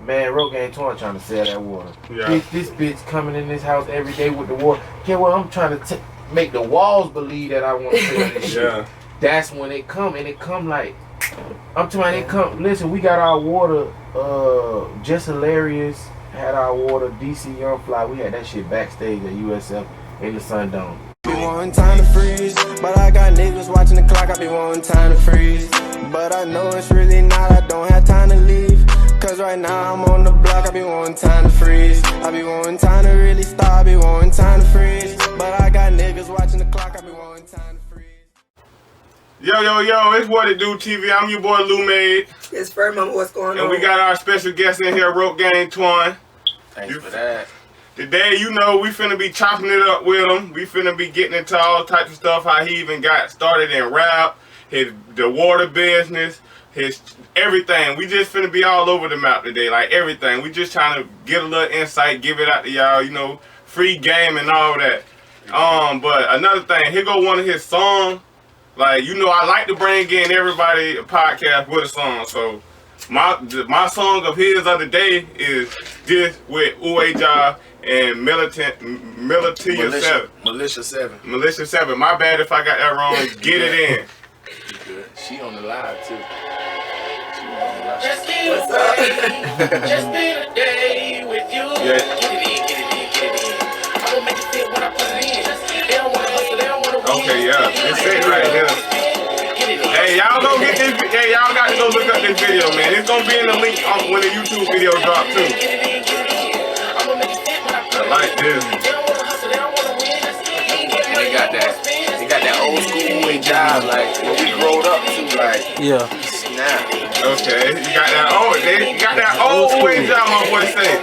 Man, RopegangTwan trying to sell that water. Yeah. This bitch coming in this house every day with the water. Get what I'm trying to make the walls believe that I want to sell this shit. Yeah. That's when it come, and it come like, I'm talking about it come. Listen, we got our water. Just Hilarious had our water. DC Young Fly, we had that shit backstage at USF in the Sundome. Be wanting time to freeze, but I got niggas watching the clock. I be wanting time to freeze, but I know it's really not. I don't have time to leave, cause right now I'm on the block. I be wanting time to freeze. I be wanting time to really stop. I be wanting time to freeze, but I got niggas watching the clock. I be wanting time to freeze. Yo, yo, yo, it's Whatitdotv. I'm your boy Lou Made. It's Furman, what's going on? And we got our special guest in here, RopegangTwan. Thanks for that. Today, you know, we finna be chopping it up with him. We finna be getting into all types of stuff, how he even got started in rap, the water business, his everything. We just finna be all over the map today, like everything. We just trying to get a little insight, give it out to y'all, you know, free game and all that. But another thing, here go one of his songs. Like, you know, I like to bring in everybody a podcast with a song, so my song of his of the day is this with Whatitdotv and Militia 7. Militia 7. My bad if I got that wrong. Get it in. Good. She on the live too. Just be a day, just be a day with you. Yeah. Get it in, get it in, get it in. I will make it fit when I put it in. They don't wanna hustle, they don't wanna win. Okay, yeah. It's it right here. Hey, y'all go get this. Hey, y'all got to go look up this video, man. It's gonna be in the link when the YouTube video drop too. I like this. And they got that old school Whatitdotv, like what we growed up to, like snap. Okay, you got that old, you got that old Whatitdotv, my boy say.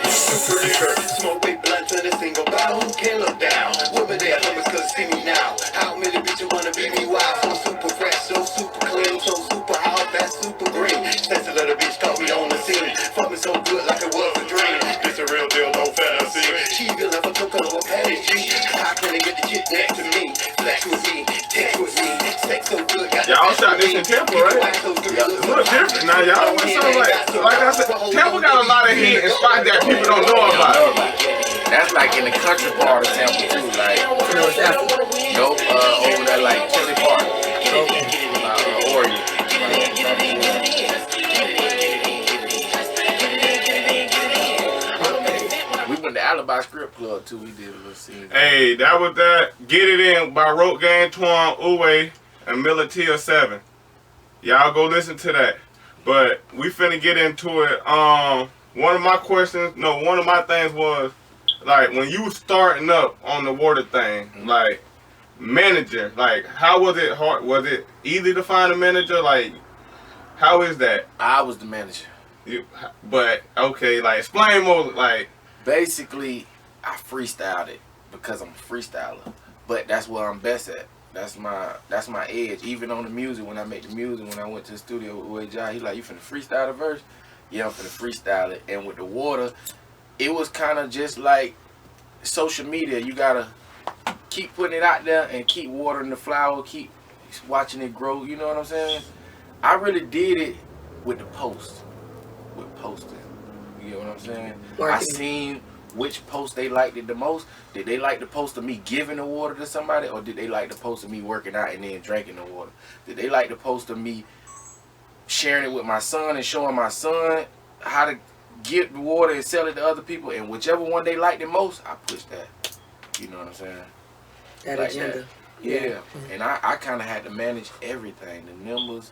Smoke big blunt to the single bottle, who can look down? Women there, homies could see me now. How many bitches wanna be me wild? So super fresh, so super clean, so super hot, that's super green. That's a little bitch caught me on the scene. Fuck me so good like it was a dream. It's a real deal, no fantasy. She feel like a took over Patty G. How can they get the shit next to me? Flex with me, text with me, sex so good. Y'all shot this in Temple, right? Yeah. It's a little different now, y'all. What sound like I said, Temple got a lot of heat and spots that people don't know about. That's like in the country part of Temple too, like nope, over there like Chili Park, Oregon. We went to Alibi Strip Club too. We did a little scene. Hey, that was that. Get It In by RopegangTwan, Uwe, and Militia 7. Y'all go listen to that. But we finna get into it. One of my things was, like, when you was starting up on the water thing, like, manager, like, how was it hard? Was it easy to find a manager? Like, how is that? I was the manager. But, okay, like, explain more, like. Basically, I freestyled it because I'm a freestyler. But that's what I'm best at. That's my edge. Even on the music, when I make the music, when I went to the studio with Whatitdotv, he like, you finna freestyle the verse? Yeah, I'm finna freestyle it. And with the water, it was kind of just like social media. You gotta keep putting it out there and keep watering the flower, keep watching it grow. You know what I'm saying? I really did it with the post, with posting. You know what I'm saying? I seen which post they liked it the most. Did they like the post of me giving the water to somebody, or did they like the post of me working out and then drinking the water? Did they like the post of me sharing it with my son and showing my son how to get the water and sell it to other people? And whichever one they liked the most, I pushed that. You know what I'm saying? That like agenda. That. Yeah. And I kind of had to manage everything. The numbers,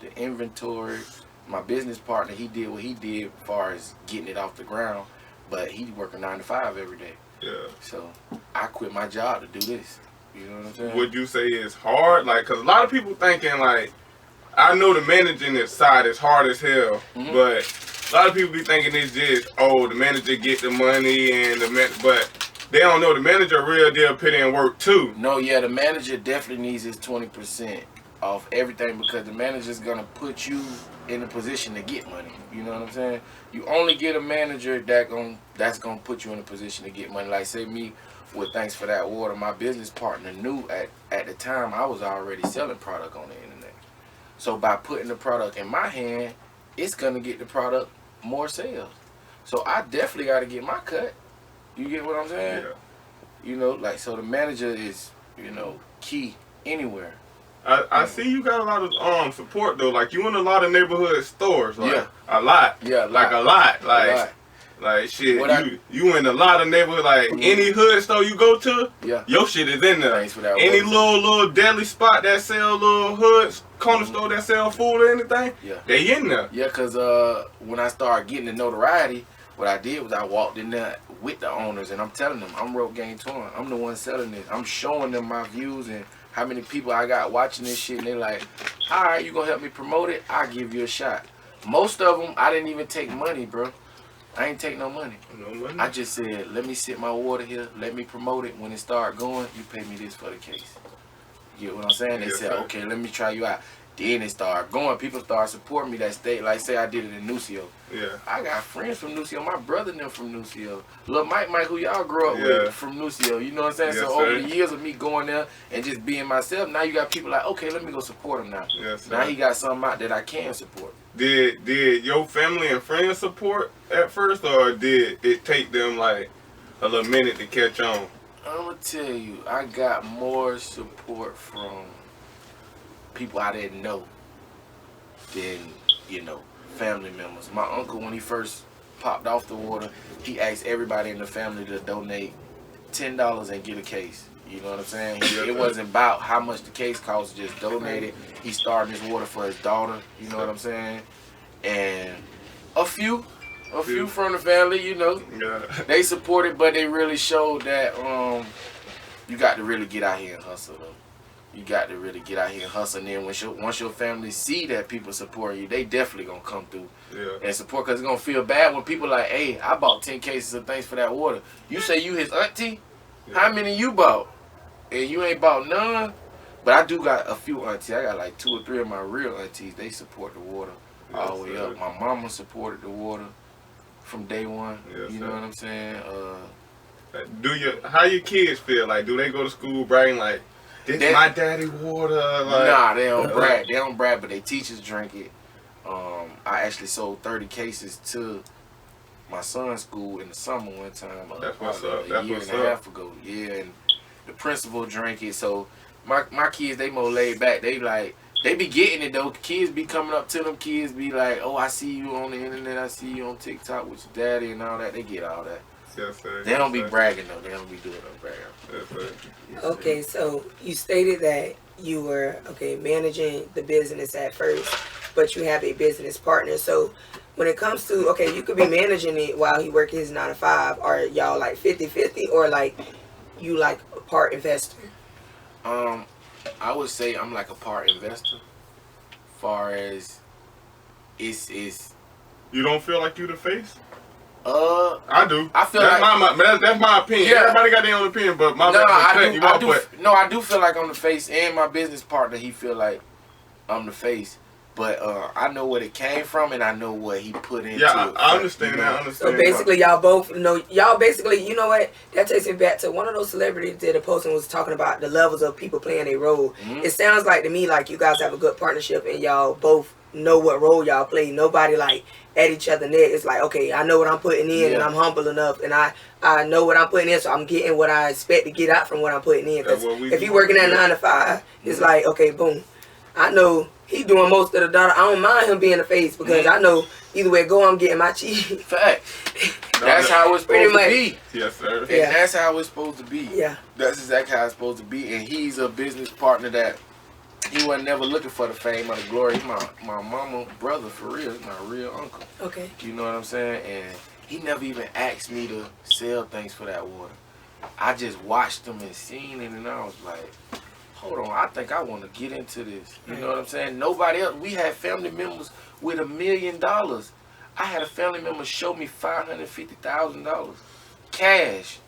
the inventory. My business partner, he did what he did as far as getting it off the ground. But he working 9 to 5 every day. Yeah. So I quit my job to do this. You know what I'm saying? Would you say it's hard? Like, cause a lot of people thinking like, I know the managing side is hard as hell, but a lot of people be thinking it's just, oh, the manager get the money and but they don't know the manager real deal put in work too. No, yeah, the manager definitely needs his 20% off everything, because the manager's gonna put you in a position to get money. You know what I'm saying? You only get a manager that's gonna put you in a position to get money. Like, say me with Thanks for That Water, my business partner knew at the time I was already selling product on the internet. So by putting the product in my hand, it's gonna get the product more sales. So I definitely got to get my cut. You get what I'm saying? Yeah. You know, like, so the manager is, you know, key anywhere. I see you got a lot of support though. Like you in a lot of neighborhood stores. Like, Yeah. A lot. Yeah, Like a lot. Like. A lot. Like shit, What you in a lot of neighborhood, like any hood store you go to, Yeah. your shit is in there. Thanks for that. Any little deli spot that sell little hoods, corner store that sell food or anything, Yeah. they in there. Yeah, because when I started getting the notoriety, what I did was I walked in there with the owners and I'm telling them, I'm RopegangTwan. I'm the one selling this. I'm showing them my views and how many people I got watching this shit. And they're like, all right, you going to help me promote it? I'll give you a shot. Most of them, I didn't even take money, bro. I ain't take no money. No money. I just said, let me sit my water here. Let me promote it. When it start going, you pay me this for the case. You get what I'm saying? They Yes, said, sir. okay, let me try you out. Then it started going. People started supporting me that state. Like, say I did it in Nucio. Yeah. I got friends from Nucio. My brother and them from Nucio. Lil Mike, who y'all grew up Yeah. with from Nucio. You know what I'm saying? Yes, So over sir. the years of me going there and just being myself, now you got people like, okay, let me go support him now. Yes, Now sir. he got something out that I can support. Did your family and friends support at first, or did it take them like a little minute to catch on? I'm gonna tell you, I got more support from people I didn't know than, you know, family members. My uncle, when he first popped off the water, he asked everybody in the family to donate $10 and get a case. You know what I'm saying? It wasn't about how much the case cost, just donate it. He started this water for his daughter, you know what I'm saying? And a few from the family, you know, Yeah. they supported, but they really showed that you got to really get out here and hustle though. You got to really get out here and hustle. And then once your family see that people support you, they definitely gonna come through and support, because it's gonna feel bad when people like, hey, I bought 10 cases of things for that water. You say you his auntie? Yeah. How many you bought? And you ain't bought none? But I do got a few aunties. I got like 2 or 3 of my real aunties. They support the water all the way up. My mama supported the water from day one. Yes, you know what I'm saying? How your kids feel? Like, do they go to school bragging like, this my daddy water? Like, Nah, they don't brag. They don't brag, but they teachers drink it. I actually sold 30 cases to my son's school in the summer one time. That's what's up. A That's year what's and a up. half ago. Yeah, and the principal drank it. So my kids, they more laid back. They like, they be getting it though. Kids be coming up to them. Kids be like, oh, I see you on the internet. I see you on TikTok with your daddy and all that. They get all that. Yes, sir. They don't be bragging though. They don't be doing no bragging. Yes, sir. Okay, so you stated that you were managing the business at first, but you have a business partner. So when it comes to you could be managing it while he working his 9 to 5. Are y'all like 50-50, or like you like a part investor? I would say I'm like a part investor. Far as it's You don't feel like you the face? I do. I feel that's like that's my opinion. Yeah. Everybody got their own opinion, but my I do feel like I'm the face, and my business partner, he feel like I'm the face. But I know where it came from, and I know what he put into it. I understand that. I understand. So basically, y'all both know. Y'all basically, you know what? That takes me back to one of those celebrities did a post and was talking about the levels of people playing a role. Mm-hmm. It sounds like to me like you guys have a good partnership, and y'all both know what role y'all play. Nobody like at each other neck. It's like, okay, I know what I'm putting in, and I'm humble enough, and I know what I'm putting in, so I'm getting what I expect to get out from what I'm putting in. Because if you working at 9 to 5, it's like, okay, boom. I know he doing most of the data. I don't mind him being the face, because I know either way it go, I'm getting my cheese. Fact. That's how it's supposed to be. Yes, sir. And that's how it's supposed to be. Yeah. That's exactly how it's supposed to be. And he's a business partner that he wasn't never looking for the fame or the glory. He's my mama brother for real. He's my real uncle. Okay. You know what I'm saying? And he never even asked me to sell things for that water. I just watched him and seen it, and I was like, hold on, I think I want to get into this. You know what I'm saying? Nobody else. We had family members with $1 million. I had a family member show me $550,000 cash.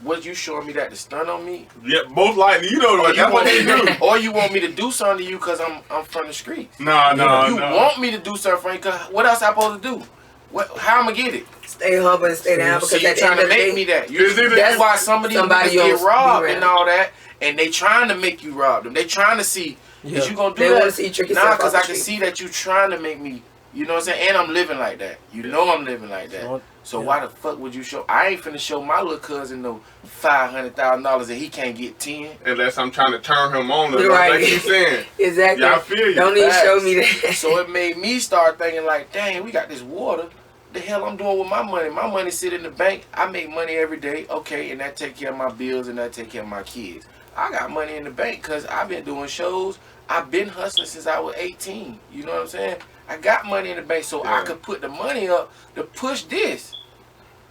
Was you showing me that to stun on me? Yeah, most likely. You know that's what they do. Or you want me to do something to you because I'm from the streets? No. You want me to do something for you? Cause what else I supposed to do? How I'm gonna get it? Stay humble and stay down, because you're trying to make me that. That's why some of these niggas get robbed and all that, and they trying to make you rob them. They trying to see is you gonna do they that? Want to see you trick nah, yourself because off I the can street. see that you trying to make me You know what I'm saying? And I'm living like that. You know I'm living like that. So why the fuck would you show? I ain't finna show my little cousin no $500,000 and he can't get 10. Unless I'm trying to turn him on. Right. Like you saying. Exactly. Yeah, I feel you. Don't even show me that. So it made me start thinking like, dang, we got this water. The hell I'm doing with my money? My money sit in the bank. I make money every day. Okay, and that take care of my bills and that take care of my kids. I got money in the bank because I've been doing shows. I've been hustling since I was 18. You know what I'm saying? I got money in the bank so I could put the money up to push this.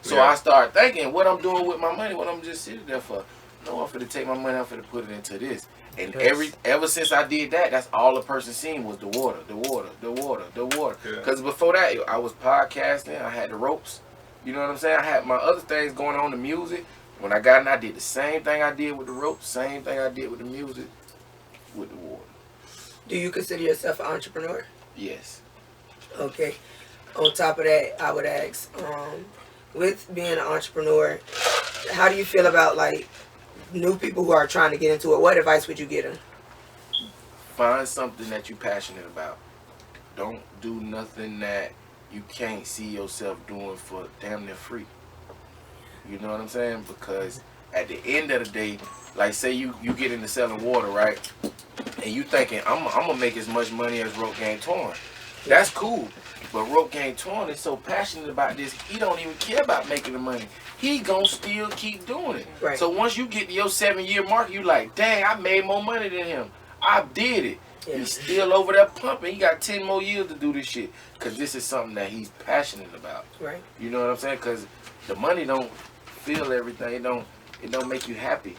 So I started thinking what I'm doing with my money, what I'm just sitting there for. No, I'm finna take my money, I'm finna put it into this. And ever since I did that, that's all the person seen was the water, the water, the water, the water. Because before that, I was podcasting, I had the ropes. You know what I'm saying? I had my other things going on, the music. When I got in, I did the same thing I did with the ropes, same thing I did with the music, with the water. Do you consider yourself an entrepreneur? Yes. Okay. On top of that, I would ask, with being an entrepreneur, how do you feel about like new people who are trying to get into it? What advice would you give them? Find something that you're passionate about. Don't do nothing that you can't see yourself doing for damn near free. You know what I'm saying? Because at the end of the day, like say you get into selling water, right? And you thinking, I'm gonna make as much money as RopegangTwan. That's cool. But RopegangTwan is so passionate about this, he don't even care about making the money. He gonna still keep doing it. Right. So once you get to your 7-year mark, you like, dang, I made more money than him. I did it. Yeah. He's still over there pumping. He got 10 more years to do this shit. Because this is something that he's passionate about. Right. You know what I'm saying? Because the money don't feel everything. It don't make you happy.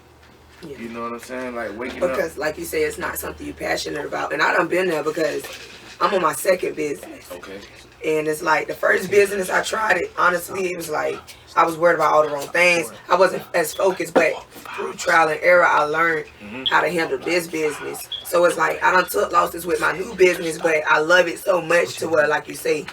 Yeah. You know what I'm saying? Like waking up. Because like you say, it's not something you're passionate about. And I done been there because I'm on my second business. Okay. And it's like the first business I tried it, honestly, it was like I was worried about all the wrong things. I wasn't as focused, but through trial and error, I learned how to handle this business. So it's like I done took losses with my new business, but I love it so much to where, like you say,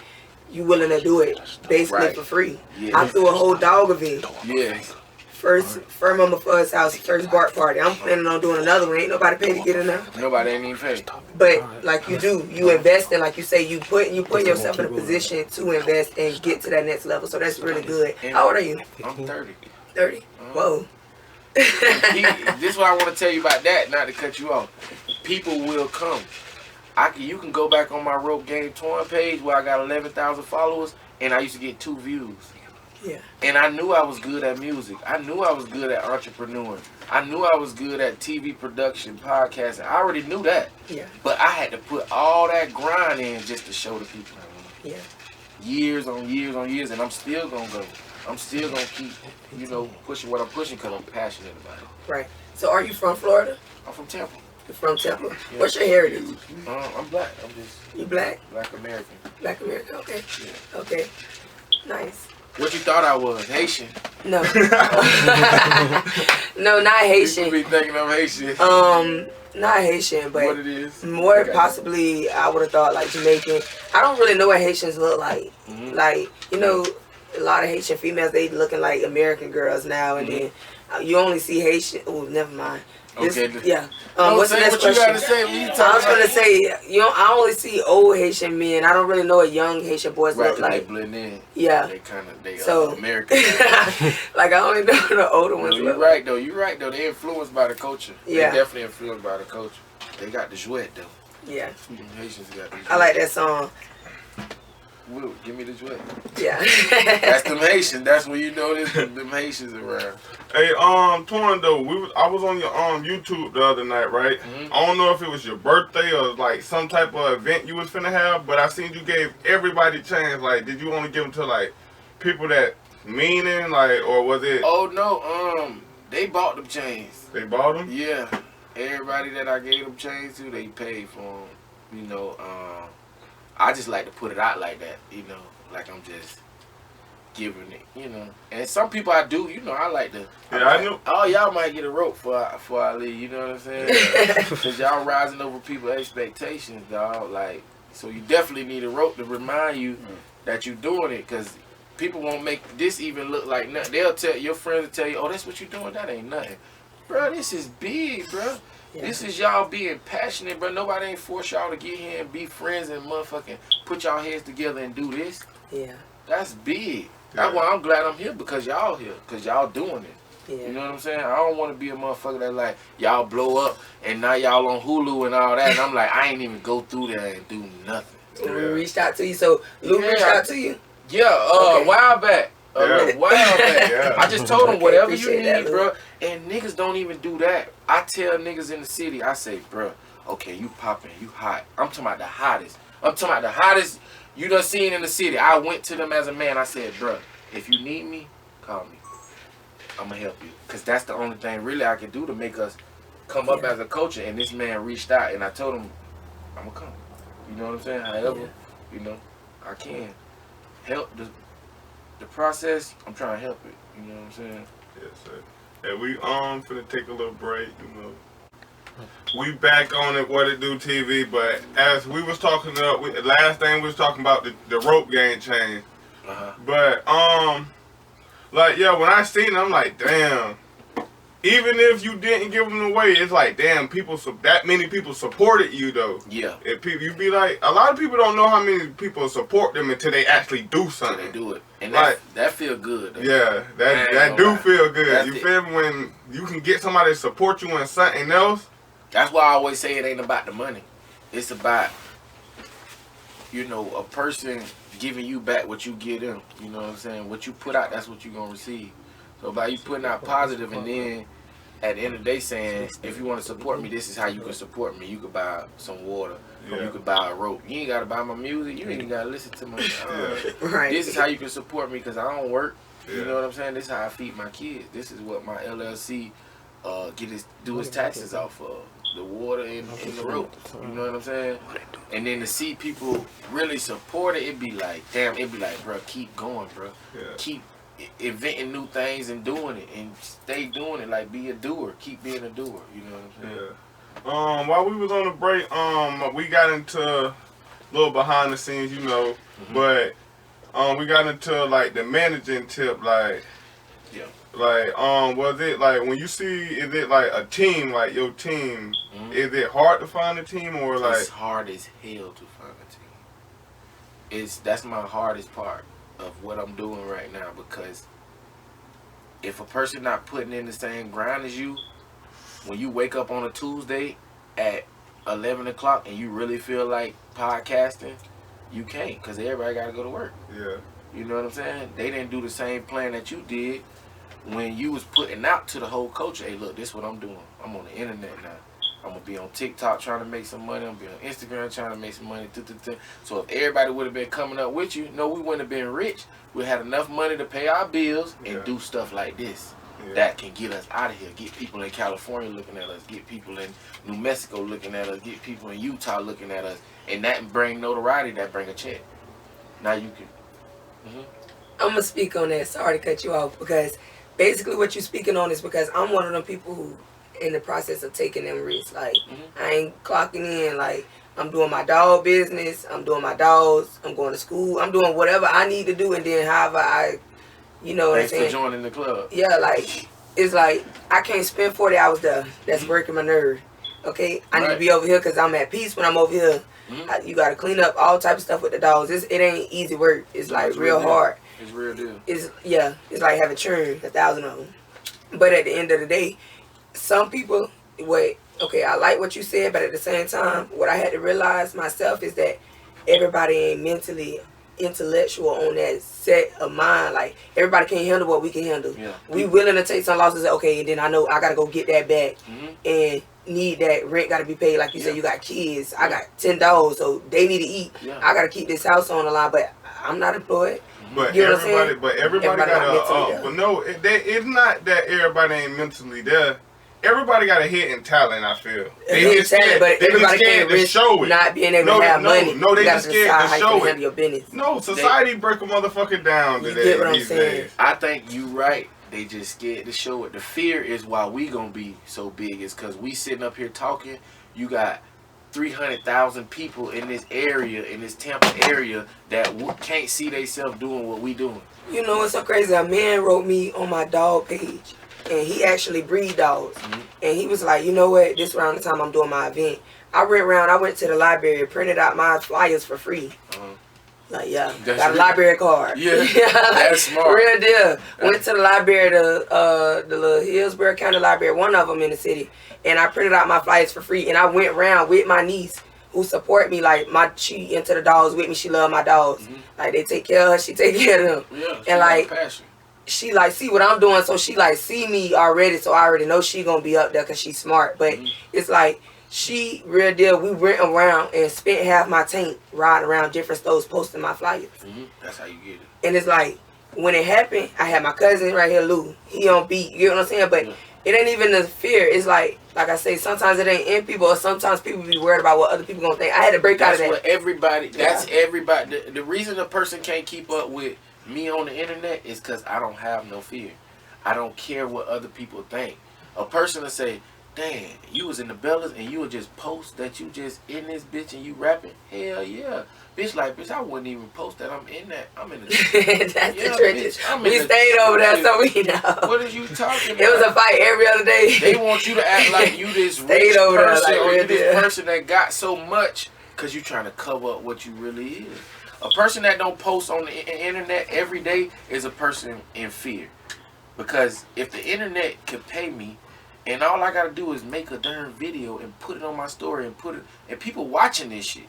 you willing to do it basically for free. Yeah. I threw a whole dog event. Yeah. First Mama Fuzz house, first Bart party. I'm planning on doing another one. Ain't nobody paid to get in there. Nobody ain't even paid. But like you do, you invest in, like you say, you put yourself in a position to invest and get to that next level. So that's really good. How old are you? I'm 30. 30. Whoa. This is what I want to tell you about that, not to cut you off. People will come. You can go back on my RopegangTwan page where I got 11,000 followers and I used to get 2 views. Yeah. And I knew I was good at music. I knew I was good at entrepreneur. I knew I was good at TV production, podcasting. I already knew that. Yeah. But I had to put all that grind in just to show the people. Yeah. Years on years on years, and I'm still going to go. I'm still going to keep, pushing what I'm pushing because I'm passionate about it. Right. So are you from Florida? I'm from Tampa. You're from Tampa. Yeah. What's your heritage? I'm black. You black? Black American. Black American. Okay. Yeah. Okay. Nice. What you thought I was? Haitian? No. No, not Haitian. You be thinking I'm Haitian. Not Haitian, but what it is? More possibly, I would have thought like Jamaican. I don't really know what Haitians look like. Like, a lot of Haitian females, they looking like American girls now, and then you only see Haitian. Oh, never mind. Okay. Yeah. What's the next question? You gotta say, I was gonna say, I only see old Haitian men. I don't really know what young Haitian boys look like. They blend in. Yeah. They so American. Like I only know the older ones. You're right though. You're right though. They influenced by the culture. Yeah. They definitely influenced by the culture. They got the jouet though. Yeah. Haitians got the jouet. I like that song. Will, give me the jouet. Yeah. That's them Haitians. That's when you know there's them Haitians around. Hey, Twan though, I was on your YouTube the other night, right? I don't know if it was your birthday or like some type of event you was finna have, but I seen you gave everybody a chance. Like, did you only give them to like people that meaning, like, or was it? Oh no, they bought them chains. They bought them? Yeah, everybody that I gave them chains to, they paid for them. I just like to put it out like that, like I'm just giving it, And some people I do, I like to. Yeah, I knew. Oh, y'all might get a rope before I leave, you know what I'm saying? Because y'all rising over people's expectations, dog. Like, so you definitely need a rope to remind you that you're doing it, because people won't make this even look like nothing. Your friends will tell you, oh, that's what you're doing. That ain't nothing. bro, this is big, bro. Yeah. This is y'all being passionate, bro. Nobody ain't force y'all to get here and be friends and motherfucking put y'all heads together and do this. Yeah. That's big. That's why I'm glad I'm here, because y'all here, because y'all doing it. Yeah. You know what I'm saying? I don't want to be a motherfucker that like, y'all blow up and now y'all on Hulu and all that. And I'm like, I ain't even go through that and do nothing. So we reached out to you. So Luke reached out to you? Yeah, Okay. a while back. A while back. Yeah. I just told them Okay, whatever you appreciate that, need, bro. And niggas don't even do that. I tell niggas in the city, I say, bro, okay, you popping, you hot. I'm talking about the hottest. I'm talking about the hottest you done seen in the city. I went to them as a man. I said, bro, if you need me, call me. I'm going to help you. Because that's the only thing really I can do to make us come up as a culture. And this man reached out, and I told him, I'm going to come. You know what I'm saying? However, you know, I can help the process. I'm trying to help it. You know what I'm saying? Yes, sir. And we finna take a little break, you know. We back on it, Whatitdotv, but as we was talking about, last thing we was talking about the rope game change. But like, yeah, when I seen it, I'm like, damn. Even if you didn't give them away, it's like, damn, that many people supported you though. Yeah. If people, you be like, a lot of people don't know how many people support them until they actually do something. They do it, and Like, that feel good. Though. Yeah, that do feel good. You feel me? When you can get somebody to support you in something else. That's why I always say it ain't about the money. It's about, you know, a person giving you back what you give them. You know what I'm saying? What you put out, that's what you're going to receive. So by you putting out positive, and then at the end of the day saying, if you want to support me, this is how you can support me. You could buy some water. Or you could buy a rope. You ain't got to buy my music. You ain't got to listen to my Right. This is how you can support me, because I don't work. You know what I'm saying? This is how I feed my kids. This is what my LLC do his taxes off of. The water and the rope. You know what I'm saying? And then to see people really support it, it'd be like, damn, it'd be like, bro, keep going, bro. Keep inventing new things and doing it, and stay doing it. Like, be a doer. Keep being a doer. You know what I'm saying? While we was on the break, we got into a little behind the scenes, you know, but we got into like the managing tip, like, like, was it like when you see, is it like a team, like your team, is it hard to find a team, or like? It's hard as hell to find a team. That's my hardest part of what I'm doing right now, because if a person not putting in the same grind as you, when you wake up on a Tuesday at 11 o'clock and you really feel like podcasting, you can't, because everybody got to go to work. Yeah. You know what I'm saying? They didn't do the same plan that you did when you was putting out to the whole culture. Hey, look, this is what I'm doing. I'm on the internet now. I'm going to be on TikTok trying to make some money. I'm going to be on Instagram trying to make some money. So if everybody would have been coming up with you, no, we wouldn't have been rich. We had enough money to pay our bills and do stuff like this. That can get us out of here. Get people in California looking at us. Get people in New Mexico looking at us. Get people in Utah looking at us. And that bring notoriety. That bring a check. Now you can. I'm going to speak on that. Sorry to cut you off, because basically what you're speaking on is because I'm one of them people who in the process of taking them risks. Like, I ain't clocking in. Like, I'm doing my dog business. I'm doing my dogs. I'm going to school. I'm doing whatever I need to do, and then however I, you know what I'm saying? Thanks for joining the club. Yeah, like, it's like I can't spend 40 hours there. That's breaking my nerve. Okay? I need to be over here because I'm at peace when I'm over here. You got to clean up all type of stuff with the dogs. It ain't easy work. It's like real hard. It's real deal. It's like having churn 1,000 of them. But at the end of the day, some people, okay, I like what you said, but at the same time, what I had to realize myself is that everybody ain't mentally intellectual on that set of mind. Like, everybody can't handle what we can handle. We willing to take some losses, okay, and then I know I got to go get that back and need that rent got to be paid. Like you said, you got kids. I got 10 dogs, so they need to eat. I got to keep this house on the line, but I'm not employed. But you know everybody got but no, it's not that everybody ain't mentally there. Everybody got a hidden talent, I feel. They just scared, but everybody can't risk show it. Not being able to have money. No, they just scared to show it. Your business. No, society break a motherfucker down today. You get what I'm saying? I think you right. They just scared to show it. The fear is why we gonna be so big is because we sitting up here talking. You got 300,000 people in this area, in this Tampa area, that can't see themselves doing what we doing. You know what's so crazy? A man wrote me on my dog page. and he actually breed dogs. And he was like, you know what? This around the time I'm doing my event, I went to the library, printed out my flyers for free. Like, yeah, That's got a library card. Yeah, that's smart. Real deal. Went to the library, the little Hillsborough County Library, one of them in the city, and I printed out my flyers for free. And I went around with my niece, who support me. Like, she into the dogs with me. She love my dogs. Like, they take care of her. She take care of them. Yeah, and like, passion. she like see what I'm doing, so she like see me already. So I already know she gonna be up there because she's smart. But it's like, she real deal. We went around and spent half my tank riding around different stores posting my flyers. That's how you get it. And it's like, when it happened, I had my cousin right here, Lou. He on beat. You know what I'm saying? But it ain't even the fear. It's like I say, sometimes it ain't in people, or sometimes people be worried about what other people gonna think. I had to break out of that. What everybody. That's everybody. The reason a person can't keep up with me on the internet is because I don't have no fear. I don't care what other people think. A person will say, damn, you was in the Bellas and you would just post that you just in this bitch and you rapping? Hell yeah. Bitch, like, bitch, I wouldn't even post that I'm in that. I'm in the That's the trenches. We stayed over there, so we know. What are you talking about? It was a fight every other day. They want you to act like you this rich over person, there, like, or you real this deal. person that got so much because you trying to cover up what you really is. A person that don't post on the internet every day is a person in fear. Because if the internet could pay me, and all I gotta do is make a darn video and put it on my story and put it, and people watching this shit.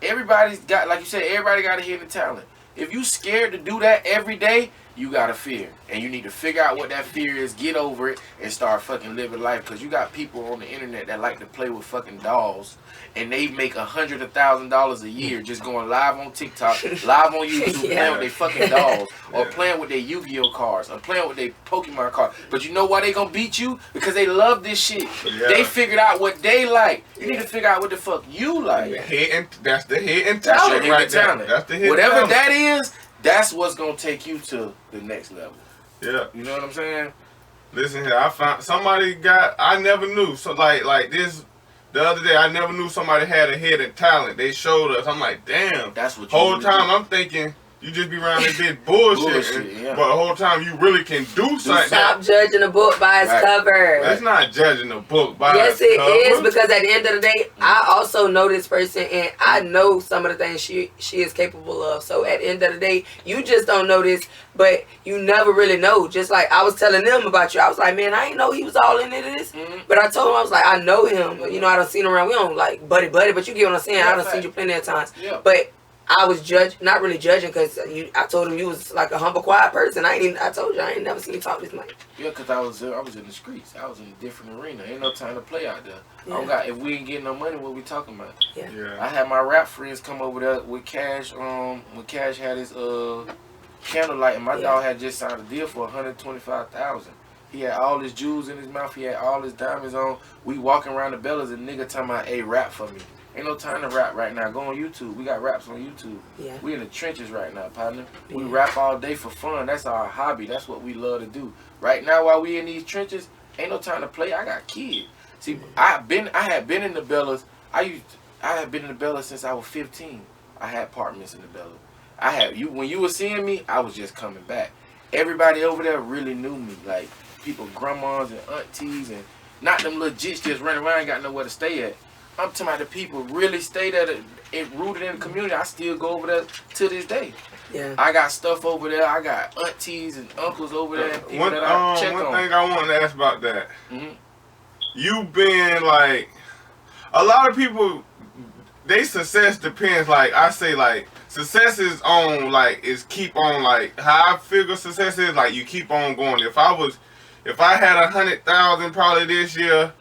Everybody's got, like you said, everybody got a hidden talent. If you scared to do that every day, you got a fear. And you need to figure out what that fear is, get over it, and start fucking living life. Because you got people on the internet that like to play with fucking dolls. And they make $100,000 a year just going live on TikTok, live on YouTube, playing with their fucking dolls, or playing with their Yu-Gi-Oh cards, or playing with their Pokemon cards. But you know why they gonna beat you? Because they love this shit. They figured out what they like. You need to figure out what the fuck you like. That's the hidden That's your talent hidden right there. talent. That's the hidden Whatever talent. that is, that's what's gonna take you to the next level. Yeah. You know what I'm saying? Listen here, I found somebody I never knew. So like this. The other day, I never knew somebody had a hidden talent. They showed us. I'm like, damn. That's what you whole really time do. I'm thinking you just be around this bitch bullshit. Yeah. But the whole time you really can do something. Stop judging a book by its cover. It's not judging a book by yes, its it cover. is, because at the end of the day, I also know this person, and I know some of the things she is capable of. So at the end of the day, you just don't know this, but you never really know. Just like I was telling them about you, I was like, man, I ain't know he was all into this. But I told him, I was like, I know him. You know, I done seen him around. We don't like buddy, but you get what I'm saying. I done seen you plenty of times. But I was not really judging, because I told him you was like a humble, quiet person. I told you I ain't never seen you talk this much. Yeah, because I was in the streets. I was in a different arena. Ain't no time to play out there. I don't got, if we ain't getting no money, what we talking about? I had my rap friends come over there with Cash. When Cash had his candlelight, and my dog had just signed a deal for $125,000. He had all his jewels in his mouth. He had all his diamonds on. We walking around the Bellas, and nigga talking about, hey, rap for me. Ain't no time to rap right now. Go on YouTube. We got raps on YouTube. We in the trenches right now, partner. We rap all day for fun. That's our hobby. That's what we love to do. Right now, while we in these trenches, ain't no time to play. I got kids. See, I had been in the Bellas. I had been in the Bellas since I was 15. I had apartments in the Bellas. When you were seeing me, I was just coming back. Everybody over there really knew me. Like, people, grandmas and aunties, and not them little jits just running around, ain't got nowhere to stay at. I'm talking about the people really stay there, rooted in the community. I still go over there to this day. I got stuff over there. I got aunties and uncles over there. And people that I check on. One thing I want to ask about that. You've been like, a lot of people, they success depends, like I say, like success is on, like, is keep on, like how I figure success is, like you keep on going. If I had 100,000 probably this year,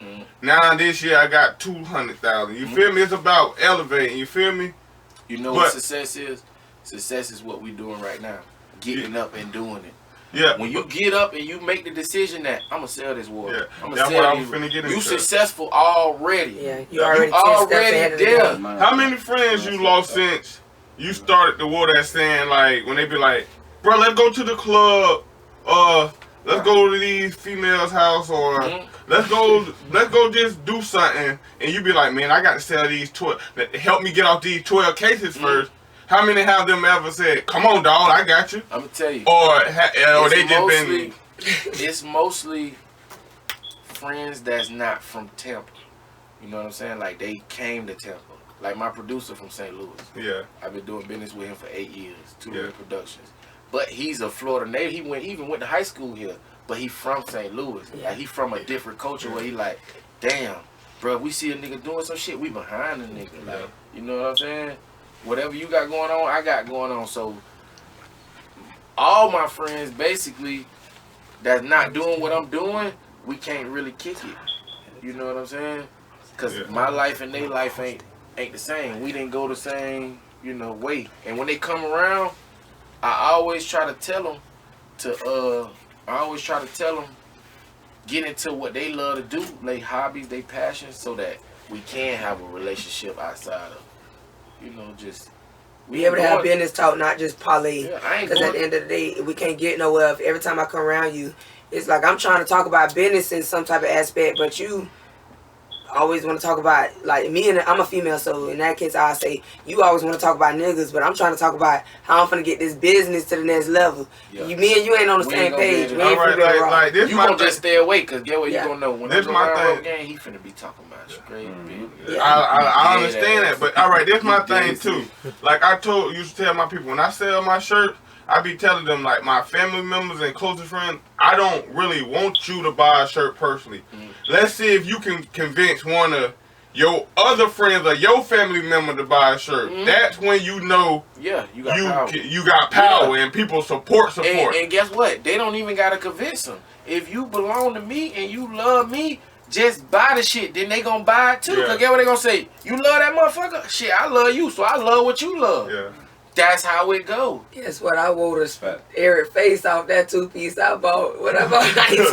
now this year I got 200,000. You feel me? It's about elevating. You feel me? You know what success is? Success is what we doing right now. Getting up and doing it. Yeah. When you get up and you make the decision that I'm gonna sell this water. I'm That's gonna what sell I'm finna get into. You successful already. You already there. How many friends you lost since you started the war that saying, like, when they be like, bro, let's go to the club, let's go to these females' house, or let's go just do something, and you be like, man, I got to sell these 12, help me get off these 12 cases first. How many have them ever said, come on, dog, I got you? I'm gonna tell you. Or they just been it's mostly friends that's not from Tampa. You know what I'm saying? Like they came to Tampa. Like my producer from St. Louis. Yeah. I've been doing business with him for 8 years. Two Yeah. Productions. But he's a Florida native. He even went to high school here. But he from St. Louis. Yeah. Like he from a different culture where he like, damn, bro, we see a nigga doing some shit, we behind the nigga. Like, you know what I'm saying? Whatever you got going on, I got going on. So all my friends basically that's not doing what I'm doing, we can't really kick it. You know what I'm saying? Cause my life and their life ain't the same. We didn't go the same, way. And when they come around, I always try to tell them get into what they love to do, their hobbies, their passions, so that we can have a relationship outside of, just be able to have business talk, not just parlay. Yeah, because at the end of the day, we can't get nowhere if every time I come around you, it's like I'm trying to talk about business in some type of aspect, but you always want to talk about, like me, and I'm a female, so in that case I'll say you always want to talk about niggas, but I'm trying to talk about how I'm finna get this business to the next level. Yeah. Me and you ain't on the same page. We ain't finna be like this you my gonna just stay away, cause get what you gonna know when this I'm my around thing. Rope he finna be talking about straight business. I understand that, but all right, this my thing too. Like I used to tell my people, when I sell my shirts, I be telling them, like, my family members and closest friends, I don't really want you to buy a shirt personally. Let's see if you can convince one of your other friends or your family member to buy a shirt. That's when you know you got power and people support. And guess what? They don't even gotta convince them. If you belong to me and you love me, just buy the shit. Then they gonna buy it too. Cause get what they gonna say? You love that motherfucker? Shit, I love you, so I love what you love. Yeah. That's how it go. Guess what? I wore the Eric face off that 2-piece I bought. What I bought? You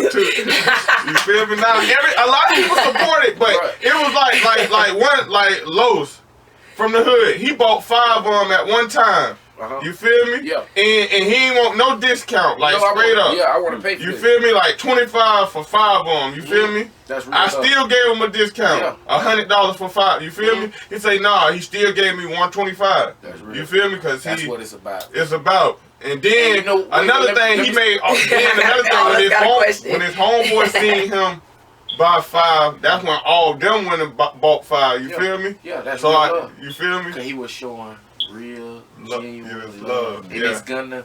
feel me now? A lot of people support it, but it was like Los from the hood. He bought 5 of them at one time. You feel me? Yeah. And he ain't want no discount, like straight up. Yeah, I want to pay for you this. feel me? Like 25 for 5 of them. You feel me? That's real I still gave him a discount. $100 for 5. You feel me? He say, nah, he still gave me $125. That's real. You feel me? Cause that's what it's about. It's about. And then another thing he made. When his homeboy seen him buy 5, that's when all them went and bought 5. You feel me? Yeah, that's so real love. You feel me? Cause he was showing real, genuine love. And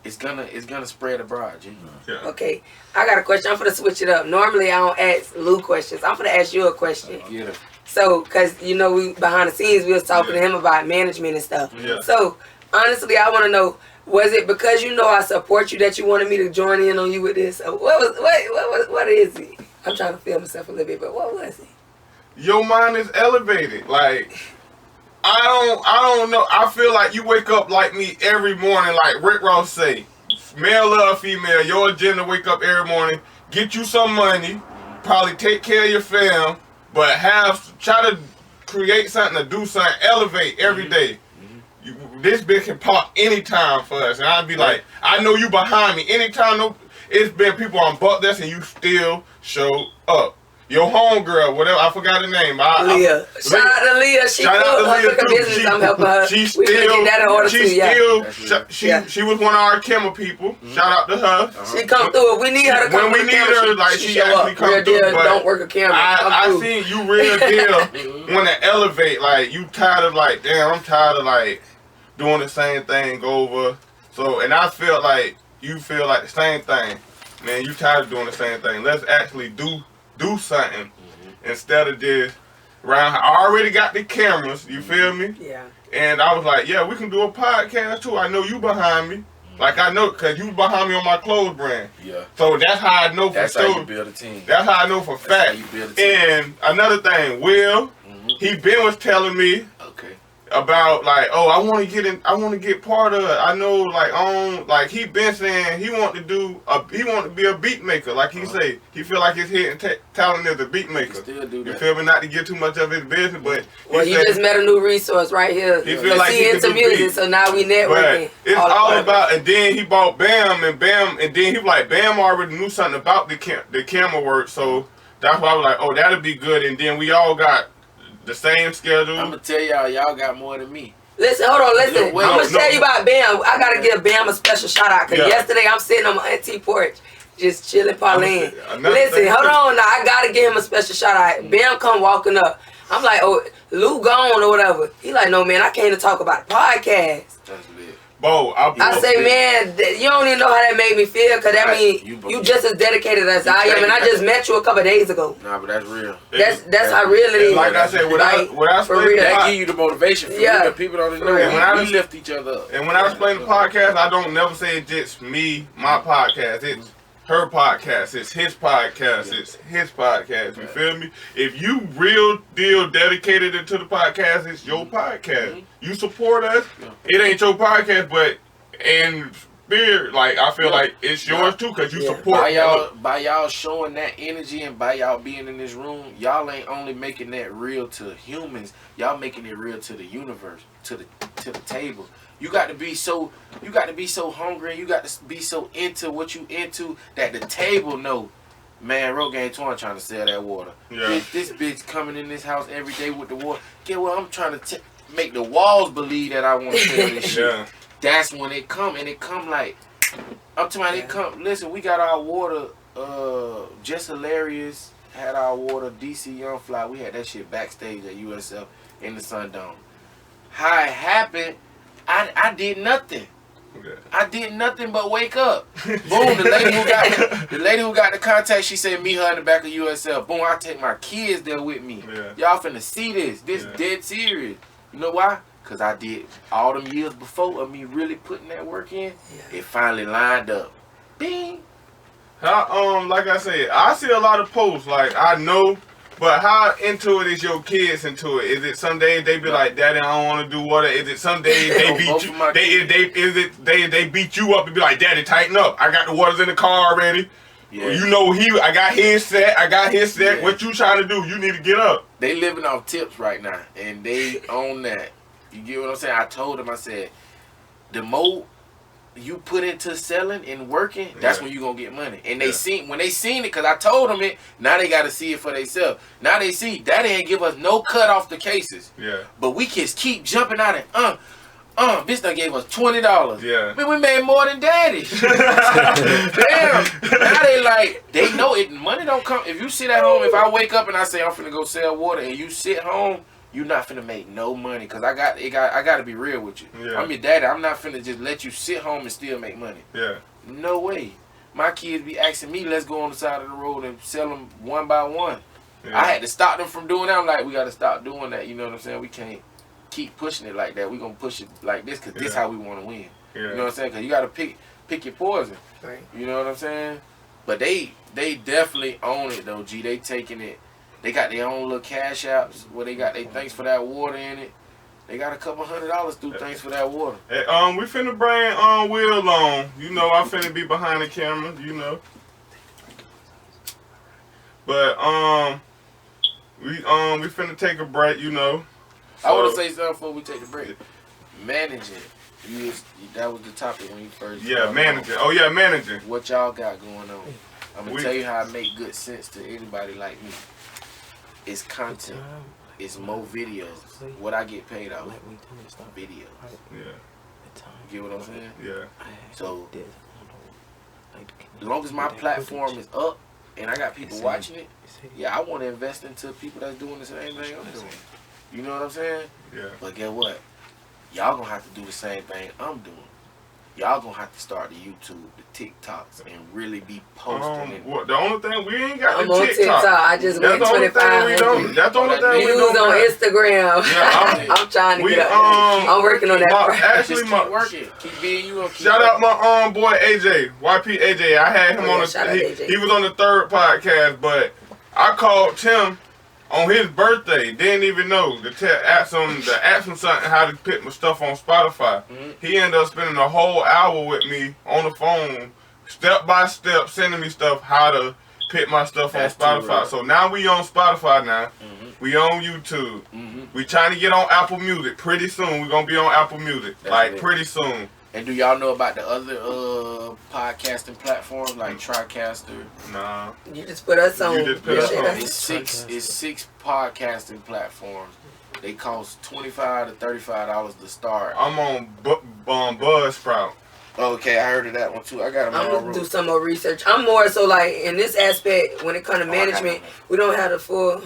it's gonna spread abroad, G. Yeah. Okay, I got a question. I'm gonna switch it up. Normally I don't ask Lou questions. I'm gonna ask you a question. Yeah. So, cause we behind the scenes we was talking to him about management and stuff. Yeah. So, honestly, I want to know, was it because I support you that you wanted me to join in on you with this? What is it? I'm trying to feel myself a little bit, but what was it? Your mind is elevated. Like, I don't know. I feel like you wake up like me every morning, like Rick Ross say, male or female, your agenda wake up every morning, get you some money, probably take care of your fam, but try to create something to do something, elevate every day. This bitch can pop anytime for us, and I'd be like, I know you behind me. Anytime, it's been people on butt this, and you still show up. Your homegirl, whatever, I forgot her name. Leah. Shout out to Leah. She I'm helping her. She was one of our camera people. Shout out to her. She come through. If we need her to come when we need her, like she actually come through. But don't work a camera. I seen you real deal want to elevate. Like you tired of like, damn, I'm tired of like doing the same thing over. So, and I feel like you feel like the same thing. Man, you tired of doing the same thing. Let's actually do something instead of just around. I already got the cameras, you feel me? Yeah. And I was like, yeah, we can do a podcast too. I know you behind me. Like I know, cause you behind me on my clothes brand. Yeah. So that's how I know for That's sure. how you build a team. That's how I know for fact. And another thing, Will, he was telling me about like, oh, I want to get part of it. I know, like he been saying he want to be a beat maker. Like he say, he feel like his hidden talent is a beat maker. Still do that. You feel me? Not to get too much of his business, but he just met a new resource right here. He feel like he into music, so now we networking. But it's all about. And then he bought Bam, and then he was like, Bam already knew something about the camera work, so that's why I was like, oh, that'll be good. And then we all got the same schedule. I'm gonna tell y'all got more than me. Listen, hold on, listen. I'm gonna tell you about Bam. I gotta give Bam a special shout out because yesterday I'm sitting on my auntie porch. Just chilling, Pauline. Another Listen, thing hold too. on now. I gotta give him a special shout out. Bam come walking up. I'm like, oh, Lou gone or whatever. He like, no, man, I came to talk about the podcast. That's lit. Bo, I say, man, you don't even know how that made me feel, because that Right. mean you just as dedicated as I am, and I just met you a couple days ago. Nah, but that's real. That's how real it is. Like I said, when I for explain real. the That give you the motivation. For Yeah. real. People don't even know. And when I We was- lift each other up. And when I explain the podcast, I don't never say it's just me, my podcast. It's her podcast. It's his podcast. It's his podcast. You feel me? If you real deal dedicated into the podcast, it's your podcast. You support us. It ain't your podcast, but in spirit, like I feel like it's yours too, cause you support By y'all showing that energy and by y'all being in this room, y'all ain't only making that real to humans. Y'all making it real to the universe, to the table. You got to be so hungry. You got to be so into what you into that the table know. Man, RopegangTwan trying to sell that water. Yeah. This bitch coming in this house every day with the water. Get what? I'm trying to make the walls believe that I want to sell this shit. Yeah. That's when it come, and it come like, I'm talking about it come. Listen, we got our water. Just Hilarious had our water. DC Young Fly, we had that shit backstage at USF in the Sundome. How it happened, I did nothing. Okay. I did nothing but wake up. Boom, the lady who got the contact, she said meet her in the back of USF. Boom, I take my kids there with me. Yeah. Y'all finna see this. This dead serious. You know why? Cause I did all them years before of me really putting that work in. It finally lined up. Bing. How like I said, I see a lot of posts. Like I know. But how into it is your kids into it? Is it some days they be like, Daddy, I don't want to do water? Is it some days they beat you? They beat you up and be like, Daddy, tighten up. I got the waters in the car already. Yeah. You know I got his set. Yeah. What you trying to do? You need to get up. They living off tips right now, and they own that. You get what I'm saying? I told them, I said, the more you put into selling and working, that's when you gonna get money. And they when they seen it, cause I told them it. Now they gotta see it for themselves. Now they see Daddy ain't give us no cut off the cases. Yeah. But we kids keep jumping out and bitch done gave us $20. Yeah. Man, we made more than Daddy. Damn. Now they like, they know it. Money don't come. If you sit at home, if I wake up and I say I'm finna go sell water, and you sit home, you not finna make no money. Cause I gotta be real with you. Yeah. I'm your daddy. I'm not finna just let you sit home and still make money. Yeah. No way. My kids be asking me, let's go on the side of the road and sell them one by one. Yeah. I had to stop them from doing that. I'm like, we gotta stop doing that. You know what I'm saying? We can't keep pushing it like that. We gonna push it like this, cause this how we want to win. Yeah. You know what I'm saying? Cause you gotta pick your poison. Right. You know what I'm saying? But they definitely own it though, G. They taking it. They got their own little cash apps where they got their thanks for that water in it. They got a couple $100 through thanks for that water. Hey, we finna bring Will on. You know I finna be behind the camera. You know. But we finna take a break. You know. I want to say something before we take the break. Managing. That was the topic when you first. Yeah, managing. Oh yeah, managing. What y'all got going on? I'm gonna We- tell you how it make good sense to anybody like me. It's content. It's more videos. What I get paid off? Videos. Yeah. You get what I'm saying? Yeah. So, as long as my platform is up and I got people watching it, yeah, I want to invest into people that's doing the same thing I'm doing. You know what I'm saying? Yeah. But guess what? Y'all gonna have to do the same thing I'm doing. Y'all gonna have to start the YouTube, the TikToks, and really be posting it. What, the only thing we ain't got I'm the on TikTok. TikTok. I just went That's the only thing we 2,500 don't. That's the only thing we views don't on have. Instagram. Yeah, I'm trying to we, get up. I'm working on that. Actually, Just keep working. Keep being you. Keep shout out working. my boy AJ, YP AJ. I had him on shout out the. AJ. He was on the third podcast, but I called Tim on his birthday. Didn't even know ask him something how to put my stuff on Spotify. He ended up spending a whole hour with me on the phone, step by step, sending me stuff how to put my stuff That's too on Spotify. real. So now we on Spotify now. We on YouTube. We trying to get on Apple Music. Pretty soon we gonna be on Apple Music. That's like it. pretty soon. And do y'all know about the other podcasting platforms like TriCaster? Nah. You just put us on. You just put us Yeah, on. that's- It's six podcasting platforms. They cost $25 to $35 to start. I'm on Buzzsprout. Okay, I heard of that one too. I got I'm gonna do some more research. I'm more so like in this aspect when it comes to management, we don't have the full,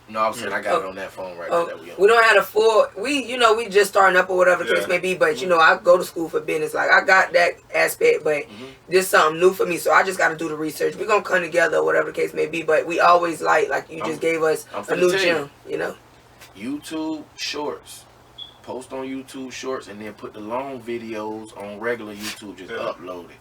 No, I'm saying I got it on that phone right now. We don't have the full. We just starting up or whatever the case may be. But I go to school for business. Like I got that aspect, but this something new for me. So I just got to do the research. We gonna come together or whatever the case may be. But we always like you just gave us a new gym. YouTube Shorts. Post on YouTube Shorts and then put the long videos on regular YouTube. Just upload it.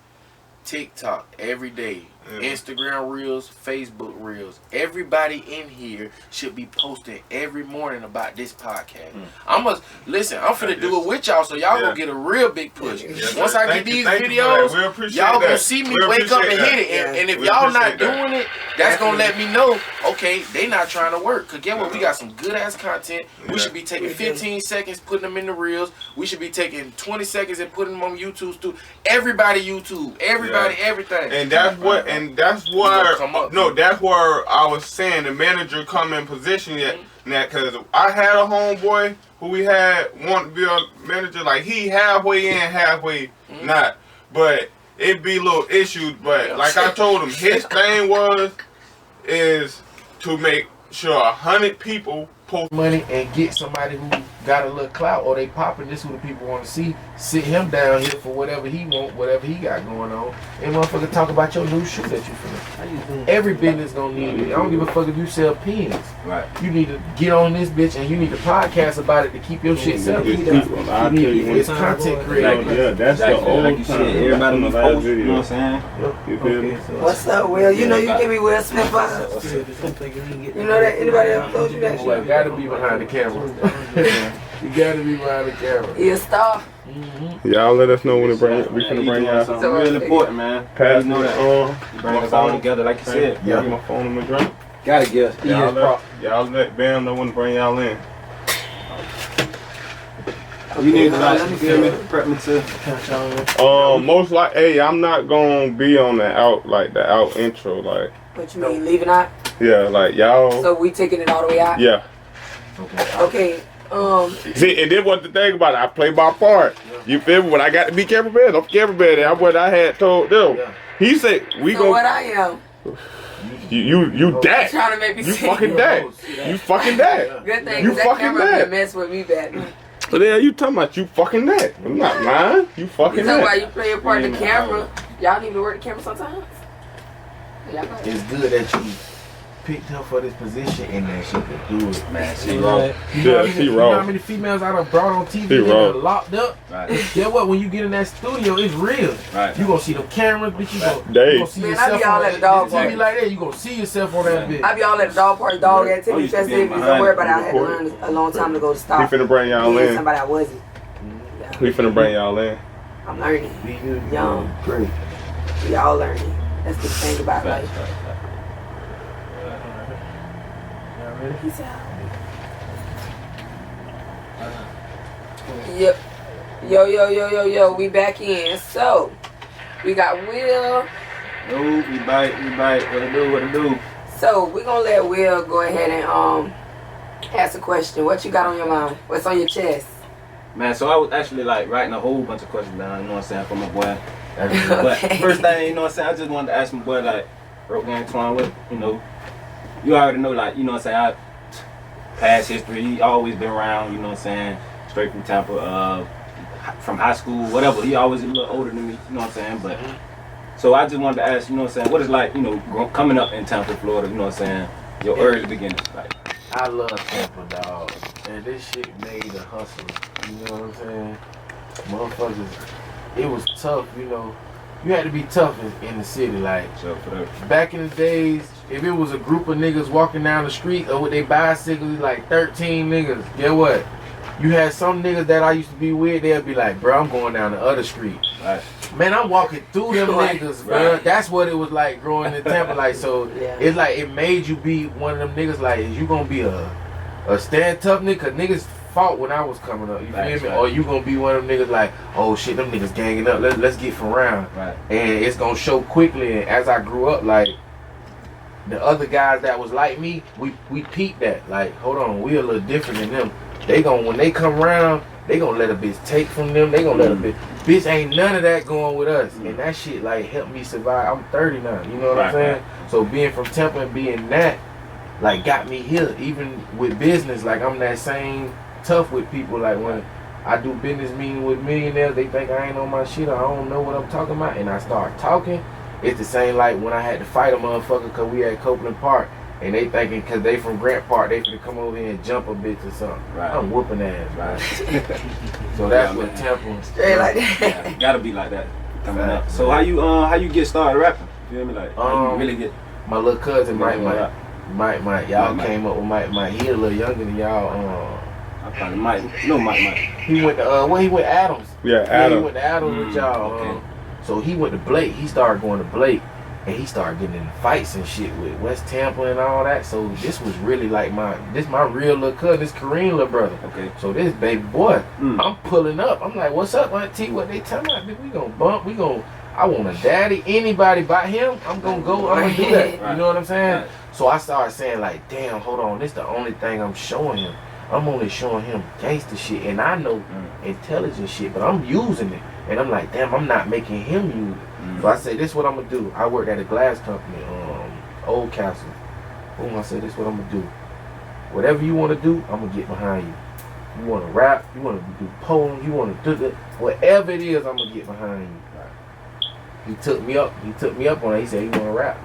TikTok every day. Instagram Reels, Facebook Reels. Everybody in here should be posting every morning about this podcast. I'm finna do it with y'all, so y'all gonna get a real big push. Once I get these videos, y'all gonna see me wake up and hit it. And if y'all not doing it, that's gonna let me know, okay, they not trying to work. Cause get what? We got some good ass content. We should be taking 15 seconds, putting them in the Reels. We should be taking 20 seconds and putting them on YouTube too. Everybody YouTube. Everybody, everything. And that's what, that's why. That's where I was saying the manager come in position yet. Now, cause I had a homeboy who we had want to be a manager. Like he halfway in, halfway not. But it be little issues. But like I told him, his thing is to make sure 100 people post money and get somebody who got a little clout or they popping. This who the people want to see. Sit him down here for whatever he want, whatever he got going on. And motherfucker talk about your new shoe that you finna. Every business gonna need it. I don't give a fuck if you sell pens. Right. You need to get on this bitch and you need to podcast about it to keep your shit selling. It's content creating. Yeah, that's the old time. Everybody on the post, you know what I'm saying? You feel me? What's up, Will? You give me Will Smith vibes. You know that? Anybody ever told you that shit? You gotta be behind the camera. You gotta be behind the camera. He a star. Y'all let us know when we finna bring y'all something real important, man. Pass you know that. You bring us all together, like you said. Yeah. Give my phone in my drink. Gotta give. Y'all let Bam know when to bring y'all in. You need to prep me to. Most like, I'm not gonna be on the out intro, like. What you mean, leaving out? Yeah, like y'all. So we taking it all the way out? Yeah. Okay. See, and then what the thing about it, I play my part. You feel me? When I got to be camera bed, I'm camera bed. That's what I had told them. He said, "We go." What I am? You that? Trying to make me you fucking that? You fucking that? Good thing you that fucking camera that? mess with me back. So then you talking about you fucking that? I'm not lying. You fucking that. You talking about you play a part in the camera? Y'all need to work the camera sometimes. It's good that you picked her for this position and that she could do it, man. She wrong. You know how many females I done brought on TV and locked up? Right. Guess what? When you get in that studio, it's real. Right. You gonna see them cameras, bitch. You gonna see yourself I be all at the dog party. like that. You gonna see yourself on that bitch. I be all at the dog party, dog activity festivities. Don't worry about it. I had to learn a long time to go to stop. We finna bring y'all in. Somebody I wasn't. We finna bring y'all in. I'm learning. Young. Great. We all learning. That's the thing about life. Peace out. Yep. Yo. We back in. So, we got Will. No, we bite. What it do? So, we're going to let Will go ahead and ask a question. What you got on your mind? What's on your chest? Man, so I was actually writing a whole bunch of questions down, you know what I'm saying, for my boy. But first thing, you know what I'm saying, I just wanted to ask my boy, RopegangTwan, what, you already know, you know what I'm saying, past history, he always been around, you know what I'm saying, straight from Tampa, from high school, whatever. He always a little older than me, you know what I'm saying, but, so I just wanted to ask, you know what I'm saying, what is coming up in Tampa, Florida, you know what I'm saying, your early beginnings, I love Tampa, dog. And this shit made a hustle. You know what I'm saying? Motherfuckers, it was tough, You had to be tough in the city. Back in the days, if it was a group of niggas walking down the street or with their bicycles, 13 niggas, get what? You had some niggas that I used to be with, they'd be like, bro, I'm going down the other street. Right. Man, I'm walking through them niggas, bro. That's what it was like growing in Tampa. It's it made you be one of them niggas. Is you gonna be a stand tough nigga? Cause niggas fought when I was coming up. You feel me? Or you gonna be one of them niggas oh shit, them niggas ganging up. Let's get from around. Right. And it's gonna show quickly. And as I grew up, the other guys that was like me, we peeped that. Hold on, we a little different than them. When they come around, they gonna let a bitch take from them. They gonna let a bitch Bitch, ain't none of that going with us. And that shit like helped me survive. I'm 30 now, you know what I'm saying? So being from Tampa and being that, like got me here. Even with business, like I'm that same tough with people. Like when I do business meeting with millionaires, they think I ain't on my shit or I don't know what I'm talking about. And I start talking. It's the same like when I had to fight a motherfucker because we at Copeland Park. And they thinking because they from Grant Park, they finna come over here and jump a bitch or something. Right. I'm whooping ass, right? So that's what Temple. Straight like that. Yeah, gotta be like that coming up. So how you get started rapping? You feel me? Like how you really get? My little cousin Mike, y'all came up with Mike. He a little younger than y'all. I probably Mike. No, Mike. He went to he went to Adams. Yeah, Adams. He went to Adams with y'all. Okay. So he went to Blake. He started going to Blake. And he started getting in fights and shit with West Tampa and all that. So this was really like my real little cousin, this Kareem little brother. Okay. So this baby boy, I'm pulling up. I'm like, what's up, Auntie? What they talking about? We gonna bump. I want a daddy. Anybody but him, I'm gonna go. I'm gonna do that. You know what I'm saying? Right. So I started saying like, damn, hold on. This the only thing I'm showing him. I'm only showing him gangster shit. And I know intelligent shit, but I'm using it. And I'm like, damn, I'm not making him use it. So I say, this is what I'm gonna do. I worked at a glass company, Old Castle. Boom, I said, this is what I'm gonna do. Whatever you wanna do, I'm gonna get behind you. You wanna rap, you wanna do poems, you wanna do it, whatever it is, I'm gonna get behind you. He took me up on it. He said, you wanna rap?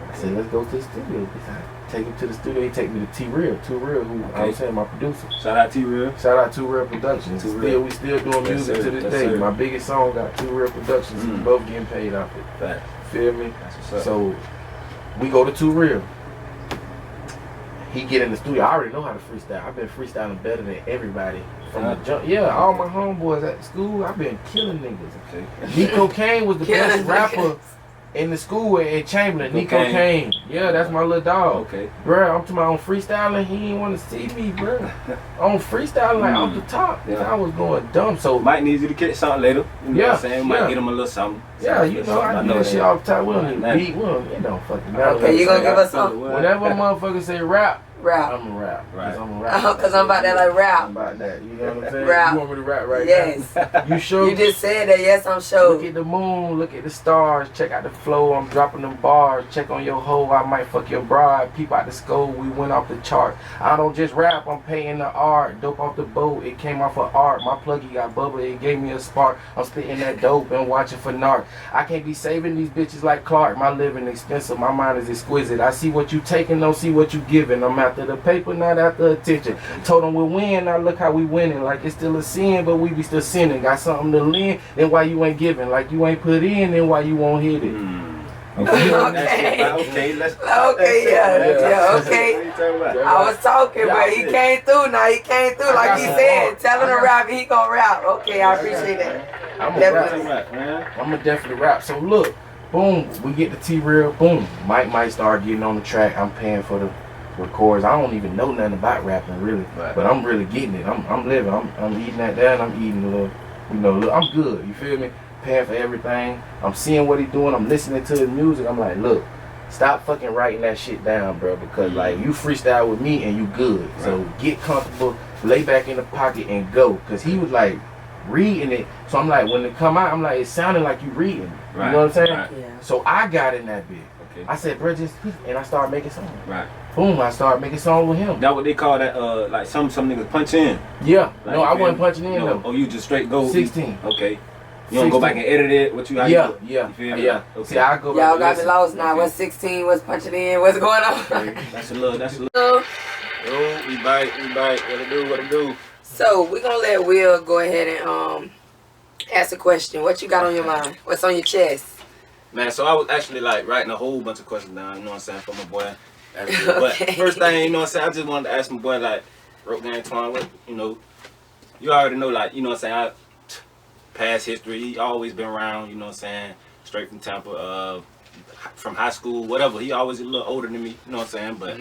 I said, let's go to the studio. I take him to the studio. He take me to T-Real, who I was saying my producer. Shout out T-Real. Shout out T-Real Productions. We still doing music to this day. My biggest song got T-Real Productions. We both getting paid off it. Right. Feel me? That's what's up. So we go to T-Real. He get in the studio. I already know how to freestyle. I've been freestyling better than everybody from the jump. Yeah, all my homeboys at school, I've been killing niggas. Okay. Nico Kane was the best rapper in the school in Chamberlain. Nico Kane. Yeah, that's my little dog. Okay. Bruh, I'm talking about on freestyling. He didn't want to see me, bruh. On freestyling, like off the top. Yeah. I was going dumb. So Mike needs you to catch something later. You know what I'm saying? Might get him a little something. Yeah, you know, I do that shit all the time. We don't even beat. We don't, it don't fucking matter. Okay, you gonna give us something? Whenever a motherfucker say rap, I'm a rap. Right. I'm a rap. Cause I'm about that like rap. I'm about that. You know what I'm saying? Rap. You want me to rap right yes. now? Yes. You sure? You just said that. Yes, I'm sure. Look at the moon. Look at the stars. Check out the flow. I'm dropping them bars. Check on your hoe. I might fuck your bride. Peep out the skull. We went off the chart. I don't just rap. I'm paying the art. Dope off the boat. It came off of art. My pluggy got bubble. It gave me a spark. I'm spitting that dope and watching for narc. I can't be saving these bitches like Clark. My living expensive. My mind is exquisite. I see what you taking. Don't see what you giving. I'm after the paper, not after attention. Told them we'll win. Now look how we winning. Like it's still a sin, but we be still sinning. Got something to lend. Then why you ain't giving? Like you ain't put in. Then why you won't hit it? Okay, let's. Okay, yeah, okay. I was talking, but he came through. Now he came through, like he said. Tell him to rap, he gonna rap. Okay, I appreciate that. I'm gonna definitely rap. So look, boom, we get the T-Real. Boom, Mike start getting on the track. I'm paying for the records. I don't even know nothing about rapping really, but I'm really getting it. I'm living. I'm eating that down. I'm eating a little, you know. I'm good. You feel me? Paying for everything. I'm seeing what he's doing. I'm listening to his music. I'm like, look, stop fucking writing that shit down, bro. Because like you freestyle with me and you good. Right. So get comfortable, lay back in the pocket and go. Cause he was like reading it. So I'm like, when it come out, I'm like, it sounded like you reading. Right. You know what I'm saying? Right. Yeah. So I got in that bit. Okay. I said, bro, just and I started making songs. Right. Boom, I started making songs with him. That what they call that, like some niggas punch in. Yeah. Like, no, I wasn't punching in though. Oh, you just straight go. 16. Okay. You don't go back and edit it? What you how yeah, you do? Yeah, you feel me? Yeah. Okay. See, I go y'all got me lost now. Okay. What's 16? What's punching in? What's going on? That's a little. Yo, we bite. What it do? So we're gonna let Will go ahead and ask a question. What you got on your mind? What's on your chest? Man, so I was actually like writing a whole bunch of questions down, you know what I'm saying, for my boy. But first thing, you know what I'm saying, I just wanted to ask my boy, like, RopegangTwan, what, you know, you already know, like, you know what I'm saying, past history, he always been around, you know what I'm saying, straight from Tampa, from high school, whatever. He always a little older than me, you know what I'm saying, but,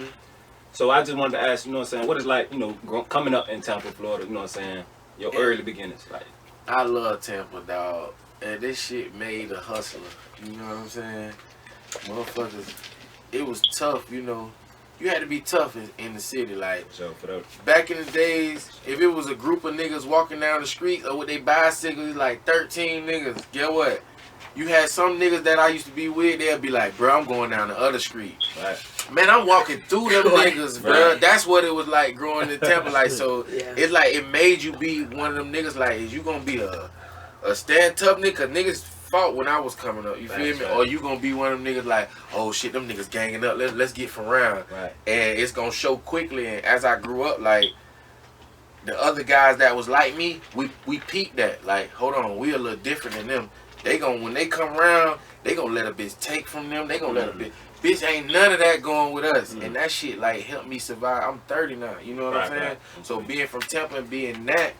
so I just wanted to ask, you know what I'm saying, what is like, you know, coming up in Tampa, Florida, you know what I'm saying, your early beginnings, like. I love Tampa, dog, and this shit made a hustler, you know what I'm saying, motherfuckers, it was tough, you know, you had to be tough in the city. Like, So for that. back in the days, if it was a group of niggas walking down the street or with their bicycles, like 13 niggas, get what? You had some niggas that I used to be with, they'll be like, bro, I'm going down the other street. Right. Man, I'm walking through them niggas, bro. Right. That's what it was like growing in Tampa. Like, so Yeah. it's like it made you be one of them niggas. Like, is you gonna be a stand tough nigga? 'Cause niggas fought when I was coming up. You feel That's me? right. Or you gonna be one of them niggas like, oh shit, them niggas ganging up. Let's get from round. Right. And it's gonna show quickly. And as I grew up, like the other guys that was like me, we peaked that. Like, hold on, we a little different than them. They gon' when they come around, they gonna let a bitch take from them. They gonna let a bitch ain't none of that going with us. And that shit like helped me survive. I'm 30 now, you know what I'm saying? Right. So being from Tampa and being that,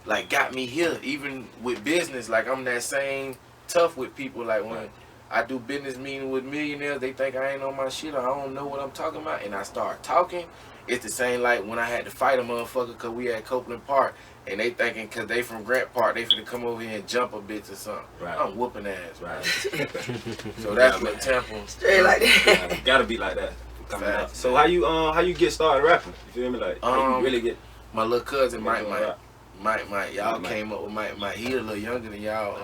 like got me here. Even with business, like I'm that same tough with people. Like when I do business meeting with millionaires, they think I ain't on my shit or I don't know what I'm talking about. And I start talking. It's the same like when I had to fight a motherfucker because we at Copeland Park. And they thinking because they from Grant Park, they finna come over here and jump a bitch or something. Right. I'm whooping ass. Right. So that's what Tampa. Straight like that. Gotta be like that. Coming up. Facts. So how you get started rapping? You feel me? Like how you really get My little cousin Mike, rap? y'all Mike. came up with Mike. He a little younger than y'all.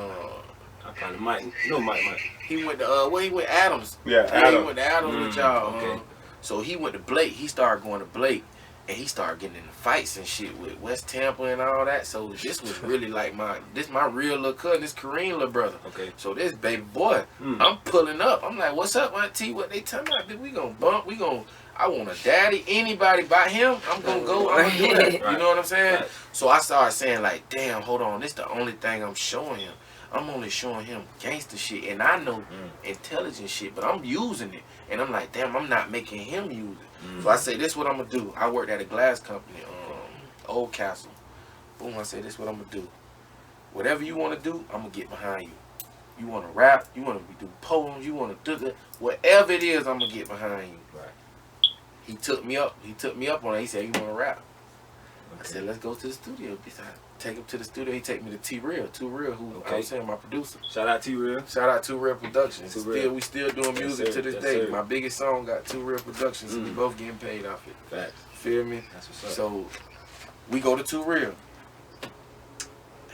I probably might. No, Mike. He went to he went to Adams. Yeah, He Adam. went to Adams with y'all. okay. So he went to Blake. He started going to Blake, and he started getting into fights and shit with West Tampa and all that. So this was really like my real little cousin. This Kareem little brother. Okay. So this baby boy, I'm pulling up. I'm like, what's up, Auntie? What they talking about? Bitch, we gonna bump. I want a daddy. Anybody by him, I'm gonna go. I'm gonna do that. You know what I'm saying? Right. So I started saying like, damn, hold on. This the only thing I'm showing him. I'm only showing him gangster shit, and I know intelligent shit, but I'm using it. And I'm like, damn, I'm not making him use it. So I say, this what I'm gonna do. I worked at a glass company, Old Castle. Boom, I say, this what I'm gonna do. Whatever you wanna do, I'm gonna get behind you. You wanna rap, you wanna do poems, you wanna do it, whatever it is, I'm gonna get behind you. Right. He took me up on it. He said, you wanna rap? I said, let's go to the studio. Besides, take him to the studio. He take me to T-Real, who I was saying my producer. Shout out to you, real. Shout out to Real Productions. Too Real. We still doing music sir. to this Yes, day. sir. My biggest song got 2 Real Productions, and we both getting paid off it. Facts. Feel me? That's what's up. So we go to 2 Real.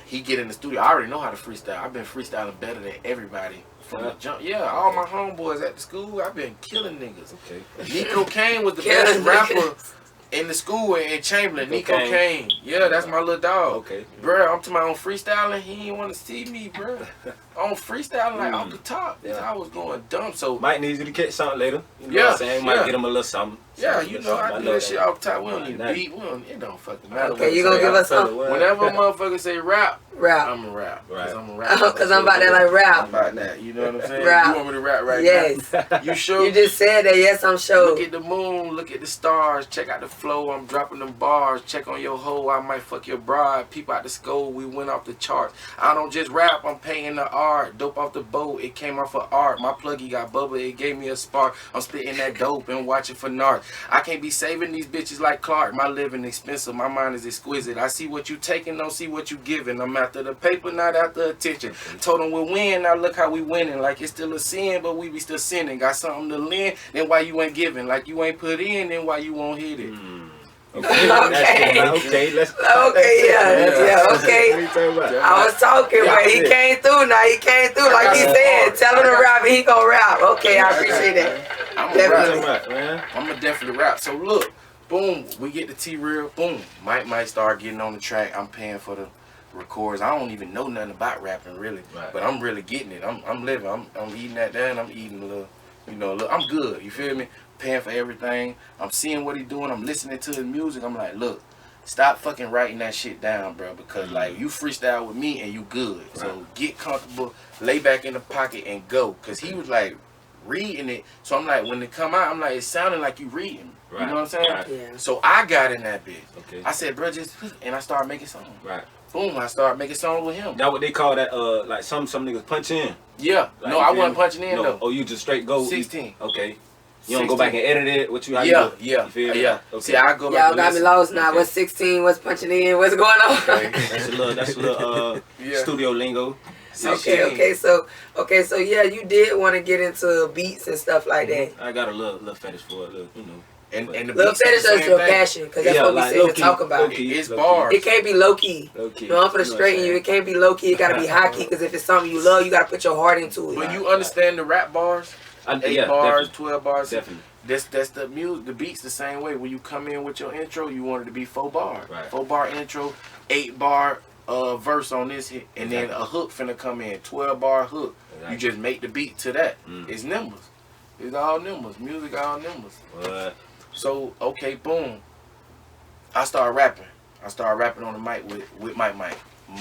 He get in the studio. I already know how to freestyle. I've been freestyling better than everybody from the jump. Yeah, all my homeboys at the school, I've been killing niggas. Okay. Nico Kane was the Killing best rapper niggas. in the school in Chamberlain. Nico Nico Kane. Kane. Yeah, that's my little dog. Okay. Bruh, I'm to my own freestyling. He ain't want to see me, bruh. On freestyling like off the top. Yeah. I was going dumb. So Mike needs you to catch something later. You know Yeah, what I'm saying? Might yeah. get him a little something. yeah, you know I do that shit off the top. We don't Right, need that- a beat. It don't fucking matter. Okay, what you it gonna say. give us something? Whenever a motherfucker say rap, Rap. I'm a rap. Right. Cause I'm a rap. Cause I'm about that like I'm rap. about that. You know what I'm saying? Rap. You want me to rap right Yes. now? You sure? You just said that. Yes, I'm sure. Look at the moon, look at the stars, check out the flow, I'm dropping them bars, check on your hoe, I might fuck your bride, peep out the skull, we went off the charts. I don't just rap, I'm paying the art, dope off the boat, it came off of art, my pluggy got bubble, it gave me a spark, I'm spitting that dope and watching for narc. I can't be saving these bitches like Clark, my living expensive, my mind is exquisite, I see what you taking, don't see what you giving, I'm after the paper, not after attention. Told them we'll win, now look how we winning, like it's still a sin, but we be still sinning, got something to lend, then why you ain't giving, like you ain't put in, then why you won't hit it. Okay. Okay. Let's. Okay, yeah, okay. What you talking about? I was talking, but he came through now. He came through like he said. Tell him to rap and he gonna rap. Okay, I appreciate that. I'm a Definitely. rap. Man. I'm gonna definitely rap. So look, boom, we get the T-Real, boom. Might start getting on the track. I'm paying for the records. I don't even know nothing about rapping really, Right. but I'm really getting it. I'm living. I'm eating that down. I'm eating a little, look, I'm good. You feel me? Paying for everything. I'm seeing what he doing. I'm listening to his music. I'm like, look, stop fucking writing that shit down, bro, because like you freestyle with me and you good. So get comfortable, lay back in the pocket and go. Cause he was like reading it. So I'm like, when it come out, I'm like, it sounded like you reading. Right. You know what I'm saying? Right. Yeah. So I got in that bitch. Okay. I said, bro, just, and I started making songs. Right. Boom, I started making songs with him. That what they call that? Like some niggas punch in. Yeah. Like, No, you I feel wasn't me? punching in No. though. Oh, you just straight go. 16. Okay. You don't go back and edit it. What you? How you Yeah, do it? yeah, You feel me? yeah. Okay. See, I go back Y'all and got me listen. lost now. What's 16? What's punching in? What's going on? Okay. That's a little Yeah. studio lingo. 16. Okay, so yeah, you did want to get into beats and stuff like that. I got a little fetish for it, you know. And the Lil beats Fetish the is same your thing. passion, because that's Yeah, what we like said to low-key, talk about. low-key, It's low-key. bars. It can't be low key. Low-key. No, I'm for the You know straight what I'm you. It can't be low key. It gotta be high key. Because if it's something you love, you gotta put your heart into it. When you understand the rap bars, 8 yeah, bars, definitely. 12 bars. Definitely. That's the music. The beats the same way. When you come in with your intro, you want it to be 4 bars. Right. 4 bar intro, 8 bar verse on this hit, and then Exactly. a hook finna come in. 12 bar hook. Exactly. You just make the beat to that. Mm. It's numbers. It's all numbers. Music all numbers. What? So okay, boom. I started rapping. I started rapping on the mic with Mike.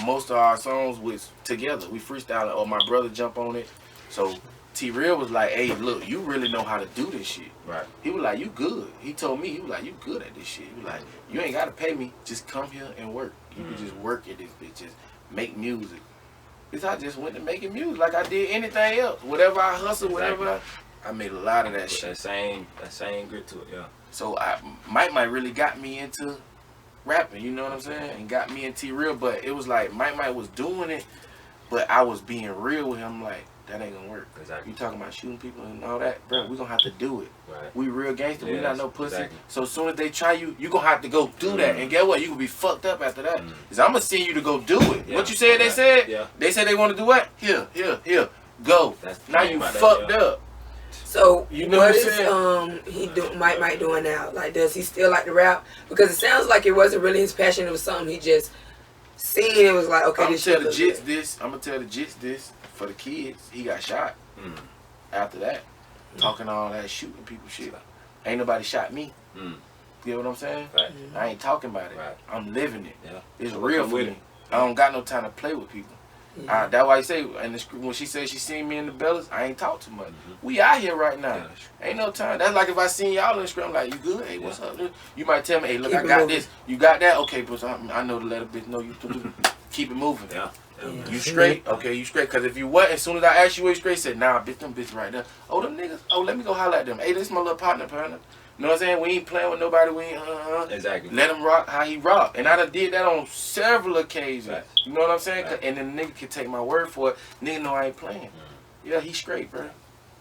Most of our songs was together. We freestyling, or my brother jump on it. So T-Real was like, hey, look, you really know how to do this shit. Right. He was like, you good. He told me, he was like, you good at this shit. He was like, you ain't got to pay me. Just come here and work. You can just work at this bitch. Just make music. Because I just went to making music like I did anything else. Whatever I hustle, whatever I made a lot of that shit. That same grit to it, yeah. So Mike really got me into rapping, you know what I'm saying? And got me into T-Real, but it was like Mike was doing it, but I was being real with him like, that ain't gonna work. Exactly. You talking about shooting people and all that, bro, we gonna have to do it. Right. We real gangster, we not no pussy. Exactly. So as soon as they try you, you gonna have to go do that. And get what? You gonna be fucked up after that. Cause I'm gonna send you to go do it. Yeah. What you said they said? Yeah. They said they wanna do what? Here, go. That's the Now thing you about that, fucked yeah. up. So You know what what I'm is he do Mike doing now? Like, does he still like to rap? Because it sounds like it wasn't really his passion. It was something he just seen. It was like, okay, I'm this gonna shit tell the look Jits good. this. I'm gonna tell the Jits this for the kids. He got shot. After that, talking all that shooting people shit. Ain't nobody shot me. You know what I'm saying? Right. I ain't talking about it. Right. I'm living it. Yeah. It's I'm real for with me. it. I don't got no time to play with people. That's why I say, and when she said she seen me in the Bellas, I ain't talk too much. We out here right now. Yeah. Ain't no time. That's like if I seen y'all in the street, I'm like, you good? Hey, what's up? You might tell me, hey, look, Keep I it got moving. this. You got that? Okay, but I know to let a bitch know you keep it moving. Yeah. You straight? Okay, you straight. Because if you what, as soon as I asked you, you straight, said, nah, bitch, them bitch right there. Oh, them niggas. Oh, let me go holler at them. Hey, this my little partner. You know what I'm saying? We ain't playing with nobody. We ain't, Exactly. Let him rock how he rock. And I done did that on several occasions. Right. You know what I'm saying? Right. And then the nigga can take my word for it. Nigga know I ain't playing. Yeah, he straight, bro.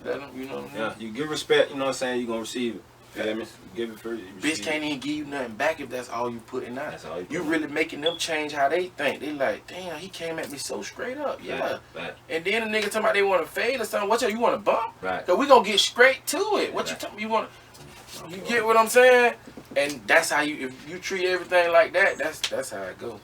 Let him, you know what I'm saying? Yeah, you give respect, you know what I'm saying, you're gonna receive it. You know what I mean? Give it first. Bitch can't even give you nothing back if that's all you putting out. That's all you You put really making them change how they think. They like, damn, he came at me so straight up. Yeah. Right. And then the nigga talking about they want to fade or something. What you want to bump? Right. Cause we gonna get straight to it. What you Right. talking? You want? You get what I'm saying? And that's how you. If you treat everything like that, that's how it go.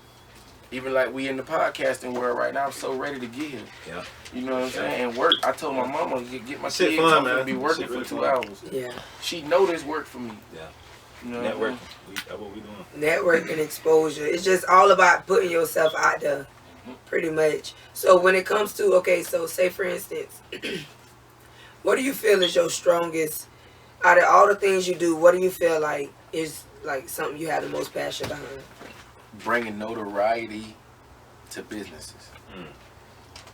Even like we in the podcasting world right now, I'm so ready to get here. Yeah. You know what I'm saying? And work. I told my mama to get my Shit kids fun, up man. and be working Shit for really 2 fun. hours. Yeah. She know this work for me. Yeah. You know what I mean? Networking. That's what we doing. Networking, exposure. It's just all about putting yourself out there, pretty much. So when it comes to, okay, so say for instance, what do you feel is your strongest, out of all the things you do, what do you feel like is like something you have the most passion behind? Bringing notoriety to businesses.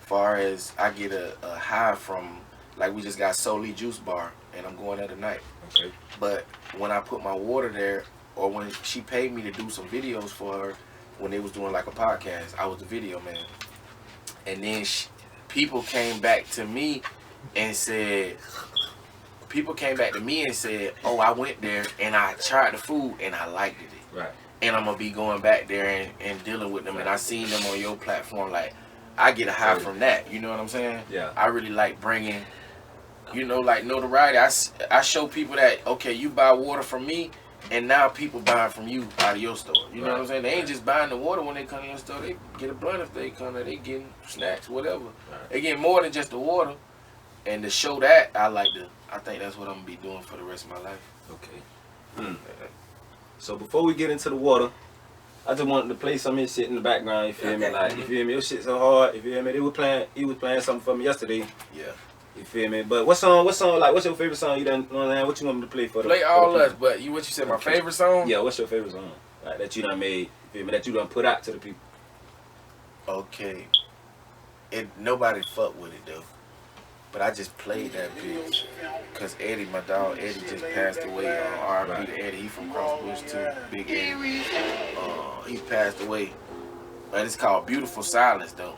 Far as I get a high from, like we just got Soli Juice Bar and I'm going there tonight. Okay. But when I put my water there, or when she paid me to do some videos for her, when they was doing like a podcast, I was the video man. And then people came back to me and said, oh, I went there and I tried the food and I liked it. Right. And I'm gonna be going back there and dealing with them. And I seen them on your platform. Like, I get a high from that. You know what I'm saying? Yeah. I really like bringing, you know, like notoriety. I show people that, okay, you buy water from me, and now people buying from you out of your store. You know what I'm saying? They ain't just buying the water when they come to your store. They get a blunt if they come there. They getting snacks, whatever. They get more than just the water. And to show that, I think that's what I'm gonna be doing for the rest of my life. Okay. So before we get into the water, I just wanted to play some of his shit in the background, you feel me? Okay. Like, you feel me? Your shit so hard, you feel me? He was playing something for me yesterday, Yeah. you feel me? But what song, like, what's your favorite song you done, you know what I'm saying? What you want me to play for the Play for all the us, but what you said, my favorite song? Yeah, what's your favorite song? Like, that you done made, you feel me? That you done put out to the people. Okay. Nobody fuck with it though. But I just played that bitch. Cause Eddie, my dog Eddie just passed away. R.I.P. to Eddie. He from Crossbush too. Big Eddie. He passed away. But it's called Beautiful Silence though.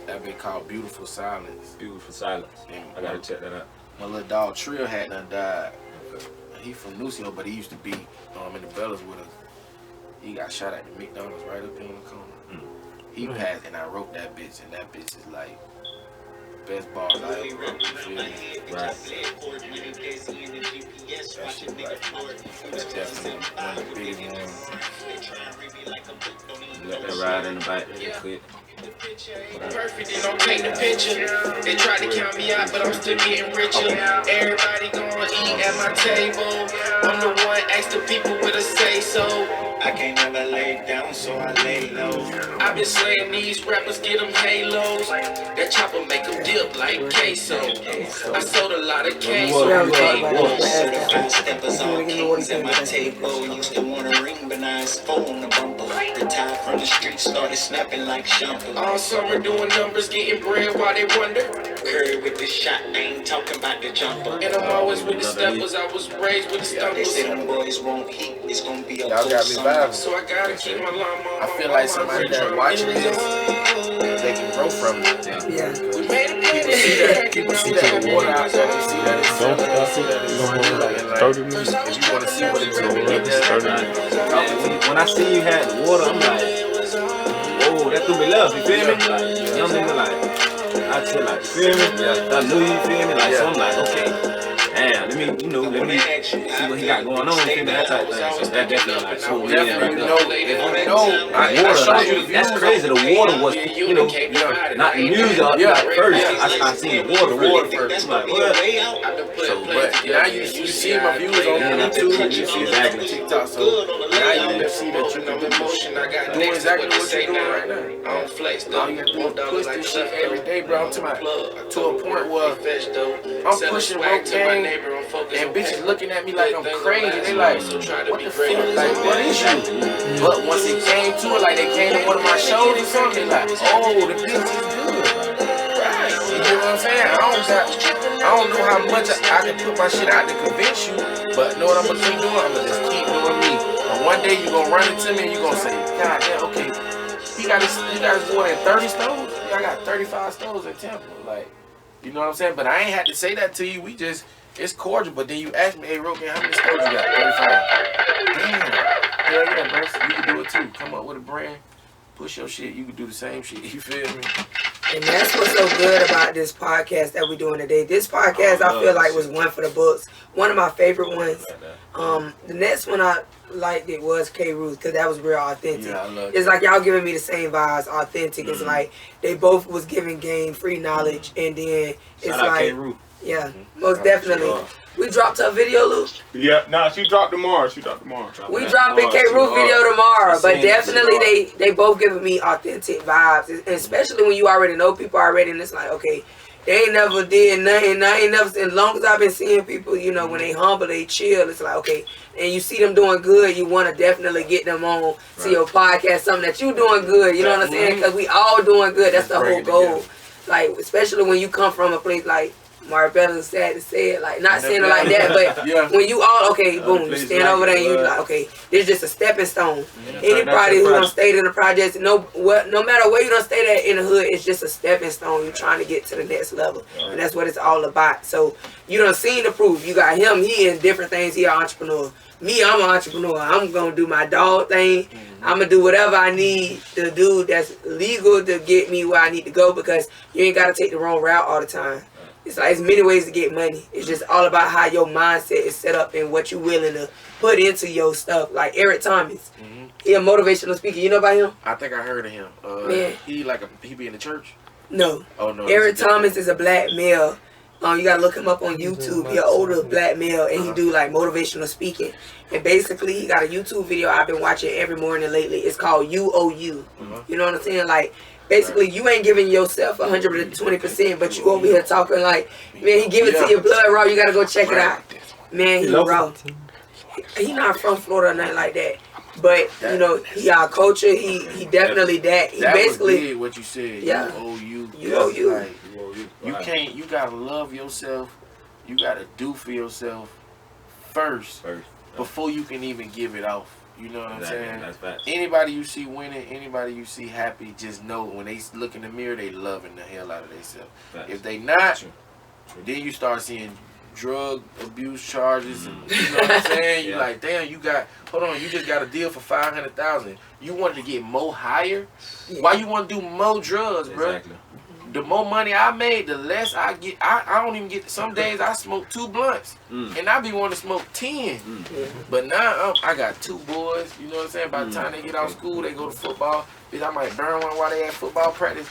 That bitch called Beautiful Silence. Beautiful Silence. And I gotta check that out. my little dog Trill had done died. he from Lucio, but he used to be in the Bellas with us. He got shot at the McDonald's right up in the corner. He passed, and I wrote that bitch, and that bitch is like best bars I ever wrote. You feel me? Right. That shit like that's definitely one of the biggest ones. Let that ride in the back real quick. Perfect, they don't take the picture. They tried to count me out, but I'm still getting richer. Everybody gonna eat at my table. I'm the one ask the people what to say so. I can't never lay down, so I lay low. I've been slaying these rappers, get them halos. That chopper make them dip like queso. I sold a lot of queso. Certified steppers on kings at my table. Used to want a ring, but now it's four on the bumper. Retired from the street, started snapping like shampoo. All summer doing numbers, getting bread while they wonder. Curry with the shot, I ain't talking about the jumper. And I'm always with the steppers, I was raised with the They say stumpers. them boys won't heat, it's gonna be a Y'all cold got me summer. vibing. So I gotta keep my llama. I feel like somebody that watching this, they can grow from it. Yeah. We made a People see that water out there, they see that it's something, they see that it's running. Like, if you want to see what it's doing, When I see you had the water, I'm like, whoa, that threw me love, you feel me? Like, young nigga, like, I feel like, you feel me? I knew you feel me? Like, so I'm like, okay, damn, let me see what he got going on, feel me? That type of thing. So that definitely, like, so definitely, yeah, I showed you the views. that's crazy. The water was, not the music. Like first, I seen the water first. I'm like, what? So, but now you see my views on YouTube, you see exactly TikTok. So now you see that you can do exactly what you're doing right now. All you gotta do is push this shit every day, bro. I'm talking about to a point where I'm pushing Rope Gang, and bitches looking at me like I'm crazy. They like, what the fuck? Like, what is you? But once it came to it, like they came to one of my shows or something, they like, oh, the bitch is good. Right. You know what I'm saying? I don't know how much I can put my shit out to convince you, but know what I'm gonna keep doing? I'm gonna just keep doing me. And one day you gonna run into me and you gonna say, God damn, okay, he got his water in 30 stoves? Yeah, I got 35 stoves in Temple. Like, you know what I'm saying? But I ain't had to say that to you. We just, it's cordial. But then you ask me, hey, Rogan, how many stoves you got? 35. Damn. Hell yeah, bro. So you can do it too. Come up with a brand, push your shit. You can do the same shit. You feel me? And that's what's so good about this podcast that we're doing today. This podcast, I feel like, was one for the books. One of my favorite ones. The next one I liked it was K. Ruth, because that was real authentic. Yeah, I love it's that. like y'all giving me the same vibes, authentic. It's like they both was giving game free knowledge, and then it's Shout out like, K-Root. yeah, most definitely. We dropped her video, Luke. Yeah, nah, she dropped tomorrow. We dropping K. Root video tomorrow, but definitely they both giving me authentic vibes, especially when you already know people already, and it's like, okay, they ain't never did nothing. I ain't never, as long as I've been seeing people, you know, when they humble, they chill. It's like, okay, and you see them doing good, you want to definitely get them on to your podcast, something that you doing good. You know what I'm saying? Because we all doing good. That's the whole goal. Like, especially when you come from a place like Marbella, sad to say it, like, not saying it like that, but when you all, okay, boom, you stand over there and you like, okay, this is just a stepping stone. Anybody who done stayed in the projects, no matter where you done stayed at in the hood, it's just a stepping stone. You're trying to get to the next level, and that's what it's all about. So you done seen the proof. You got him, he in different things, he an entrepreneur. Me, I'm an entrepreneur. I'm gonna do my dog thing. I'm gonna do whatever I need to do that's legal to get me where I need to go, because you ain't gotta take the wrong route all the time. It's like, it's many ways to get money. It's just all about how your mindset is set up and what you're willing to put into your stuff. Like Eric Thomas, he a motivational speaker. You know about him? I think I heard of him. He be in the church? No. Oh no. Eric Thomas is a black male. You gotta look him up on YouTube. He an older black male, and he do like motivational speaking. And basically, he got a YouTube video I've been watching every morning lately. It's called UOU. You know what I'm saying? Like, basically, you ain't giving yourself 120%, but you over here talking like, man, he give it to your blood raw. You gotta go check it out. Man, he raw. He not from Florida or nothing like that. But, you know, he our culture. He definitely that. He that basically was big, what you said. Yeah. UOU. Like, you can't. You gotta love yourself. You gotta do for yourself first before you can even give it off. You know what I'm saying? That's facts. Anybody you see winning, anybody you see happy, just know when they look in the mirror, they loving the hell out of themselves. If they not, then you start seeing drug abuse charges, and you know what I'm saying? You like, damn, you just got a deal for $500,000. You wanted to get more higher? Why you want to do more drugs, bro? Exactly. The more money I made, the less I get. I don't even get. Some days I smoke 2 blunts, and I be wanting to smoke 10. But now I got 2 boys. You know what I'm saying? By the time they get out of school, they go to football. Bitch, I might burn one while they at football practice.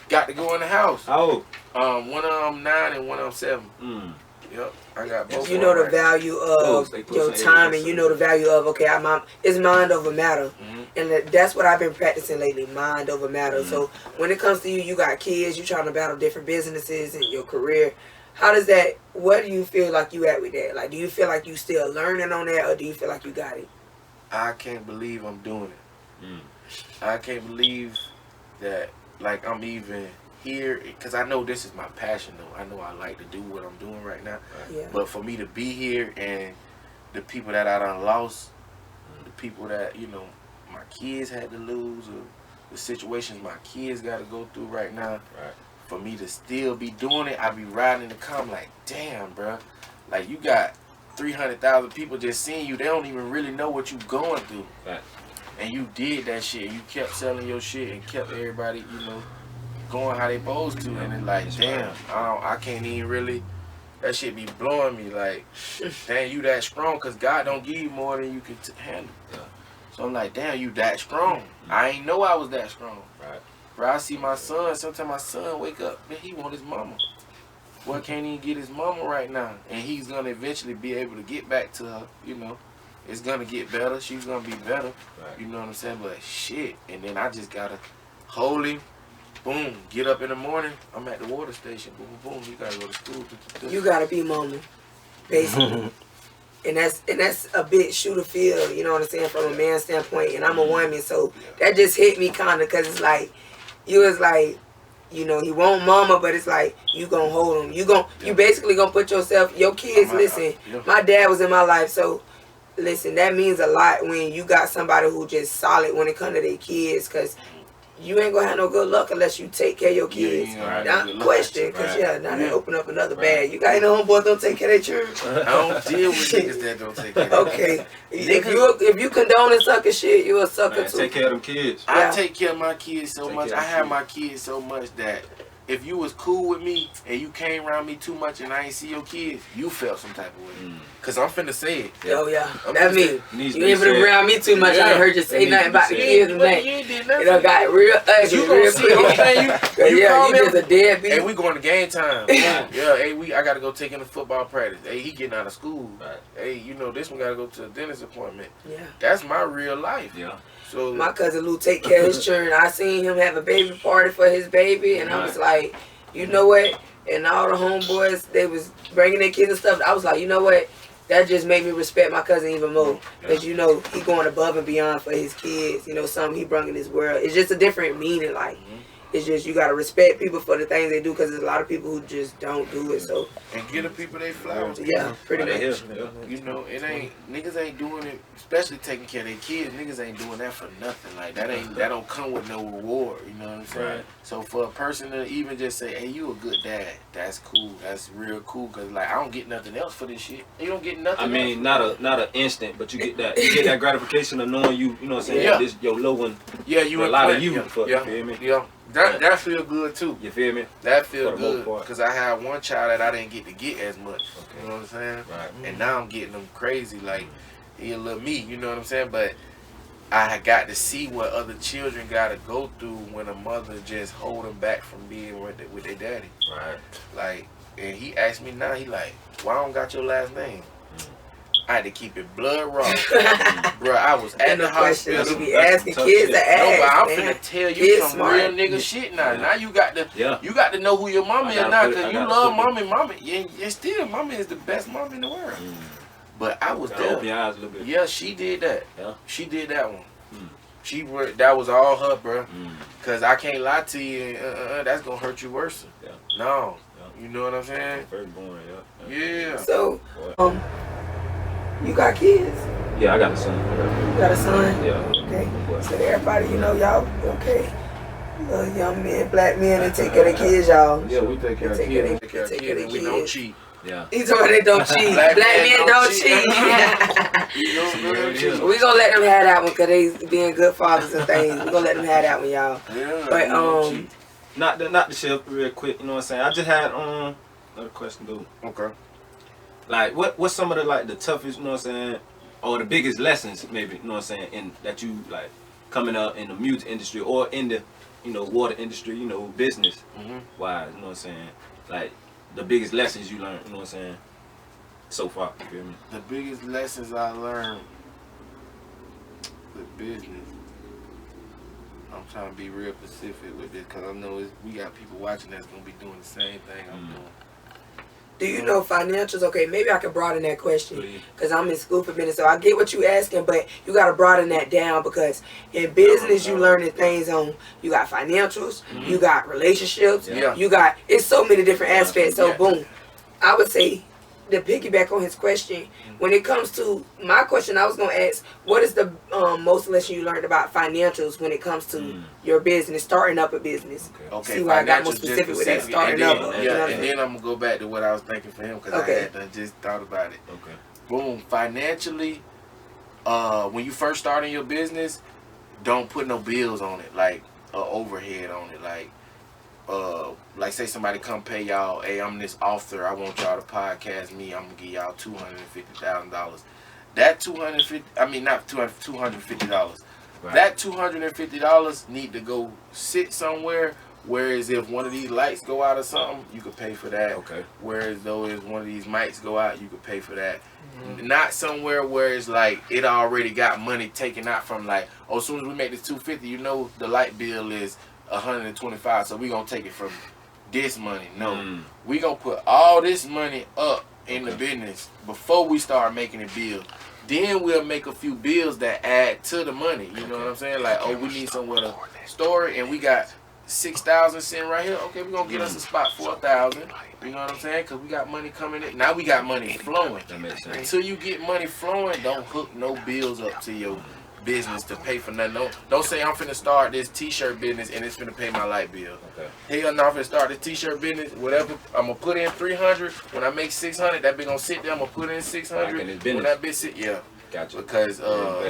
Got to go in the house. How old? One of them 9 and one of them 7. Yep, I got both. You know the value of your time, and you know the value of it's mind over matter, and that's what I've been practicing lately. Mind over matter. So when it comes to you got kids, you trying to battle different businesses and your career. How does that? What do you feel like you at with that? Like, do you feel like you still learning on that, or do you feel like you got it? I can't believe I'm doing it. I can't believe that. Like I'm even here, because I know this is my passion though. I know I like to do what I'm doing right now. But for me to be here and the people that I done lost, the people that, you know, my kids had to lose, or the situations my kids got to go through right now, for me to still be doing it, I be riding in the car, I'm like, damn, bro. Like, you got 300,000 people just seeing you. They don't even really know what you going through. And you did that shit. You kept selling your shit and kept everybody, you know, going how they supposed to, and it's like, damn, I can't even really, that shit be blowing me, like, damn, you that strong, because God don't give you more than you can handle. So I'm like, damn, you that strong. I ain't know I was that strong. Bro, I see my son, sometimes my son wake up, man, he want his mama. Well, can't even get his mama right now, and he's going to eventually be able to get back to her, you know. It's going to get better, she's going to be better, you know what I'm saying, but shit, and then I just got to hold him. Boom, get up in the morning, I'm at the water station, boom, boom, you gotta go to school. You gotta be mama, basically. and that's a bit shooter feel, you know what I'm saying, from a man's standpoint, and I'm a woman, so that just hit me kinda, cause it's like, you was like, you know, he want mama, but it's like, you gonna hold him, you basically gonna put yourself, your kids, listen, my dad was in my life, so listen, that means a lot when you got somebody who just solid when it comes to their kids, cause you ain't gonna have no good luck unless you take care of your kids. Not question, because now they open up another bag. You got any homeboys don't take care of their children? I don't deal with niggas that don't take care of their Okay. If you condoning sucker shit, you a sucker too. Take care of them kids. I take care of my kids so much. I have my kids so much that if you was cool with me and you came around me too much and I ain't see your kids, you felt some type of way. Cause I'm finna say it. Oh yeah, that mean you ain't been around me too much. I ain't heard you say nothing about the kids and that. You done got real ugly. You gonna see everything. You call me just a deadbeat. Hey, we going to game time. Hey, I gotta go take him to football practice. Hey, he getting out of school. Hey, you know this one gotta go to a dentist appointment. That's my real life. So my cousin Lou take care of his children. I seen him have a baby party for his baby, and I was like, you know what? And all the homeboys, they was bringing their kids and stuff. I was like, you know what? That just made me respect my cousin even more. Because, you know, he going above and beyond for his kids. You know, something he brought in this world. It's just a different meaning. Like, it's just you got to respect people for the things they do. Because there's a lot of people who just don't do it. So and give the people they flowers. Yeah, pretty much. You know, niggas ain't doing it, especially taking care of their kids. Niggas ain't doing that for nothing. Like, that don't come with no reward. You know what I'm saying? So for a person to even just say, hey, you a good dad, that's cool. That's real cool. Because, like, I don't get nothing else for this shit. You don't get nothing I mean, not an instant, but you get that gratification of knowing you know what I'm saying? This your low one. Yeah, you a lot of you. You feel me? That feel good too. You feel me? That feel good because I had one child that I didn't get to get as much. You know what I'm saying? And now I'm getting them crazy. Like, he a little me. You know what I'm saying? But I got to see what other children got to go through when a mother just hold them back from being with their daddy. Like, and he asked me now. He like, why I don't got your last name? I had to keep it blood raw. Bro, I was at the hospital. You be asking kids to ask. No, but I'm finna tell you some real nigga shit now. Now you got to know who your mama is now, because you love mommy. And still, mommy is the best mom in the world. But I was there. Open your eyes a little bit. Yeah, she did that. She did that one. That was all her, bro. Cause I can't lie to you. That's gonna hurt you worse. No. You know what I'm saying? Very boring. Yeah. So, you got kids? Yeah, I got a son. You got a son? Yeah. Okay. So everybody, you know, y'all, okay. Young men, black men, and take care of the kids, y'all. Yeah, we take care of kids. Take care of the We don't cheat. Yeah. He's talking about they don't cheat. Black men don't cheat. We gonna let them have that one because they being good fathers and things. We gonna let them have that one, y'all. Yeah. But Not the shift real quick. You know what I'm saying? I just had another question though. Okay. Like what's some of the like the toughest, you know what I'm saying, or the biggest lessons maybe, you know what I'm saying, in that you like coming up in the music industry or in the, you know, water industry, you know, business wise, you know what I'm saying? Like the biggest lessons you learned, you know what I'm saying, so far, you feel me? The biggest lessons I learned with business, I'm trying to be real specific with this because I know we got people watching that's going to be doing the same thing I'm doing. do you know financials? Okay, maybe I can broaden that question because I'm in school for business, so I get what you asking, but you got to broaden that down because in business you learning things on, you got financials, you got relationships, you got, it's so many different aspects. So boom, I would say to piggyback on his question, when it comes to my question, I was gonna ask, what is the most lesson you learned about financials when it comes to your business, starting up a business? Okay. See why I got more specific with that, starting up. And then I'm gonna go back to what I was thinking for him because I had done just thought about it. Okay. Boom. Financially, when you first starting your business, don't put no bills on it, like overhead on it, like say somebody come pay y'all, hey, I'm this author, I want y'all to podcast me, I'm gonna give y'all $250,000. That $250, Right. that $250 need to go sit somewhere. Whereas if one of these lights go out or something, you could pay for that. Okay. Whereas though if one of these mics go out, you could pay for that. Not somewhere where it's like it already got money taken out from, like, oh, as soon as we make this $250, you know the light bill is $125, so we gonna take it from this money. No, we gonna put all this money up in the business before we start making a bill. Then we'll make a few bills that add to the money. You know what I'm saying? Like, oh, we need somewhere to store it, and we got 6,000 sitting right here. Okay, we're gonna get us a spot 4,000. You know what I'm saying? Because we got money coming in. Now we got money flowing. That makes sense. Until you get money flowing, don't hook no bills up to your business to pay for nothing. Don't say I'm finna start this t-shirt business and it's finna pay my light bill. Okay. Hell no, I'm finna start this t-shirt business, whatever. I'm gonna put in 300. When I make 600, that bitch gonna sit there. I'm gonna put in 600. When that bitch sit, Gotcha. Because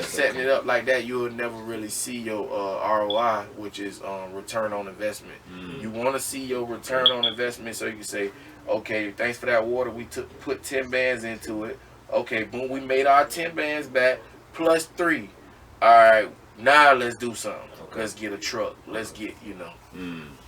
setting it up like that, you'll never really see your ROI, which is return on investment. You want to see your return on investment so you can say, okay, thanks for that water. We put 10 bands into it. Okay, boom, we made our 10 bands back plus 3. All right, now let's do something. Okay. Let's get a truck. Let's get,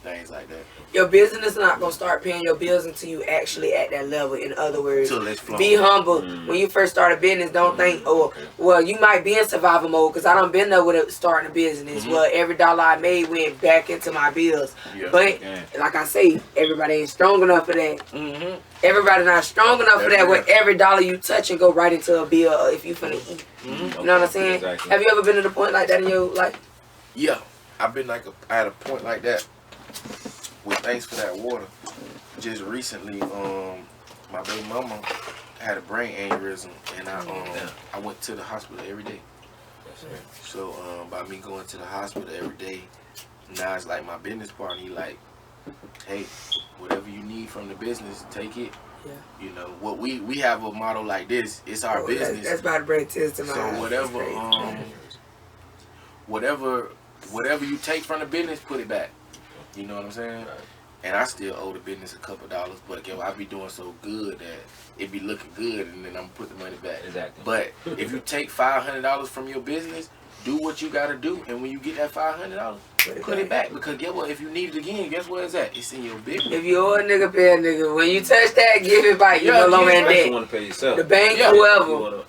things like that. Your business is not going to start paying your bills until you actually at that level. In other words, be humble. When you first start a business, don't think, oh, well, you might be in survival mode, because I done been there with it, starting a business. Well, every dollar I made went back into my bills. But, like I say, everybody ain't strong enough for that. Everybody not strong enough for that, where every dollar you touch and go right into a bill if you finna eat. You know what I'm saying? Exactly. Have you ever been to the point like that in your life? Yeah, I've been at a point like that with thanks for that water. Just recently, my baby mama had a brain aneurysm, and I went to the hospital every day. So by me going to the hospital every day, now it's like my business partner. He like, hey, whatever you need from the business, take it. You know what we have a motto like this. It's our business. That's about to bring tears to my eyes. So whatever you take from the business, put it back. You know what I'm saying? And I still owe the business a couple dollars, but I be doing so good that it be looking good, and then I'm gonna put the money back. Exactly. But if you take $500 from your business, do what you gotta do, and when you get that $500, put it back. Because guess what? If you need it again, guess where it's at? It's in your business. If you owe a nigga, pay a nigga. When you touch that, give it back. You no longer in debt. You want to pay yourself. The bank, whoever.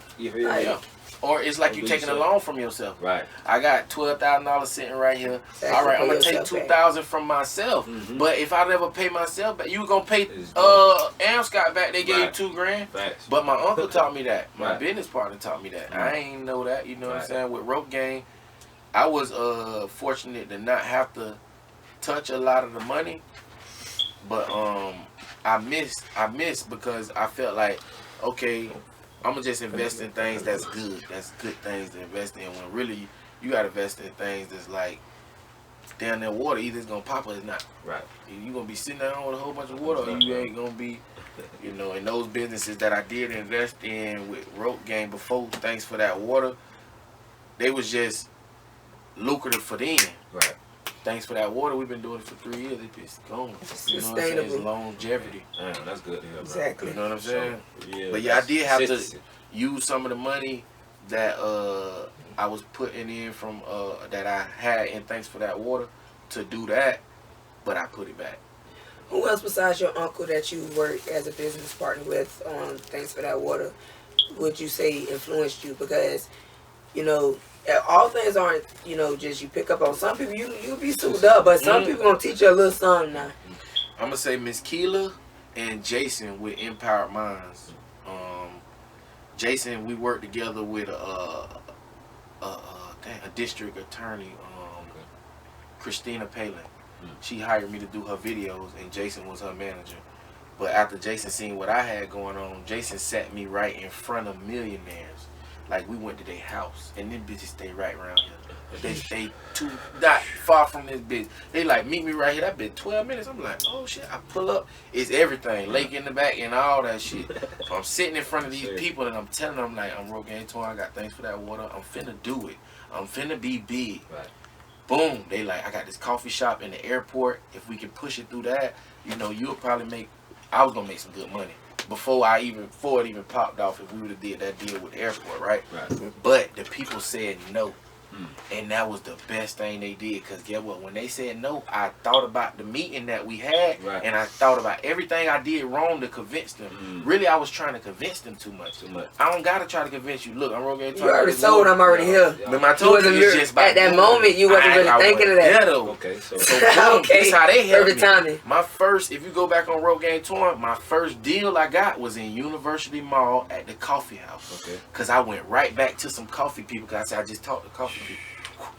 Or it's like you taking a loan from yourself. Right. I got $12,000 sitting right here. All right, I'm gonna take $2,000 from myself. But if I never pay myself back, you gonna pay Amscott back. They gave you $2,000. Facts. But my uncle taught me that. My business partner taught me that. I ain't know that. You know what I'm saying? With Rope Gang, I was fortunate to not have to touch a lot of the money. But I missed because I felt like, okay, I'm gonna just invest in things that's good. That's good things to invest in. When really you gotta invest in things that's like down that water, either it's gonna pop or it's not. Right. You gonna be sitting down with a whole bunch of water, or you ain't gonna be, you know. And those businesses that I did invest in with Rope Gang before, thanks for that water, they was just lucrative for them. Right. Thanks for that water, we've been doing it for 3 years. It's gone. You know what I'm saying? Sustainable. It's longevity. Damn, that's good to hear, bro. Exactly. You know what I'm saying? Yeah. But yeah, I did have to consistency. use some of the money that I was putting in from that I had in thanks for that water to do that, but I put it back. Who else besides your uncle that you work as a business partner with on Thanks for That Water would you say influenced you? Because, you know, all things aren't, you know, just you pick up on. Some people, you be suited up, but some people gonna teach you a little something now. I'm gonna say Miss Keela and Jason with Empowered Minds. Jason, we worked together with a district attorney, Christina Palin. She hired me to do her videos, and Jason was her manager. But after Jason seen what I had going on, Jason sat me right in front of millionaires. Like, we went to their house, and them bitches stay right around here. They stay not far from this bitch. They like, meet me right here. That been 12 minutes. I'm like, oh shit. I pull up. It's everything. Lake in the back and all that shit. So I'm sitting in front of these people, and I'm telling them, like, I'm RopegangTwan. I got thanks for that water. I'm finna do it. I'm finna be big. Right. Boom. They like, I got this coffee shop in the airport. If we can push it through that, you know, you'll probably make, I was gonna make some good money. Before it even popped off, if we would have did that deal with the airport, right? But the people said no. And that was the best thing they did, because guess what? When they said no, I thought about the meeting that we had, and I thought about everything I did wrong to convince them. Really, I was trying to convince them too much. I don't gotta try to convince you. Look, I'm RopegangTwan. You already sold. I'm already here. But I told you, it's just at that moment you wasn't really thinking of that. Okay, so boom, this how they helped me. Timing. My first, if you go back on RopegangTwan, my first deal I got was in University Mall at the coffee house. Okay. Cause I went right back to some coffee people. Cause I said I just talked to coffee people.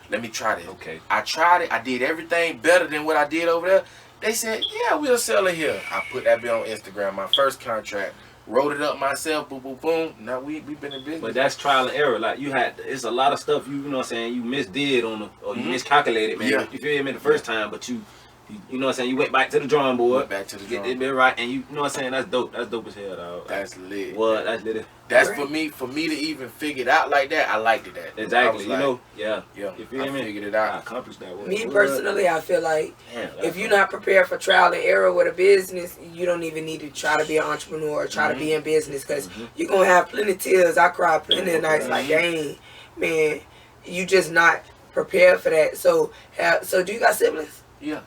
Let me try this. Okay. I tried it. I did everything better than what I did over there. They said, yeah, we'll sell it here. I put that bill on Instagram. My first contract. Wrote it up myself. Boom, boom, boom. Now we've been in business. But that's trial and error. Like, you had, it's a lot of stuff you know what I'm saying, you misdid on the, or you miscalculated, man. Yeah. You feel me the first time, but you know what I'm saying, you went back to the drawing board. Went back to the drawing board. Get it right, and you know what I'm saying, that's dope. That's dope as hell, dog. That's lit. What? That's lit. That's for me to even figure it out like that. I liked it that. Exactly. Like, you know, yeah. You feel me? I figured it out. I accomplished that. Me personally, I feel like if you're not prepared for trial and error with a business, you don't even need to try to be an entrepreneur or try to be in business, because you're going to have plenty of tears. I cried plenty of nights like, dang, man, you just not prepared for that. So do you got siblings? Yeah.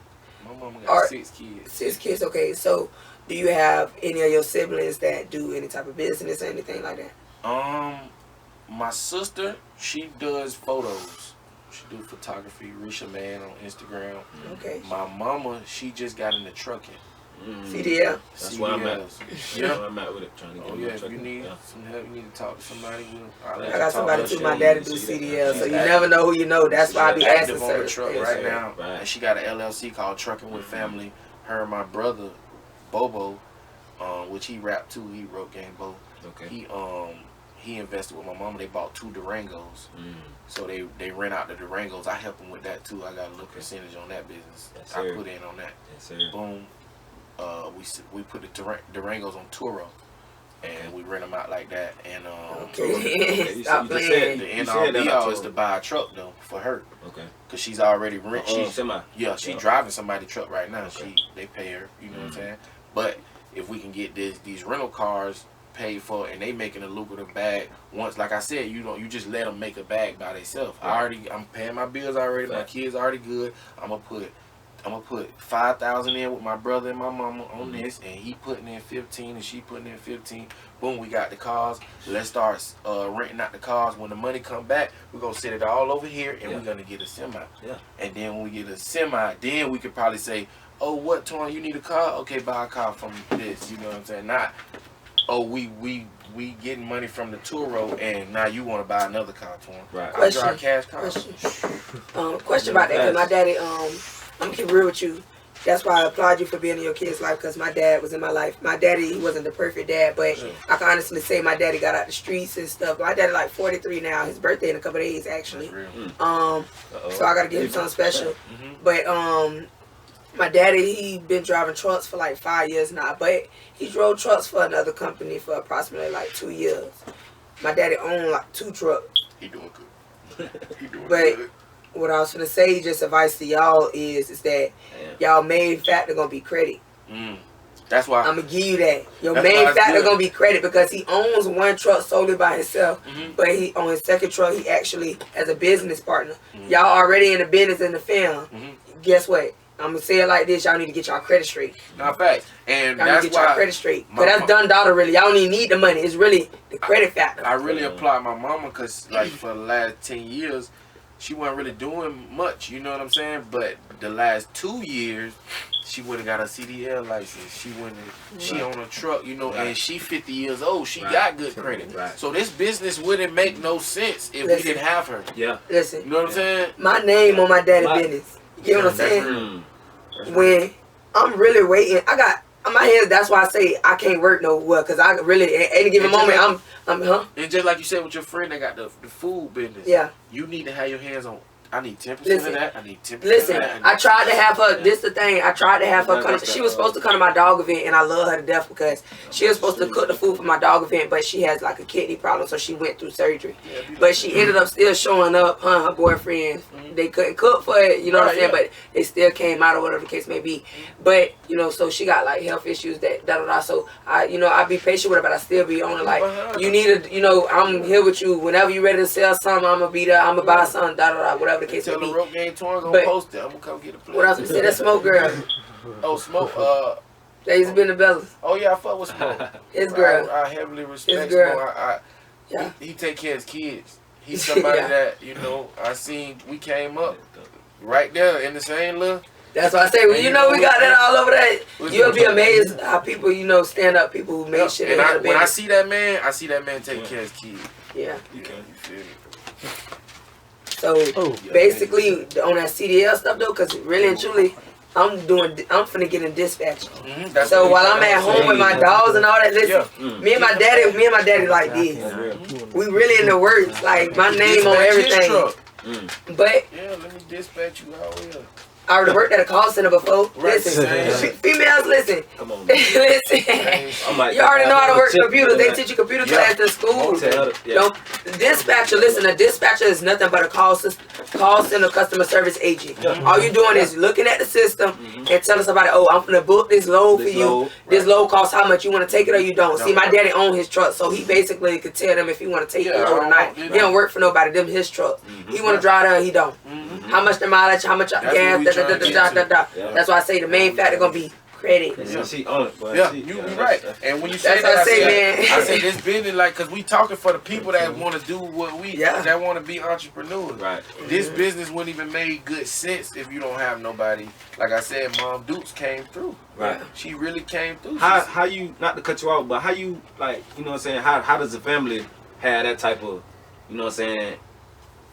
My mama got 6 kids. 6 kids, okay. So do you have any of your siblings that do any type of business or anything like that? My sister, she does photos. She do photography, Risha Man on Instagram. Okay. My mama, she just got into trucking. CDL. That's where I'm at. Yeah. That's where I'm at with it. Trying to get Oh yeah, if you need some help, you need to talk to somebody. I got somebody too. My daddy do CDL, so you never know who you know. That's why I be asking on the truck right now. Right. And she got an LLC called Trucking with Family. Her and my brother, Bobo, which he rapped too. He wrote Gang Bo. Okay. He invested with my mama. They bought 2 Durangos. So they rent out the Durangos. I help them with that too. I got a little percentage on that business. Yes, I put in on that. Yes, sir. Boom. We put the Durangos on Turo, and we rent them out like that. And Stop playing. the end all be all is to buy a truck though for her. Okay. Cause she's already rent. She's semi. Yeah, she's driving somebody's truck right now. They pay her. You know what I'm saying? But if we can get these rental cars paid for, and they making a lucrative bag. Once, like I said, you just let them make a bag by themselves. I'm paying my bills already. My kids already good. I'm gonna put 5,000 in with my brother and my mama on this, and he putting in 15 and she putting in 15. Boom, we got the cars. Let's start renting out the cars. When the money come back, we're gonna set it all over here, and we're gonna get a semi. Yeah. And then when we get a semi, then we could probably say, oh, what, Twan, you need a car? Okay, buy a car from this. You know what I'm saying? Not, oh, we getting money from the Turo, and now you want to buy another car, Twan. Right. I drive cash cars. Question about that, because my daddy, I'm gonna keep real with you. that's why I applaud you for being in your kid's life, because my dad was in my life. My daddy, he wasn't the perfect dad, but I can honestly say my daddy got out the streets and stuff. My daddy like 43 now. His birthday in a couple of days actually. So I gotta give him something special. But my daddy, he been driving trucks for like 5 years now, but he drove trucks for another company for approximately like 2 years. My daddy owned like 2 trucks. He doing good. He doing But good. what I was gonna say, just advice to y'all is that y'all main factor gonna be credit. That's why I'm gonna give you that. Your That's why main it's factor good. gonna be credit, because he owns 1 truck solely by himself, but he on his 2nd truck he actually has a business partner. Y'all already in the business in the film. Guess what? I'm gonna say it like this: y'all need to get y'all credit straight. Not facts. And Y'all need that's to get y'all why credit straight. Cause that's done daughter really. Y'all don't even need the money. It's really the credit factor. I really applaud my mama, because like for the last 10 years, she wasn't really doing much, you know what I'm saying? But the last 2 years, she went and got a CDL license. She went and she on a truck, you know, and she 50 years old. She got good credit. So this business wouldn't make no sense if we didn't have her. Listen, You know what I'm saying? my name on my daddy business. You know what I'm saying? When I'm really waiting, I got my hands. That's why I say I can't work nowhere, because I really at any given moment I'm And just like you said with your friend that got the food business, you need to have your hands on. I need 10% of that. I need 10% of Listen, that. I tried to have her. This the thing. I tried to have her come. She was supposed to come to my dog event, and I love her to death, because she was supposed to cook the food for my dog event, but she has like a kidney problem, so she went through surgery. But she ended up still showing up. Her boyfriend, they couldn't cook for it. You know what I'm saying? But they still came out, or whatever the case may be. But you know, so she got like health issues that So I, you know, I be patient with her, but I still be on her. Like, you need to, you know, I'm here with you. Whenever you ready to sell something, I'm gonna be there. I'm gonna buy something. Whatever the case may be. Twan gonna post it. I'm gonna come get a plate. What else we say? That Smoke girl. Oh, Smoke. They used to be in the belly. Oh yeah, I fuck with Smoke. His girl. I heavily respect His girl. Smoke. He take care of his kids. He's somebody that, you know, I seen. We came up right there in the same little. That's why I say, well, you know, we got that all over that. You'll be amazed how people, you know, stand up people who make shit. And when I see that man, taking care of his kids. Yeah. You feel me? So basically, on that CDL stuff though, because really and truly, I'm finna get in dispatch. So while I'm at home with my dogs and all that, listen, me and my daddy like this. We really in the works, like my name on everything. But let me dispatch you out here. I already worked at a call center before. Listen, females, listen. Come on, listen. You already know how to work computers. They teach you computer class in school. Dispatcher, listen, a dispatcher is nothing but a call center customer service agent. All you're doing is looking at the system and telling somebody, oh, I'm gonna book this load for you. This load costs how much. You want to take it or you don't. See, my daddy owned his truck, so he basically could tell them if he want to take the load or not. He don't work for nobody. Them his trucks. He want to drive there, he don't. How much the mileage, how much gas, That's why I say the main factor gonna be credit. She on it, but you right. And when you say that, I say this business, like, cause we talking for the people that want to do what we, that want to be entrepreneurs. Right. This business wouldn't even make good sense if you don't have nobody. Like I said, Mom Dukes came through. Right. She really came through. How you, not to cut you off, but how you, like, you know what I'm saying? How does the family have that type of, you know what I'm saying?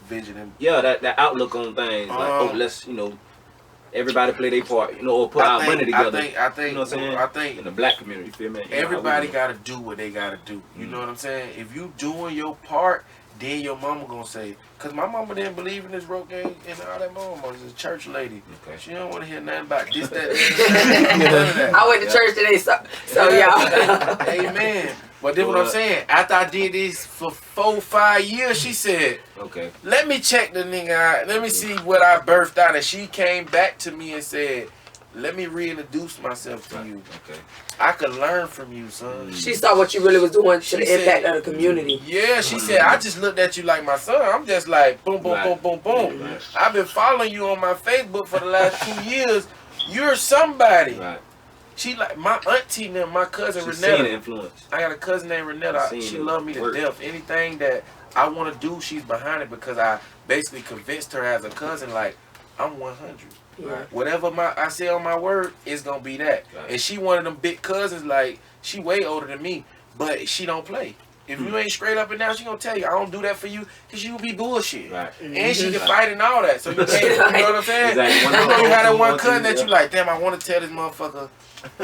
Vision and that outlook on things. Like, oh, let's, you know, everybody play their part, you know, or put our money together. I think, you know what I'm saying? I think in the black community, you feel me? Everybody gotta do what they gotta do. You know what I'm saying? If you doing your part, then your mama gonna say, cause my mama didn't believe in this rope game and all that. My mama was a church lady. Okay. She don't want to hear nothing about this, that. I went to church today, so y'all. Amen. But then what I'm saying, after I did this for 4-5 years, she said, okay, let me check the nigga out. Let me see what I birthed out. And she came back to me and said, let me reintroduce myself to you. Okay. I could learn from you, son. She saw what you really was doing to the impact of the community. Yeah, she said, I just looked at you like my son. I'm just like, boom, boom, boom, boom, boom. I've been following you on my Facebook for the last 2 years. You're somebody. Right. She like my auntie and my cousin Renetta. I got a cousin named Renetta. She loved me to death. Anything that I want to do, she's behind it, because I basically convinced her as a cousin, like, I'm 100. Right. Whatever I say on my word, it's gonna be that. Right. And she one of them big cousins, like, she way older than me, but she don't play. If you ain't straight up and down, she gonna tell you, I don't do that for you, because you be bullshit. Right. And she can fight and all that. So you can't, you know what I'm saying? Exactly. You know you had that one cousin that you like, damn, I want to tell this motherfucker,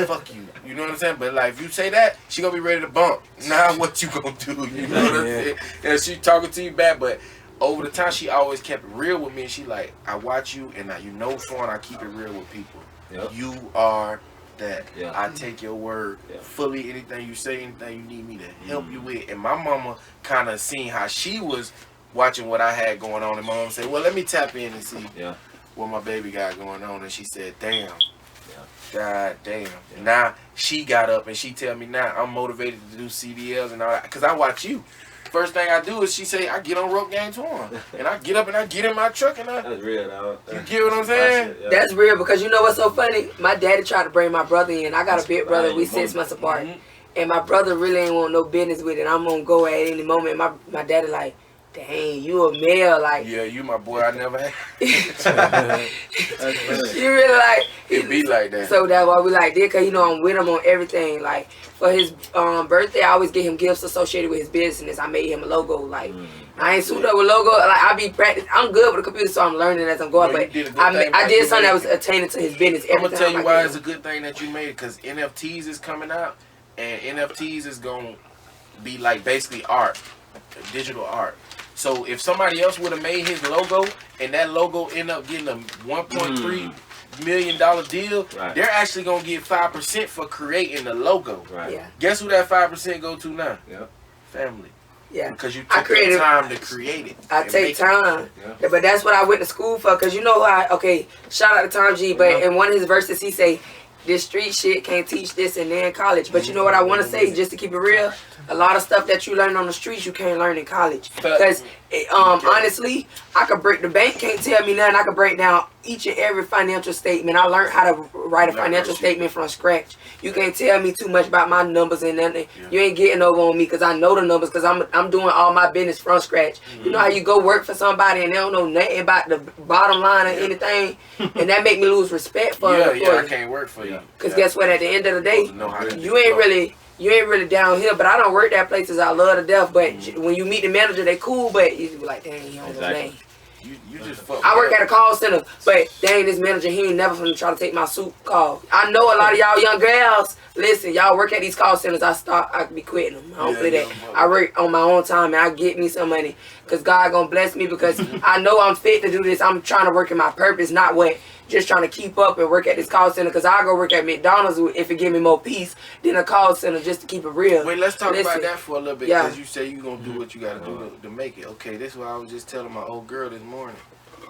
fuck you. You know what I'm saying? But like, if you say that, she gonna be ready to bump. Now what you gonna do? You know what I'm saying? And she talking to you back, but over the time, she always kept it real with me. And she like, I watch you, and now you know, Twan, I keep it real with people. Yep. You are that. Yeah. I take your word fully. Anything you say, anything you need me to help you with. And my mama kind of seen how she was watching what I had going on. And my mom said, well, let me tap in and see what my baby got going on. And she said, damn. God damn. Yeah. Now she got up and she tell me now I'm motivated to do CDLs and all that. Because I watch you. First thing I do is she say, I get on RopegangTwan. And I get up and I get in my truck and I... That's real, dog. You get what I'm saying? That's real, because you know what's so funny? My daddy tried to bring my brother in. I got a big brother. We 6 months apart. And my brother really ain't want no business with it. I'm going to go at any moment. My daddy like, dang, you a male, like... Yeah, you my boy I never had. You really like... It be like that. So that's why we like that, because, you know, I'm with him on everything. Like, for his birthday, I always get him gifts associated with his business. I made him a logo. Like, I ain't suited up with logo. Like, I be practicing. I'm good with the computer, so I'm learning as I'm going. But I did something that was attaining to his business. I'm going to tell you why it's a good thing that you made it, because NFTs is coming out, and NFTs is going to be like basically art, digital art. So if somebody else would have made his logo and that logo end up getting a $1.3 million deal, they're actually gonna get 5% for creating the logo. Right. Yeah. Guess who that 5% go to now? Yep. Family. Yeah. Because you took the time to create it. I take time. Yeah. But that's what I went to school for. Because you know shout out to Tom G, but in one of his verses he say, this street shit can't teach this in college. But you know what I want to say, just to keep it real? A lot of stuff that you learn on the streets, you can't learn in college. Because, honestly, I could break the bank, can't tell me nothing. I could break down each and every financial statement. I learned how to write a financial statement from scratch. You can't tell me too much about my numbers and nothing. You ain't getting over on me because I know the numbers, because I'm doing all my business from scratch. You know how you go work for somebody and they don't know nothing about the bottom line or anything? And that make me lose respect for I can't work for you. Because guess what? At the end of the day, you ain't really down here. But I don't work that places I love to death. But when you meet the manager, they cool. But you be like, dang, he don't know name. You just fuck. I work at a call center, but dang, this manager, he ain't never finna try to take my soup call. I know a lot of y'all young girls. Listen, y'all work at these call centers. I be quitting them. I don't play that. I work on my own time and I get me some money, because God gonna bless me, because I know I'm fit to do this. I'm trying to work in my purpose, not just trying to keep up and work at this call center, because I go work at McDonald's if it give me more peace than a call center, just to keep it real. Wait, let's talk about that for a little bit, because you say you gonna do what you gotta do to make it. Okay, this is what I was just telling my old girl this morning.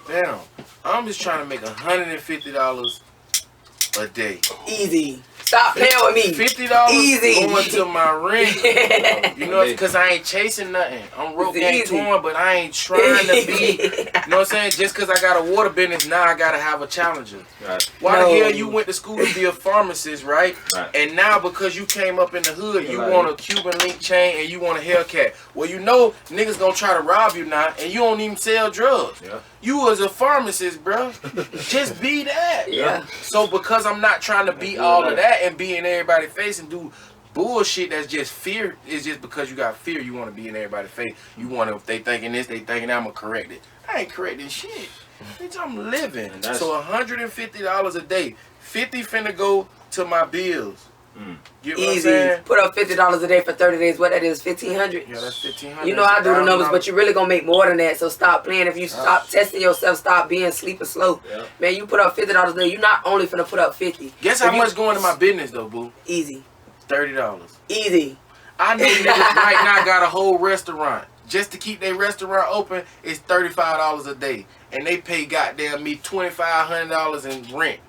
Damn, I'm just trying to make $150 a day. Easy. Stop playing with me. $50 easy going to my rent. You know, because I ain't chasing nothing. I'm RopegangTwan, but I ain't trying to be. You know what I'm saying? Just because I got a water business, now I got to have a challenger. Right. Why the hell you went to school to be a pharmacist, right? And now because you came up in the hood, you want a Cuban link chain and you want a Hellcat. Well, you know niggas gonna try to rob you now, and you don't even sell drugs. Yeah. You was a pharmacist, bro. Just be that. Yeah. So because I'm not trying to be all of that and be in everybody's face and do bullshit that's just fear, it's just because you got fear, you want to be in everybody's face. You want to, if they thinking this, they thinking that, I'm going to correct it. I ain't correcting shit. Bitch, I'm living. So $150 a day. 50 finna go to my bills. Get what easy. I'm saying? Put up $50 a day for 30 days. What that is, $1,500? Yeah, that's $1,500. You know I do the numbers, but you really gonna make more than that. So stop playing. If you stop testing yourself, stop being sleeping slow. Yeah. Man, you put up $50 a day. You're not only finna put up 50. Guess how much going to my business though, boo? Easy. $30. Easy. I know niggas right now got a whole restaurant. Just to keep their restaurant open, it's $35 a day, and they pay goddamn me $2,500 in rent.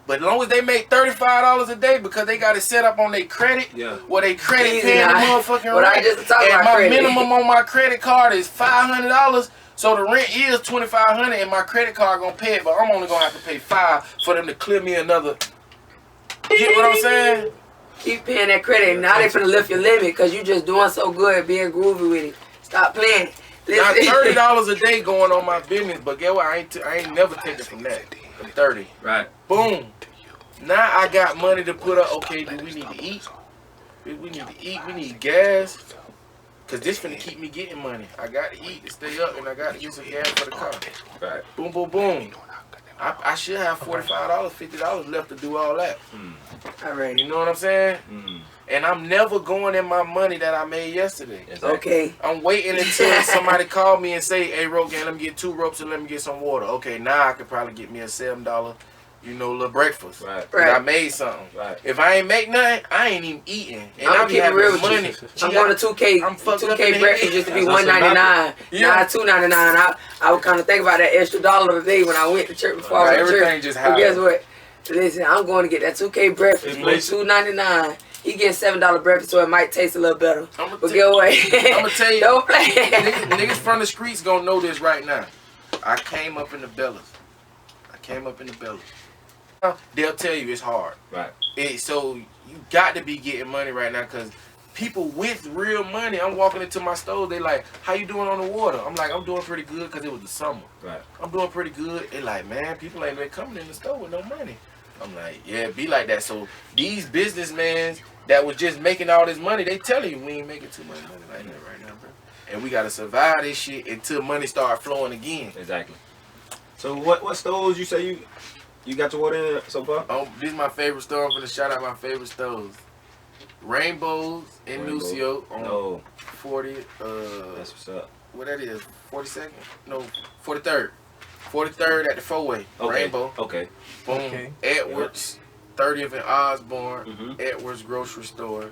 But as long as they make $35 a day, because they got it set up on their credit, where they credit paying the motherfucking rent, and my minimum on my credit card is $500, so the rent is $2,500, and my credit card gonna pay it, but I'm only gonna have to pay $5 for them to clear me another. Get what I'm saying? Keep paying that credit, and now they finna lift your limit, because you just doing so good, being groovy with it. Stop playing. Got $30 a day going on my business, but get what? I ain't never taking from that. From 30. Right. Boom. Now I got money to put up. Okay, do we need to eat? We need to eat. We need gas. Cause this finna keep me getting money. I got to eat to stay up, and I got to get some gas for the car. Right. Boom, boom, boom. I should have $45, $50 left to do all that. All right. You know what I'm saying? Mm. And I'm never going in my money that I made yesterday. Exactly. Okay. I'm waiting until somebody call me and say, hey, Rogan, let me get 2 ropes and let me get some water. Okay, now I could probably get me a $7, little breakfast. Right. Right. I made something. Right. If I ain't make nothing, I ain't even eating. And I'm I be keep it having real with money. you. I'm going to 2K. I'm fucked up in $2K the breakfast head. used to be That's $1.99. Yeah. Now it's $2.99. I would kind of think about that extra dollar a day when I went to church before I went to Everything church. just But guess happened. what? Listen, I'm going to get that 2K breakfast for Inflation. $2.99. He getting $7 breakfast, so it might taste a little better. But get away. I'ma tell you, Don't play. niggas from the streets gonna know this right now. I came up in the Bellas. They'll tell you it's hard. Right. So you got to be getting money right now, because people with real money, I'm walking into my store, they like, how you doing on the water? I'm like, I'm doing pretty good, because it was the summer. Right. I'm doing pretty good. They like, man, people ain't been coming in the store with no money. I'm like, yeah, it be like that. So these businessmen that was just making all this money, they telling you we ain't making too much money like that right now, bro. And we got to survive this shit until money start flowing again. Exactly. So what stores you say you got your water in so far? This is my favorite store. I'm gonna shout out my favorite stores. Rainbows in Lucio on 40. That's what's up. What that is? 42nd? No, 43rd. 43rd at the 4-way. Okay. Rainbow. Okay. Boom. Okay. Edwards, 30th and Osborne. Mm-hmm. Edwards grocery store.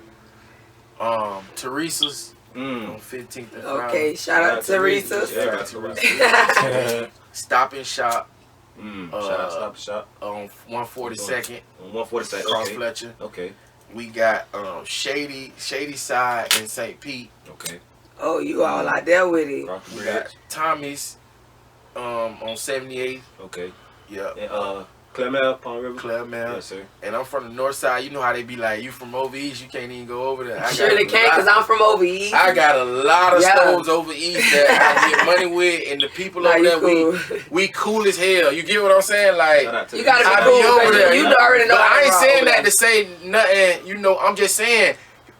Teresa's on 15th and Friday. Okay, shout out to Teresa's. Yeah, Teresa. Stop and Shop Shout out Stop and Shop. on 142nd. On 142nd. Cross Okay. Fletcher. Okay. We got Shady Side in St. Pete. Okay. Oh, you all out there with it. Cross the We bridge. got Tommy's on 78th. Okay. Yeah. And Clemel, Palm River. Claremont. Yes, sir. And I'm from the north side. You know how they be like, you from over east, you can't even go over there. Surely can't, because I'm from over east. I got a lot of Yeah. stores over east that I get money with, and the people Nah, over you there, cool. we cool as hell. You get what I'm saying? Like, Shout out to You gotta be I cool, be over because there. you already know. But I ain't how to saying rock that over to say nothing. I'm just saying,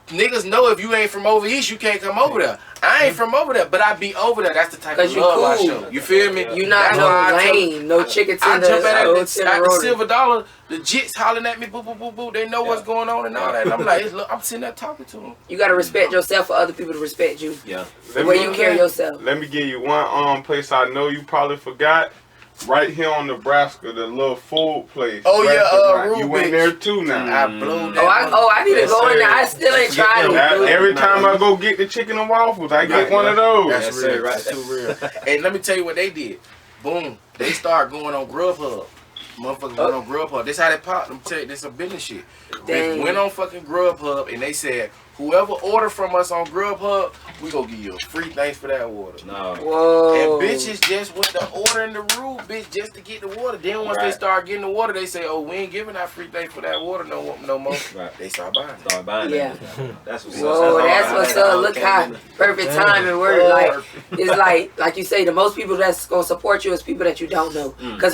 niggas know if you ain't from over east, you can't come over there. I ain't from over there, but I be over there. That's the type of 'Cause you love I cool. show. You feel me? You not That's why no I tell- lame, no chicken I tender, jump at no the tender Silver Dollar, the jits hollering at me, boo, boo, boo, boo. They know what's going on and all that. And I'm like, look, I'm sitting there talking to them. You gotta respect yourself for other people to respect you. Yeah. The way you carry yourself. Let me give you one place I know you probably forgot. Right here on Nebraska, the little food place. Oh, yeah, Restaurant. You Rubik's. went there too now. I blew that. I need to Yes, go in there. sir. I still ain't tried Now, it. every time I go get the chicken and waffles, I get one of those. That's Yes, real. sir, right. That's too real. And let me tell you what they did. Boom. They started going on Grubhub. Motherfuckers went on Grubhub. This how they popped. Let me tell you, this some business shit. They Dang. went on fucking Grubhub and they said, whoever order from us on Grubhub, we gonna give you a free thanks for that water. No. Whoa. And bitches just went to ordering the rule, bitch, just to get the water. Then once they Right. start getting the water, they say, oh, we ain't giving out free thanks for that water no more. Right. They start buying it. Start buying Yeah. that. That's what's Whoa, up. that's what's up. Look how perfect timing work. Like it's like you say, the most people that's gonna support you is people that you don't know. Cause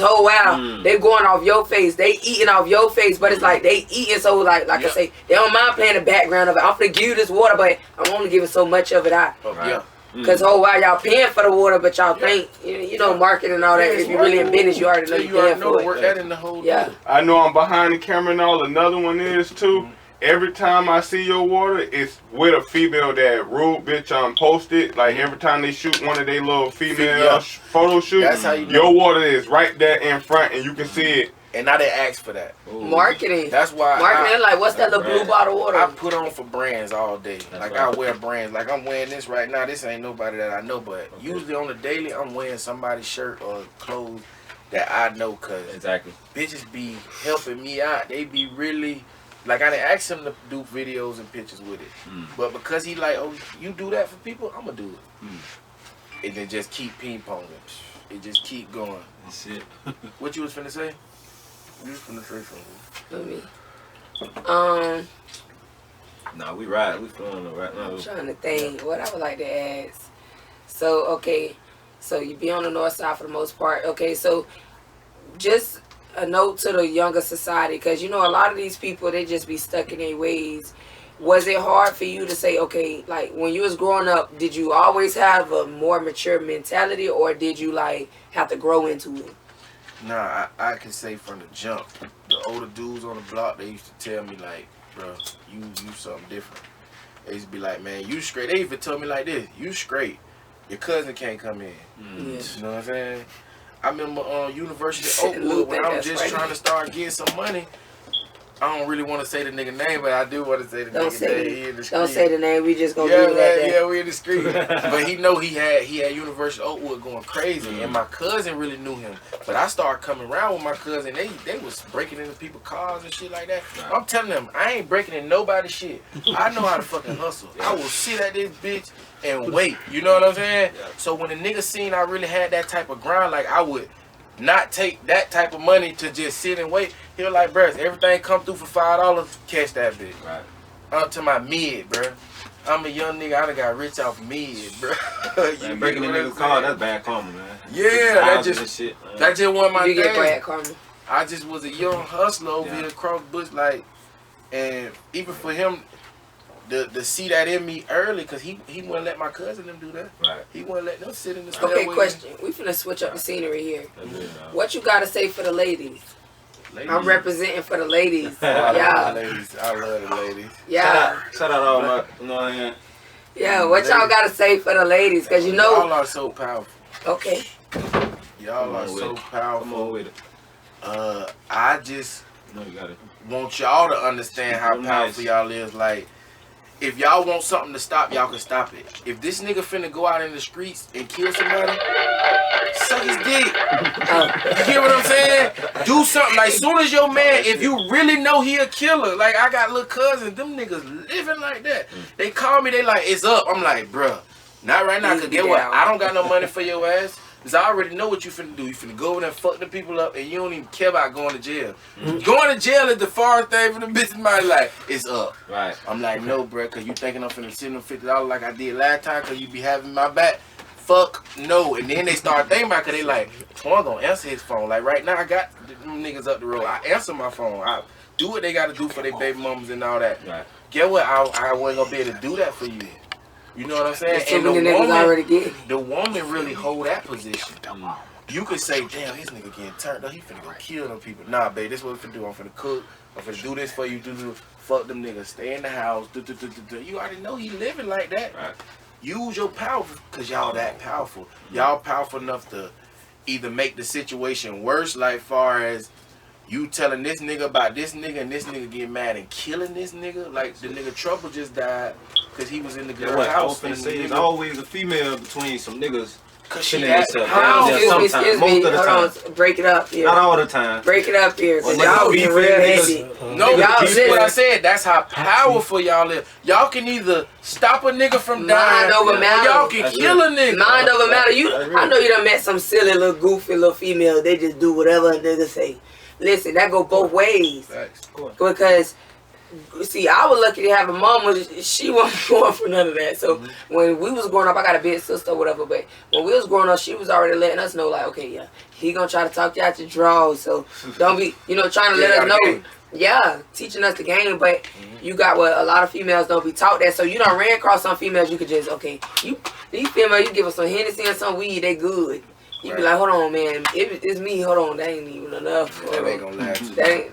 they going off your face, they eating off your face, but it's like they eating so like I say, they don't mind playing the background of it. I'm finna give you this water, but I'm only giving so much of it out. Right. Yeah. Cause y'all paying for the water, but y'all think you know marketing and all that. If you really in business, you already know So you you already paying know for to work it. that in the whole Yeah. deal. I know I'm behind the camera and all. Another one is too. Every time I see your water, it's with a female that rude bitch posted. Like every time they shoot one of their little female Yeah. photo shoots, That's how you know. your water is right there in front and you can see it. And now they ask for that. Marketing. That's why Marketing like what's that little blue bottle water? I put on for brands all day. Like right. I wear brands. Like I'm wearing this right now. This ain't nobody that I know, but usually on the daily I'm wearing somebody's shirt or clothes that I know, cause Exactly. bitches be helping me out. They be really like I didn't ask him to do videos and pictures with it, but because he like, oh, you do that for people, I'ma do it, and then just keep ping ponging. It just keep going. That's it. What you was finna say? You was finna say something. Let me. Nah, we ride. We flowing right now. I'm trying to think what I would like to ask. So okay, so you be on the north side for the most part. Okay, so just a note to the younger society, because you know a lot of these people, they just be stuck in their ways, Was it hard for you to say, okay, like when you was growing up, did you always have a more mature mentality, or did you like have to grow into it? Nah, I can say from the jump, the older dudes on the block, they used to tell me like, bro, you something different. They used to be like, man, you straight. They even told me like this, you straight. Your cousin can't come in. Yeah. You know what I'm saying? I remember on University of Oakwood when I was just trying to start getting some money. I don't really want to say the nigga name, but I do want to say the nigga name. Don't say the name. We just gonna leave it at that. Yeah, we in the street. But he know he had University of Oakwood going crazy, and my cousin really knew him. But I started coming around with my cousin. They was breaking into people's cars and shit like that. I'm telling them, I ain't breaking in nobody's shit. I know how to fucking hustle. I will sit at this bitch and wait. You know what I'm saying? So when the nigga seen I really had that type of grind, like I would not take that type of money to just sit and wait. He was like, bruh, everything come through for $5, catch that bitch. Right. Up to my mid, bruh. I'm a young nigga, I done got rich off mid, bruh. Man, breaking a nigga's car, that's bad karma, man. Yeah, that just wasn't my You get thing. bad karma. I just was a young hustler over here across the bush, like, and even for him to see that in me early, cause he wouldn't let my cousin them do that. Right. He wouldn't let them sit in the stairway. Okay, question. We finna switch up the scenery here. What you gotta say for the ladies? I'm representing for the ladies. I Yeah. love the ladies. I love the ladies. Yeah. Shout out all my, you know what I mean? Yeah, what y'all gotta say for the ladies? Cause you know. Y'all are so powerful. Okay. Y'all are so powerful. Come on with it. I just No, you got it. want y'all to understand how powerful y'all is. Like, if y'all want something to stop, y'all can stop it. If this nigga finna go out in the streets and kill somebody, suck his dick. You hear what I'm saying? Do something. Like, soon as your man, if you really know he a killer, like I got little cousins, them niggas living like that. They call me, they like, it's up. I'm like, bruh, not right now, cause get what? I don't got no money for your ass. Cause I already know what you finna do. You finna go over there and fuck the people up, and you don't even care about going to jail. Going to jail is the farthest thing for the bitch in my life. It's up. Right. I'm like, no, bruh, cause you thinking I'm finna send them $50 like I did last time, cause you be having my back. Fuck no. And then they start thinking about it, cause they like, Twan gonna answer his phone. Like right now, I got them niggas up the road. I answer my phone. I do what they gotta do for their baby mamas and all that. Right. Get what? I wasn't gonna be able to do that for you. You know what I'm saying? And the woman really hold that position. You could say, damn, this nigga getting turned up. He finna go kill them people. Nah, babe, this is what we finna do. I'm finna cook. I'm finna do this for you. Fuck them niggas. Stay in the house. You already know he living like that. Right. Use your power, because y'all that powerful. Y'all powerful enough to either make the situation worse, like far as you telling this nigga about this nigga and this nigga getting mad and killing this nigga. Like the nigga Trouble just died because he was in the girl house. I was finna say, there's always a female between some niggas. Cause she had excuse me. Hold on, break it up here. Not all the time. Break it up here, cause Well, y'all be real heavy. No, y'all this is what I said. That's how powerful y'all is. Y'all can either stop a nigga from dying, Mind over matter. or y'all can kill a nigga. Mind over matter. I know you done met some silly little goofy little female. They just do whatever a nigga say. Listen, that go both ways. Because, see, I was lucky to have a mama. She wasn't going for none of that. So when we was growing up, I got a big sister or whatever. But when we was growing up, she was already letting us know, like, okay, yeah, he gonna try to talk you out your drawers. So don't be, trying to let us know. Yeah, teaching us the game. But you got what a lot of females don't be taught that. So you done ran across some females. You could just, okay, these females, you give us some Hennessy and some weed, they good. You be like, hold on, man. It's me. Hold on, that ain't even enough. That ain't gonna last. I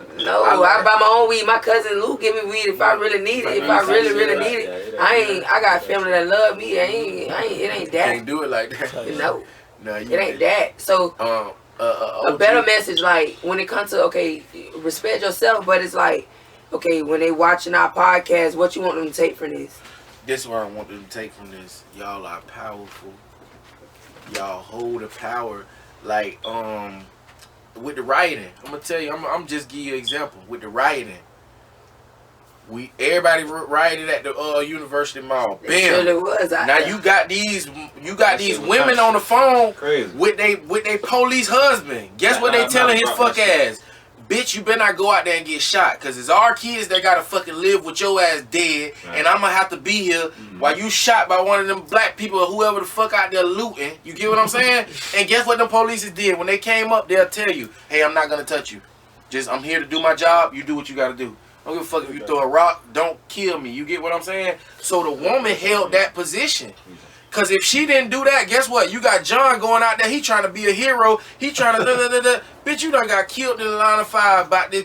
buy my own weed. My cousin Lou give me weed if I really need it. If I really need it, I got family that love me. It ain't that. Can't do it like that. No, it ain't that. So a better message, like when it comes to respect yourself, but it's like, okay, when they watching our podcast, what you want them to take from this? This is what I want them to take from this. Y'all are powerful. Y'all hold the power, like with the rioting. I'm gonna tell you. I'm just give you an example with the rioting. Everybody rioted at the University Mall. Bam. Really was now you got these women on the phone with they police husband. Guess what they telling his fuck ass? Bitch, you better not go out there and get shot, because it's our kids that gotta fucking live with your ass dead, and I'm gonna have to be here while you shot by one of them black people or whoever the fuck out there looting. You get what I'm saying? And guess what them police did? When they came up, they'll tell you, hey, I'm not gonna touch you. I'm here to do my job. You do what you gotta do. I don't give a fuck if you throw a rock. Don't kill me. You get what I'm saying? So the woman held that position. Because if she didn't do that, guess what? You got John going out there. He trying to be a hero. He trying to Bitch, you done got killed in the line of fire about this.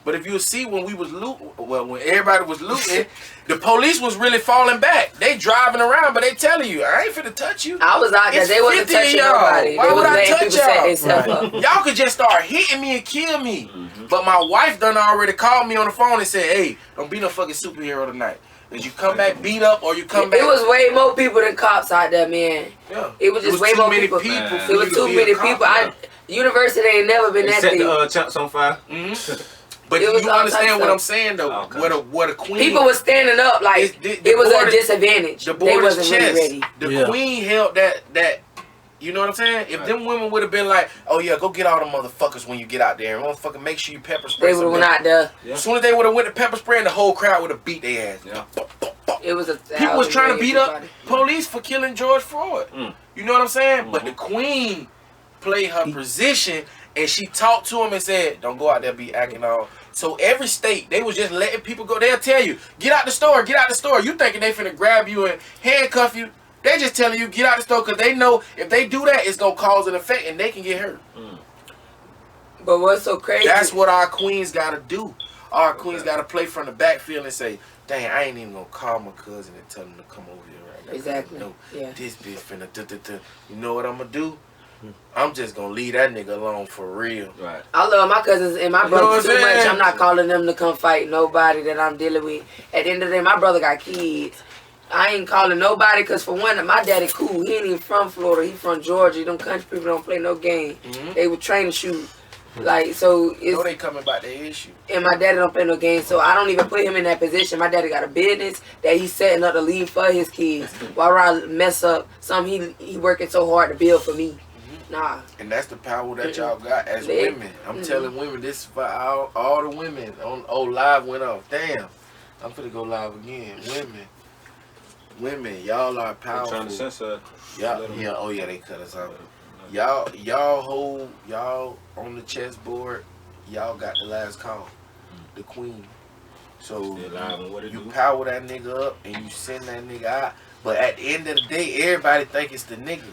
But if you see when we was looting, well, when everybody was looting, the police was really falling back. They driving around, but they telling you, I ain't finna touch you. I was out there. It's They wasn't 50 of touching y'all. nobody. Why They would was I letting touch people set y'all? themselves up. Y'all could just start hitting me and kill me. But my wife done already called me on the phone and said, hey, don't be no fucking superhero tonight. Cause you come back beat up or you come back. It was way more people than cops out there, man. Yeah. It was just way more people. for It you was to too be a many cop. people. University ain't never been They that set thing. the champs on fire. But It was you all understand types what of- I'm saying though? Okay. What a queen. People was standing up like the it was border- a disadvantage. The They border's wasn't chest. really ready. The queen held that. You know what I'm saying? If them women would have been like, oh yeah, go get all the motherfuckers when you get out there, and motherfucking make sure you pepper spray. They would have went out there. As soon as they would have went to pepper spray, and the whole crowd would have beat their ass. Yeah. It was a People was trying to beat up everybody. police for killing George Floyd. You know what I'm saying? But the queen played her position, and she talked to him and said, don't go out there be acting all. So every state, they was just letting people go. They'll tell you, get out the store, get out the store. You thinking they finna grab you and handcuff you. They just telling you, get out the store, because they know if they do that, it's going to cause an effect, and they can get hurt. But what's so crazy? That's what our queens got to do. Our queens got to play from the backfield and say, dang, I ain't even going to call my cousin and tell him to come over here right now. Exactly. No, Yeah. this bitch finna You know what I'm going to do? I'm just going to leave that nigga alone for real. Right. I love my cousins and my You know brothers what I'm too much. saying? I'm not calling them to come fight nobody that I'm dealing with. At the end of the day, my brother got kids. I ain't calling nobody because for one, my daddy cool. He ain't even from Florida. He from Georgia. Them country people don't play no game. They would train to shoot. Like, so You know it's, they coming about their issue. and my daddy don't play no game, so I don't even put him in that position. My daddy got a business that he's setting up to leave for his kids. While I mess up something he working so hard to build for me. Nah. And that's the power that y'all got as They- women. I'm telling women, this is for all the women. Live went off. Damn. I'm finna go live again. Women, y'all are They're trying to powerful. censor. Oh yeah, they cut us out. Y'all on the chessboard, y'all got the last call. The queen. So They live on what it you do. power that nigga up and you send that nigga out. But at the end of the day, everybody think it's the nigga.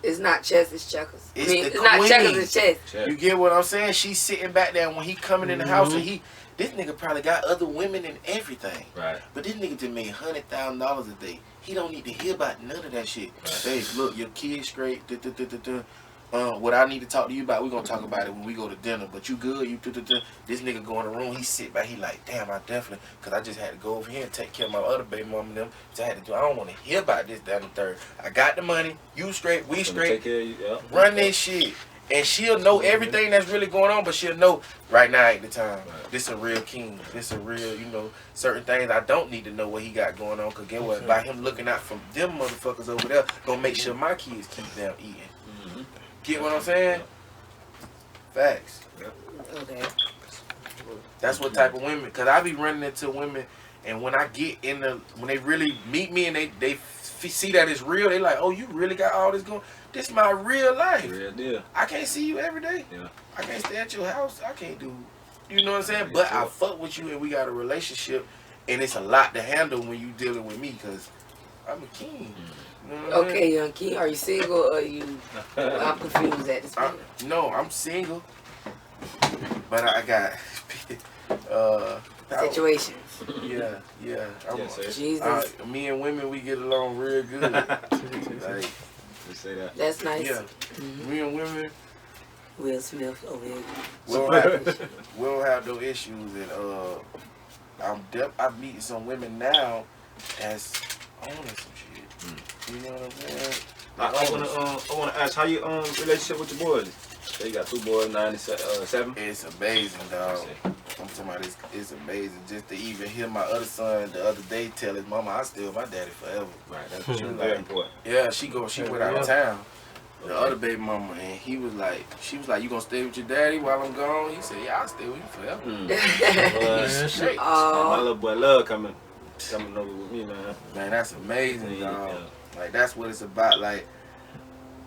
It's not chess, it's checkers. It's I mean, the it's not queen. checkers, it's chess. Check. You get what I'm saying? She's sitting back there and when he coming in the house and this nigga probably got other women and everything. Right. But this nigga just made $100,000 a day. He don't need to hear about none of that shit. Hey, look, your kid's straight. What I need to talk to you about, we're gonna talk about it when we go to dinner. But you good? This nigga go in the room, he sit back, he like, damn, I definitely, cause I just had to go over here and take care of my other baby mama and them. So I had to do. I don't want to hear about this, that, and the third. I got the money. You straight, we Gonna straight. take care of you, yeah. Run this shit. And she'll know everything that's really going on, but she'll know right now ain't the time. Right. This a real king. This a real, certain things I don't need to know what he got going on. Cause get what? By him looking out from them motherfuckers over there, gonna make sure my kids keep them eating. Get what I'm saying? Facts. Okay. That's what type of women. Cause I be running into women, and when I get when they really meet me and they see that it's real, they like, oh, you really got all this going. This my real life. Real deal. I can't see you every day. Yeah. I can't stay at your house. I can't do, you know what I'm saying? But I fuck with you and we got a relationship, and it's a lot to handle when you dealing with me because I'm a king. You know what I'm Okay, young king, are you single or are you? I'm confused at this point. No, I'm single, but I got Situations. Yeah. Yes, sir. Jesus. Me and women, we get along real good. Like, Let's say that. That's nice. yeah, me and women, Will Smith over here. we don't have no issues, and I'm meeting some women now that's owning some shit. You know what I'm saying? I wanna ask how your relationship with your boys? So you got 2 boys, 9 and 7. It's amazing, dog. I'm talking about it's amazing. Just to even hear my other son the other day tell his mama, I still my daddy forever. Right. That's very important. Yeah, she went out of town. The other baby mama, and she was like, you gonna stay with your daddy while I'm gone? He said, yeah, I'll stay with you forever. Straight. My little boy love coming over with me, man. Man, that's amazing, dog. Yeah. Like, that's what it's about. Like,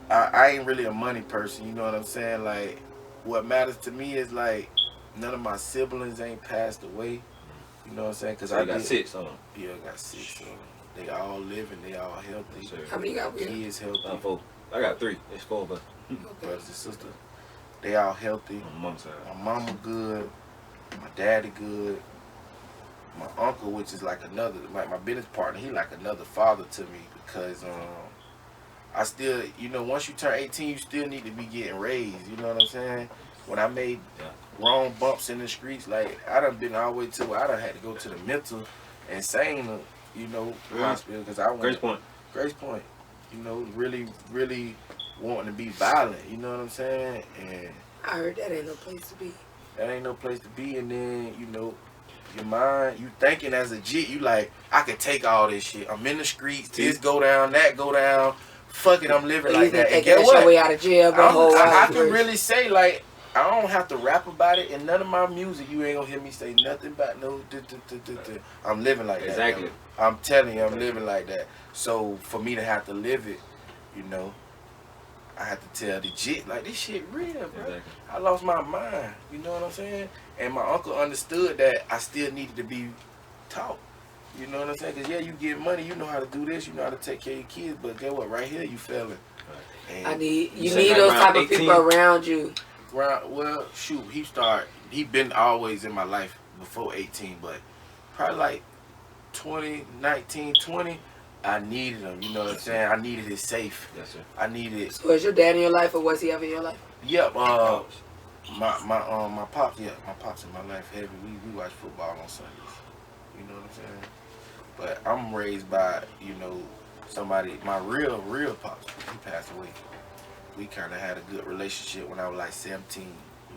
I ain't really a money person, you know what I'm saying? Like, what matters to me is, like, none of my siblings ain't passed away. You know what I'm saying? Cause So I you got 6 on them. Yeah, I got 6 of them. They all living, they all healthy. Sure. How many you got? Kids healthy. 4. I got 3. It's 4 of us. Brothers and sisters. They all healthy. On my mom's side. My mama good. My daddy good. My uncle, which is like another, like my business partner, he like another father to me because I still, you know, once you turn 18, you still need to be getting raised. You know what I'm saying? When I made wrong bumps in the streets, like I done been all the way to where I done had to go to the mental insane, you know, hospital because I went. Grace Point. You know, really, really wanting to be violent. You know what I'm saying? And I heard that ain't no place to be. That ain't no place to be, and then you know. Your mind, you thinking as a G, you like, I could take all this shit. I'm in the streets, this go down, that go down. Fuck it, I'm living like that. And get what? Your way out of jail, I can really say, like, I don't have to rap about it. In none of my music, you ain't gonna hear me say nothing about no. I'm living like that. Exactly. I'm telling you, I'm living like that. So for me to have to live it, you know, I have to tell the jit, like, this shit real, bro. Exactly. I lost my mind, you know what I'm saying? And my uncle understood that I still needed to be taught. You know what I'm saying? Because, yeah, you get money, you know how to do this, you know how to take care of your kids, but guess what? Right here, you failing. And you need those type of people around you. Well, shoot, he been always in my life before 18, but probably like 19, 20, I needed him, you know what I'm saying? I needed his safe. Yes, sir. I needed. So is your dad in your life, or was he ever in your life? Yep. My pops, my pops in my life heavy. We watch football on Sundays. You know what I'm saying? But I'm raised by, you know, somebody. My real pops. He passed away. We kind of had a good relationship when I was like 17.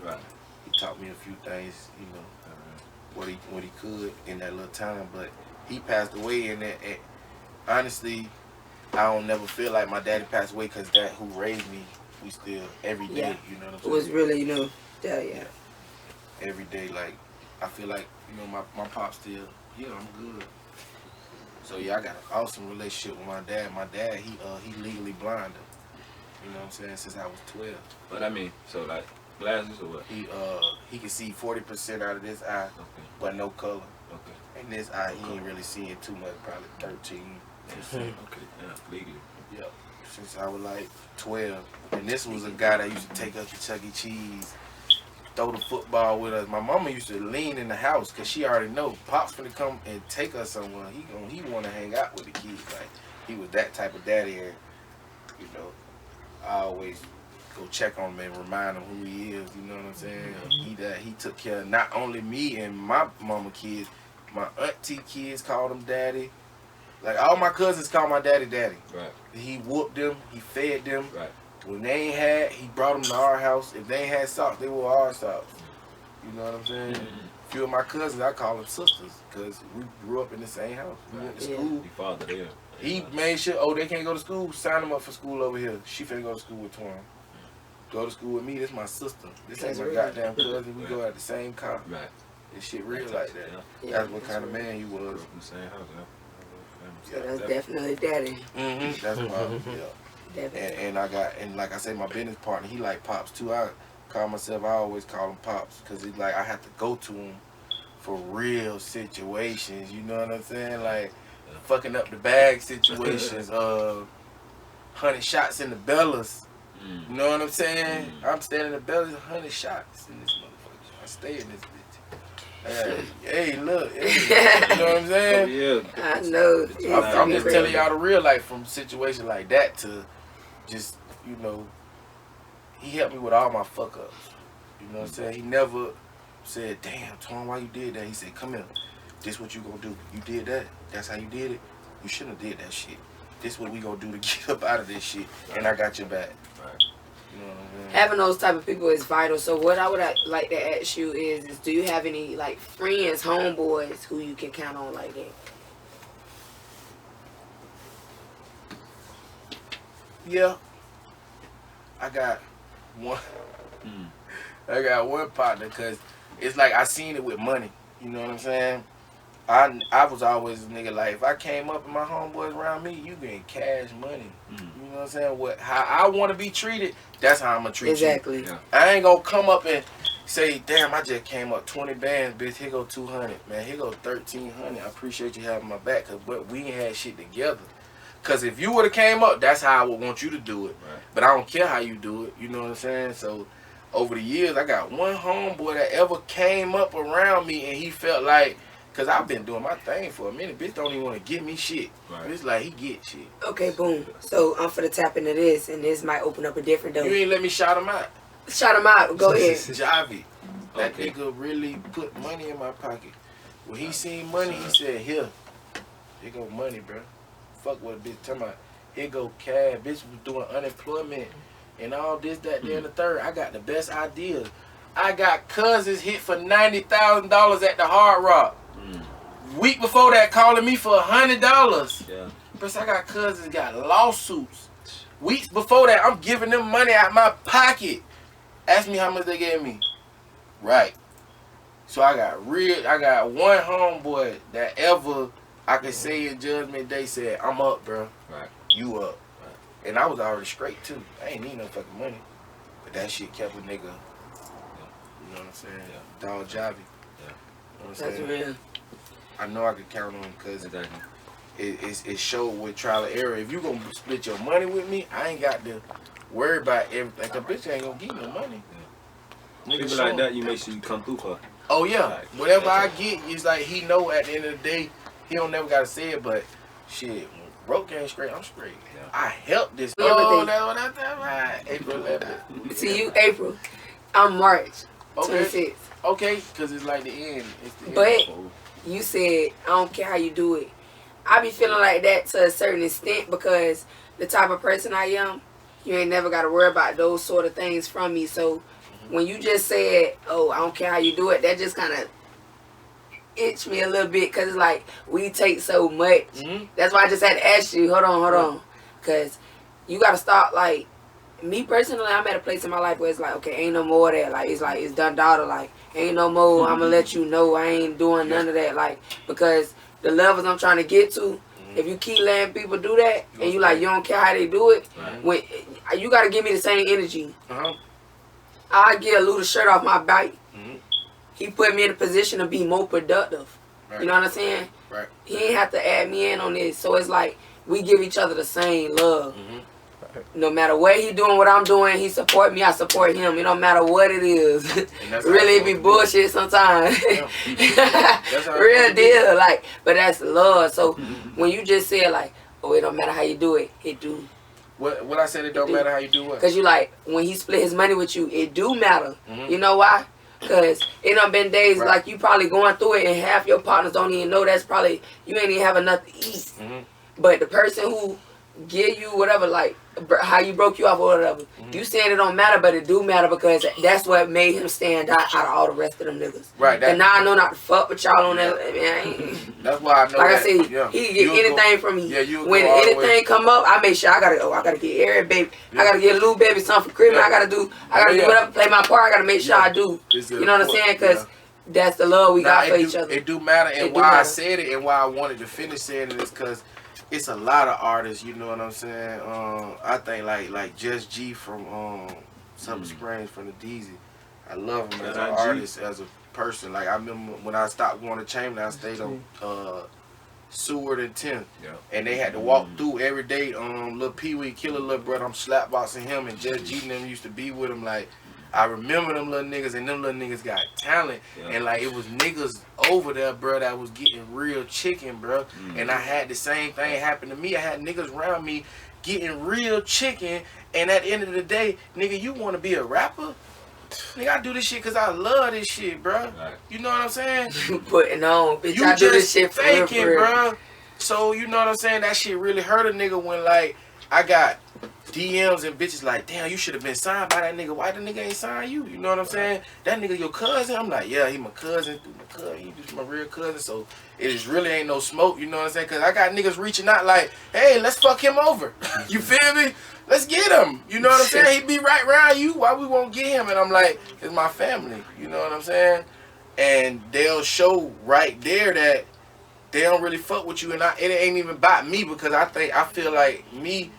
Right. He taught me a few things, you know, what he could in that little time. But he passed away, and honestly, I don't never feel like my daddy passed away because that who raised me, we still every day, you know what I'm saying? It was really, you know, yeah. Every day, like, I feel like, you know, my pop still, I'm good. So yeah, I got an awesome relationship with my dad. My dad, he legally blind, you know what I'm saying, since I was 12. But I mean, so like glasses or what? He can see 40% out of this eye, but no color. Okay. And this eye, he ain't really seeing too much, probably 13. Okay, yeah, legally. Yep. Since I was like 12. And this was a guy that used to take us to Chuck E. Cheese, throw the football with us. My mama used to lean in the house because she already know Pop's gonna come and take us somewhere. He want to hang out with the kids. Like, he was that type of daddy. And, you know, I always go check on him and remind him who he is. You know what I'm saying? He took care of not only me and my mama kids, my auntie kids called him daddy. Like, all my cousins call my daddy daddy. Right. He whooped them. He fed them. Right. When they ain't had, he brought them to our house. If they ain't had socks, they wore our socks. You know what I'm saying? A few of my cousins, I call them sisters because we grew up in the same house. We went to school. Your father there. He made sure, they can't go to school, sign them up for school over here. She finna go to school with Twan. Go to school with me, this my sister. This ain't my goddamn cousin. We go at the same car. Right. This shit real like that. That's what kind of man he was. In the same house, So that's definitely daddy. That's why, And like I said, my business partner, he like Pops too. I always call him Pops because he's like, I have to go to him for real situations. You know what I'm saying? Like, fucking up the bag situations, 100 shots in the Bellas. You know what I'm saying? I'm standing in the Bellas, 100 shots in this motherfucker. I stay in this bitch. Hey, look. Hey, you know what I'm saying? I know. I'm just telling y'all the real life from situation like that to just, you know, he helped me with all my fuck ups. You know what I'm saying? He never said, damn, Twan, why you did that? He said, come here. This what you gonna do. You did that. That's how you did it. You shouldn't have did that shit. This what we gonna do to get up out of this shit. And I got your back. You know what I'm saying? Having those type of people is vital. So what I would like to ask you is do you have any like friends, homeboys who you can count on like that? Yeah. I got one. I got one partner because it's like I seen it with money. You know what I'm saying? I was always a nigga like, if I came up and my homeboys around me, you getting cash money. You know what I'm saying? How I want to be treated, that's how I'm going to treat you. Exactly. I ain't going to come up and say, damn, I just came up 20 bands, bitch. Here go 200, man. Here go 1,300. I appreciate you having my back, cause we ain't had shit together. Cause if you would have came up, that's how I would want you to do it. Right. But I don't care how you do it. You know what I'm saying? So over the years, I got one homeboy that ever came up around me, and he felt like, cause I've been doing my thing for a minute. Bitch don't even want to give me shit. Right. It's like he get shit. Okay, boom. So I'm for the tap into this, and this might open up a different door. You ain't let me shout him out. Shout him out. Go ahead. Javi. That Okay. nigga really put money in my pocket. When he seen money, he said, here go money, bro. Fuck what a bitch talking about. Here go cash. Bitch was doing unemployment and all this, that, there, and the third. I got the best ideas. I got cousins hit for $90,000 at the Hard Rock. Week before that, calling me for $100. Yeah. Plus, I got cousins got lawsuits. Weeks before that, I'm giving them money out my pocket. Ask me how much they gave me. Right. So I got one homeboy that ever I could say in Judgment Day said, I'm up, bro. Right. You up. Right. And I was already straight too. I ain't need no fucking money. But that shit kept a nigga. You know what I'm saying? Yeah. Dog Javi. Yeah. You know what I'm That's saying? real. I know I could count on him because Exactly. it showed with trial and error. If you gonna split your money with me, I ain't got to worry about everything. Like a bitch ain't gonna give me no money. Nigga, People show like him. that, you make sure you come through for. Oh yeah, Like, whatever I get is like he know at the end of the day he don't never gotta say it, but shit, rope game straight, I'm straight. Yeah. I helped this. Everything. Oh, that's what I'm talking about. April 11th. See you April. I'm March Okay, 26th. okay, cause it's like the end. It's the But end. you said I don't care how you do it. I be feeling like that to a certain extent because the type of person I am, you ain't never got to worry about those sort of things from me. So when you just said, oh, I don't care how you do it, that just kind of itch me a little bit because it's like we take so much. That's why I just had to ask you, hold on. Because you got to start, like, me personally, I'm at a place in my life where it's like, okay, ain't no more of that. Like, it's done daughter. Like, ain't no more. I'm going to let you know I ain't doing none of that. Like, because the levels I'm trying to get to, if you keep letting people do that and you like, you don't care how they do it, when you got to give me the same energy. I get a little shirt off my bike. He put me in a position to be more productive. Right. You know what I'm saying? Right. He ain't have to add me in on this. So it's like we give each other the same love. No matter what he doing, what I'm doing, he support me, I support him. It don't matter what it is. Really, it be bullshit sometimes. Real deal. Like, but that's love. So when you just said like, oh, it don't matter how you do it, it do. What I said, it don't matter how you do what? Because you like, when he split his money with you, it do matter. You know why? Because it done been days like you probably going through it and half your partners don't even know that's probably, you ain't even have enough to eat. But the person who give you whatever, like how you broke you off or whatever, you saying it don't matter, but it do matter because that's what made him stand out of all the rest of them niggas. Right. And now I know not to fuck with y'all on that. Man, that's why I know. like that, I said, he can get anything from me. Yeah, when anything come up, I make sure I gotta get every baby. I gotta get a little baby something for Christmas. I gotta do whatever, play my part. I gotta make sure I do. You know what I'm saying? Because that's the love we got for each other. It do matter, and why I said it and why I wanted to finish saying it is because it's a lot of artists, you know what I'm saying? I think like Just G from Summer Springs from the DZ. I love him as an artist, as a person. Like I remember when I stopped going to Chamberlain, I stayed on Seward and 10th. Yeah. And they had to walk through every day. Little Pee Wee Killer, little brother, I'm slapboxing him, and Just G and them used to be with him. Like, I remember them little niggas, and them little niggas got talent. And like, it was niggas over there, bro, that was getting real chicken, bro. And I had the same thing happen to me. I had niggas around me getting real chicken, and at the end of the day, nigga, you want to be a rapper? Nigga, I do this shit because I love this shit, bro. You know what I'm saying? Putting on, bitch, You I do this just shit for faking, real. bro. So, you know what I'm saying? That shit really hurt a nigga when, like, I got DMs and bitches like, damn, you should have been signed by that nigga. Why the nigga ain't signed you? You know what I'm saying? That nigga your cousin? I'm like, yeah, he my cousin. He just my real cousin. So it just really ain't no smoke, you know what I'm saying? Because I got niggas reaching out like, hey, let's fuck him over. You feel me? Let's get him. You know what I'm saying? He be right around you. Why we won't get him? And I'm like, it's my family. You know what I'm saying? And they'll show right there that they don't really fuck with you. And it ain't even about me because I feel like me,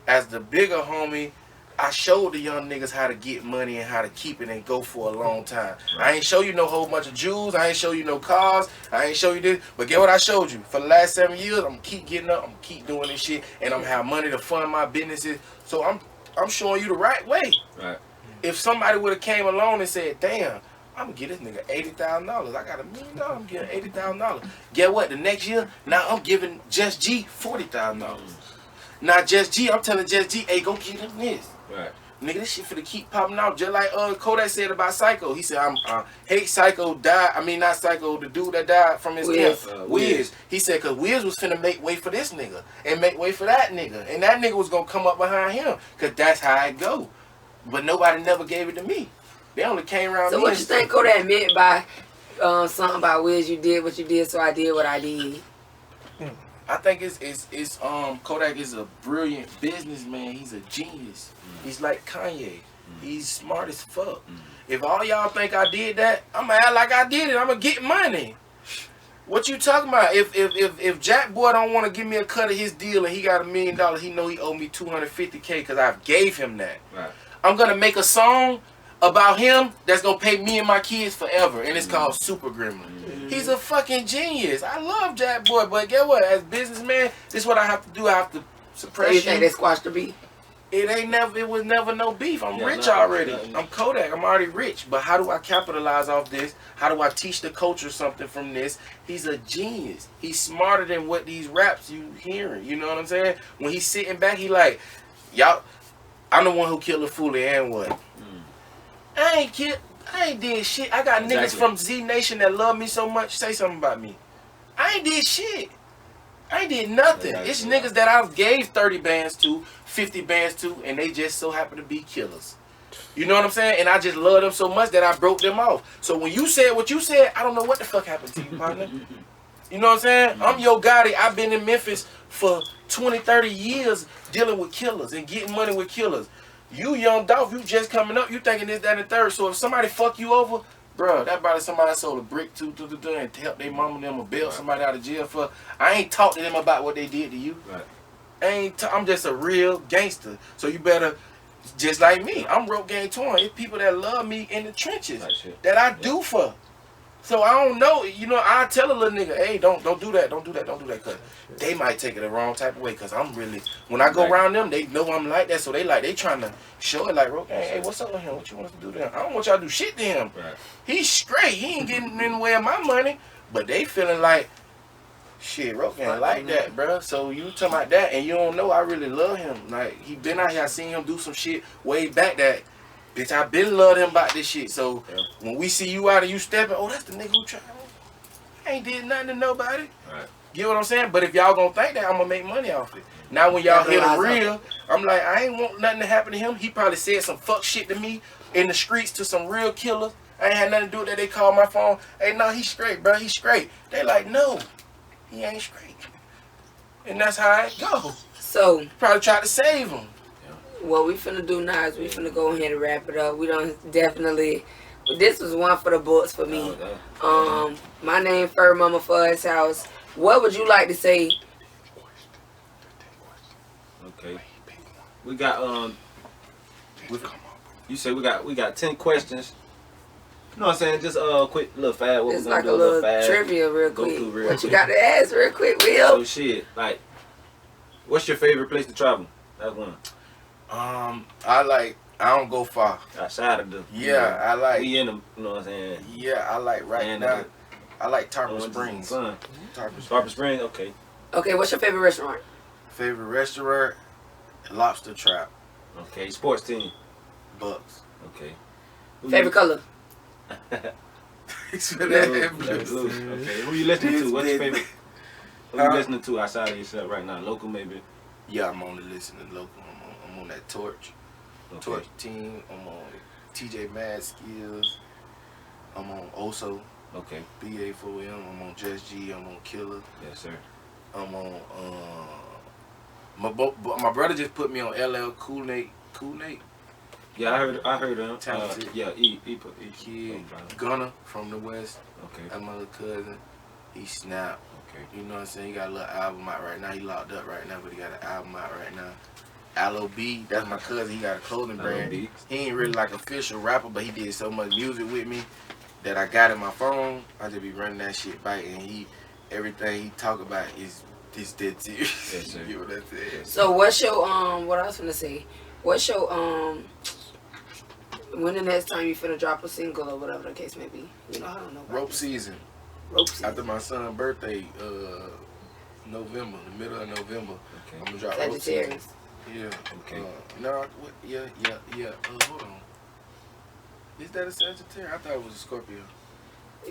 as the bigger homie, I showed the young niggas how to get money and how to keep it and go for a long time. I ain't show you no whole bunch of jewels. I ain't show you no cars. I ain't show you this. But get what I showed you. For the last 7 years, I'm keep getting up. I'm keep doing this shit. And I'm have money to fund my businesses. So I'm showing you the right way. Right. If somebody would have came along and said, damn, I'm going to get this nigga $80,000. I got $1 million. I'm getting $80,000. Get what? The next year, now I'm giving Just G $40,000. Now Just G, I'm telling Just G, hey, go get him this. Right. Nigga, this shit finna keep popping out. Just like Kodak said about Psycho. He said, hate Psycho died. I mean, not Psycho, the dude that died from his death. Wiz. He said, because Wiz was finna make way for this nigga. And make way for that nigga. And that nigga was gonna come up behind him. Because that's how it go. But nobody never gave it to me. They only came around so me. So what you think Kodak meant by something about Wiz, you did what you did, so I did what I did? I think it's Kodak is a brilliant businessman. He's a genius. He's like Kanye. He's smart as fuck. If all y'all think I did that, I'ma act like I did it. I'ma get money. What you talking about? If Jack Boy don't want to give me a cut of his deal and he got $1 million, he know he owe me $250K because I gave him that. Right. I'm gonna make a song about him that's gonna pay me and my kids forever, and it's called Super Gremlin. He's a fucking genius. I love Jack Boy, but get what? As businessman, this is what I have to do. I have to suppress so you think they squashed the beef? It was never no beef. I'm rich already. I'm Kodak. I'm already rich. But how do I capitalize off this? How do I teach the culture something from this? He's a genius. He's smarter than what these raps you hearing. You know what I'm saying? When he's sitting back, he like, y'all, I'm the one who killed the Foolie and what? I ain't did shit. I got niggas from Z Nation that love me so much. Say something about me. I ain't did shit. I ain't did nothing. It's niggas that I gave 30 bands to, 50 bands to, and they just so happen to be killers. You know what I'm saying? And I just love them so much that I broke them off. So when you said what you said, I don't know what the fuck happened to you, partner. You know what I'm saying? I'm Yo Gotti. I've been in Memphis for 20, 30 years dealing with killers and getting money with killers. You young Dolph, you just coming up, you thinking this, that, and the third. So if somebody fuck you over, bro, that body somebody sold a brick to and help their mama them or bail somebody out of jail for. I ain't talk to them about what they did to you. Right. I'm just a real gangster. So you better, just like me, I'm RopegangTwan. It's people that love me in the trenches that I do for. So I don't know, you know, I tell a little nigga, hey, don't do that, don't do that, cause they might take it the wrong type of way, cause I'm really, when I go around them, they know I'm like that, so they trying to show it like, okay, hey, what's up with him? What you want us to do to him? I don't want y'all to do shit to him. Right. He's straight, he ain't getting in the way of my money, but they feeling like, shit, Rogan like that, bro. So you talking about that, and you don't know I really love him. Like, he been out here, I seen him do some shit way back that, bitch, I been loved him about this shit. So when we see you out and you stepping, oh, that's the nigga who tried. I ain't did nothing to nobody. Right. Get what I'm saying? But if y'all gonna think that, I'm gonna make money off it. Now when y'all hear the real, I'm like, I ain't want nothing to happen to him. He probably said some fuck shit to me in the streets to some real killers. I ain't had nothing to do with that. They called my phone. Hey, no, he's straight, bro. He's straight. They like, no, he ain't straight. And that's how it go. So probably tried to save him. What we finna do now is we finna go ahead and wrap it up. We don't definitely, this was one for the books for me. My name Fur Mama Fud's House. What would you like to say? Okay. We got you say we got 10 questions. You know what I'm saying? Just quick little fast. It's like a little trivia real quick. What you got to ask real quick, Will? So shit, like, what's your favorite place to travel? That's one. I don't go far. Outside of the. Yeah, I like. We in them, you know what I'm saying? Yeah, I like now. I like Tarpon Springs. Tarpon Springs, okay. Okay, what's your favorite restaurant? Favorite restaurant? Lobster Trap. Okay, sports team? Bucks. Okay. Favorite color? Blue. Okay, who you listening to? What's your favorite? Who you listening to outside of yourself right now? Local maybe? Yeah, I'm only listening to local. I'm on that Torch. Okay. Torch team. I'm on TJ Mad Skills. I'm on Oso. Okay. BA4M. I'm on Just G. I'm on Killer. Yes, sir. I'm on my brother just put me on LL Cool Nate. Yeah, I heard him. Talented. Yeah, Kid Gunner from the West. Okay. That's my little cousin. He snapped. Okay. You know what I'm saying? He got a little album out right now. He locked up right now, but he got an album out right now. LOB, that's my cousin. He got a clothing brand. LOB. He ain't really like official rapper, but he did so much music with me that I got in my phone. I just be running that shit by, and everything he talk about is dead serious. Yes, You know what I'm saying? So what's your what I was gonna say? What's your when the next time you finna drop a single or whatever the case may be? You know, I don't know. Rope season. Rope season. After my son's birthday, November, the middle of November, Okay. I'm gonna drop rope season. Sagittarius. Yeah. Okay. Yeah. Hold on. Is that a Sagittarius? I thought it was a Scorpio.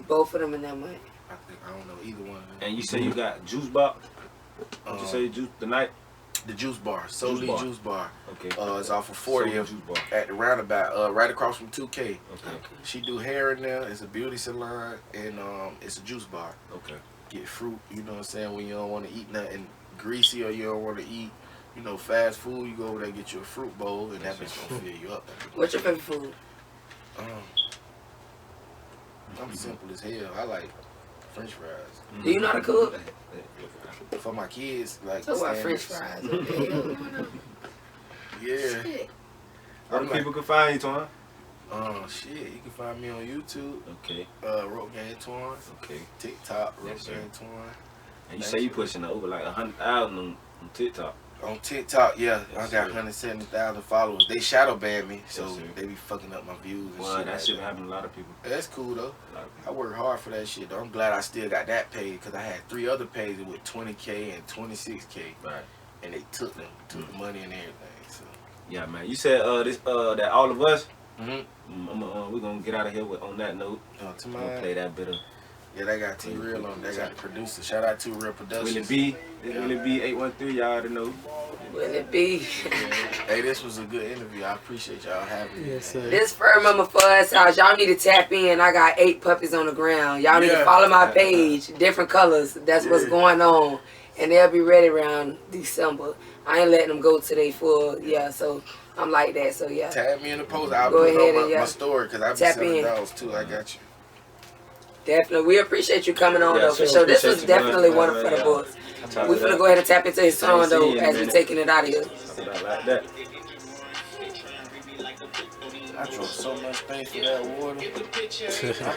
Both of them in that month. I don't know either one of them. And you say you got juice box? Did you say juice tonight? The Juice Bar, Solely Juice Bar. Okay. It's off of 40th Juice Bar. at the roundabout, right across from 2K. Okay. She do hair in there. It's a beauty salon, and it's a juice bar. Okay. Get fruit, you know what I'm saying, when you don't want to eat nothing greasy or you don't want to eat, fast food, you go over there and get you a fruit bowl, and that bitch gonna fill you up. What's your favorite food? I'm simple as hell. I like French fries. Do you know how to cook? For my kids, like Talk about French standards. fries. What the hell going on? Yeah. Shit. How do people can find you, Twan? Shit, you can find me on YouTube, Okay. RopegangTwan, Okay. TikTok, Yes, sir. RopegangTwan. And you say you pushing over like 100,000 on TikTok. On TikTok, yeah, Yes, I got sir. 170,000 followers. They shadow ban me, so Yes, sir. they be fucking up my views and Well, shit. that like shit been happening to a lot of people. That's cool though. A lot of I people. work hard for that shit though. I'm glad I still got that page because I had 3 other pages with 20K and 26K, Right. and they took the money and everything. So. Yeah, man. You said that all of us. Mhm. We're gonna get out of here on that note. To We're gonna mine. play that bit of Yeah, they got T Real on. They got the producer. Shout out to Real Productions. Will It Be. This Will It Be 813. Y'all already know. Will it be? Hey, this was a good interview. I appreciate y'all having me. Yes, sir. This fur mama fuzz house. Y'all need to tap in. I got 8 puppies on the ground. Y'all need to Yeah. follow my page. Different colors. That's what's Yeah. going on. And they'll be ready around December. I ain't letting them go to they full. Yeah, so I'm like that. So yeah. Tag me in the post. I'll Go put it ahead on and, my story because I be tap selling in. dogs too. I got you. Definitely. We appreciate you coming on Yeah, though for so sure. This was appreciate you, definitely man. one for the Yeah. books. We finna go ahead and tap into his song though as we taking it out of here. Like that. I drunk so much space for that water. I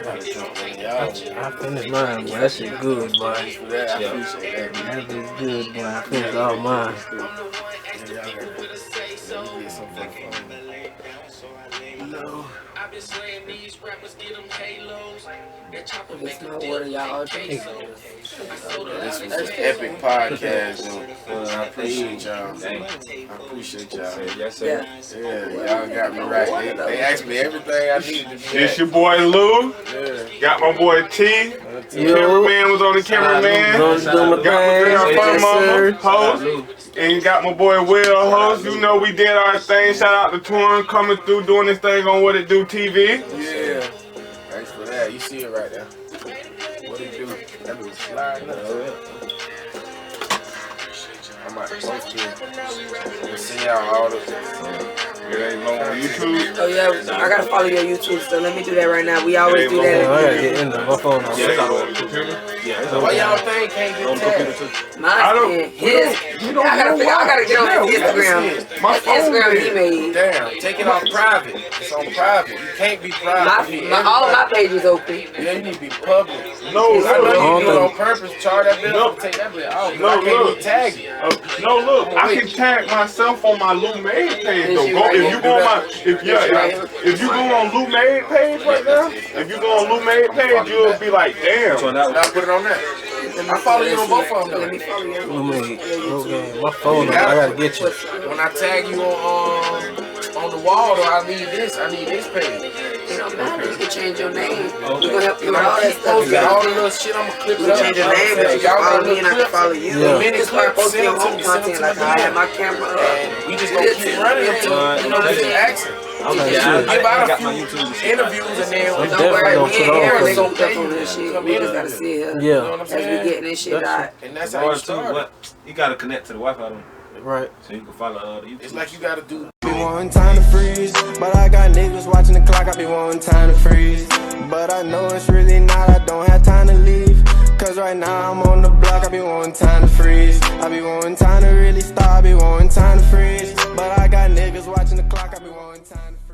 probably drunk one of y'all. I finished mine, boy. That shit good, boy. For that, I Yeah. appreciate that. That bitch good, boy. I finished all mine. Yeah, y'all got that. Let me get some for the phone. No. I've been slaying these rappers, get them halos. That chopper This make them my dip water, y'all all like drink. pesos. I sold a This lot was of an jazz. epic podcast, though. I appreciate y'all. Dang. I appreciate y'all. Yes, sir. Yeah. Yeah, y'all got me right. They asked me everything I needed to be It's at. your boy Lou. Yeah. Got my boy T. Cameraman was on the cameraman. Gonna do my Got my thing. girl Yes, sir. Fun Mama, host. And got my boy Will, host. You know we did our thing. Shout out to Twan coming through doing this thing on Whatitdotv. Yeah. Thanks for that. You see it right there. What it do? That was sliding up. I might post it. We'll see y'all all the It ain't on YouTube. Oh yeah, I gotta follow your YouTube, so let me do that right now. We always do I that. gotta get into my phone. Yeah, it's all on the computer. Yeah, it's all Why on y'all think can't the get computer tagged? too. Mine, I don't- his. we don't I know gotta get on his Yeah, Instagram. My That's phone Instagram is- he made. Damn, take it off private. It's on private. You can't be private. You need All my everybody- pages open. Yeah, you need to be public. No, I know no, you do it on purpose. Charge that bill. No. Take that bill out. No, I can't look. even tag you. No, look, I can tag myself on my Lou Made page though. Is you Go, right if here? you go on my, if you go on Lou Made page right now, if you go on Lou Made page, you'll be like, damn. So now, Now put it on there. I follow you on both of them. Let me follow you. Okay, my phone. I gotta get you. When I tag you on the wall, though, I need this page. It don't matter. You can change your name. Okay. We gonna help you with I'm all gonna that keep stuff. posting all the little shit. I'm gonna clip You it can up. change your name, but you can Y'all follow got me and I can clip. follow you. Yeah. Minute Just start clip, posting your send it to own me, send it content to like me. I have my camera up. And we just gonna keep running until, you know, just accent. Okay, Yeah, shit. give out a got my few YouTube. interviews and then I'm we Don't definitely worry, gonna me put and on Aaron for they you. gonna up on this shit. We just gotta see here. You know what Yeah, I'm As we saying? getting this shit out. And that's how you Or too, start. what? You gotta connect to the Wi-Fi though, right. so you can follow the YouTube. It's like you gotta do. Be wanting time to freeze, but I got niggas watching the clock. I be wanting time to freeze, but I know it's really not. I don't have time to leave, cause right now I'm on the block. I be wanting time to freeze. I be wanting time to really stop. I be wanting time to freeze, But I got niggas watching the clock, I be wanting time to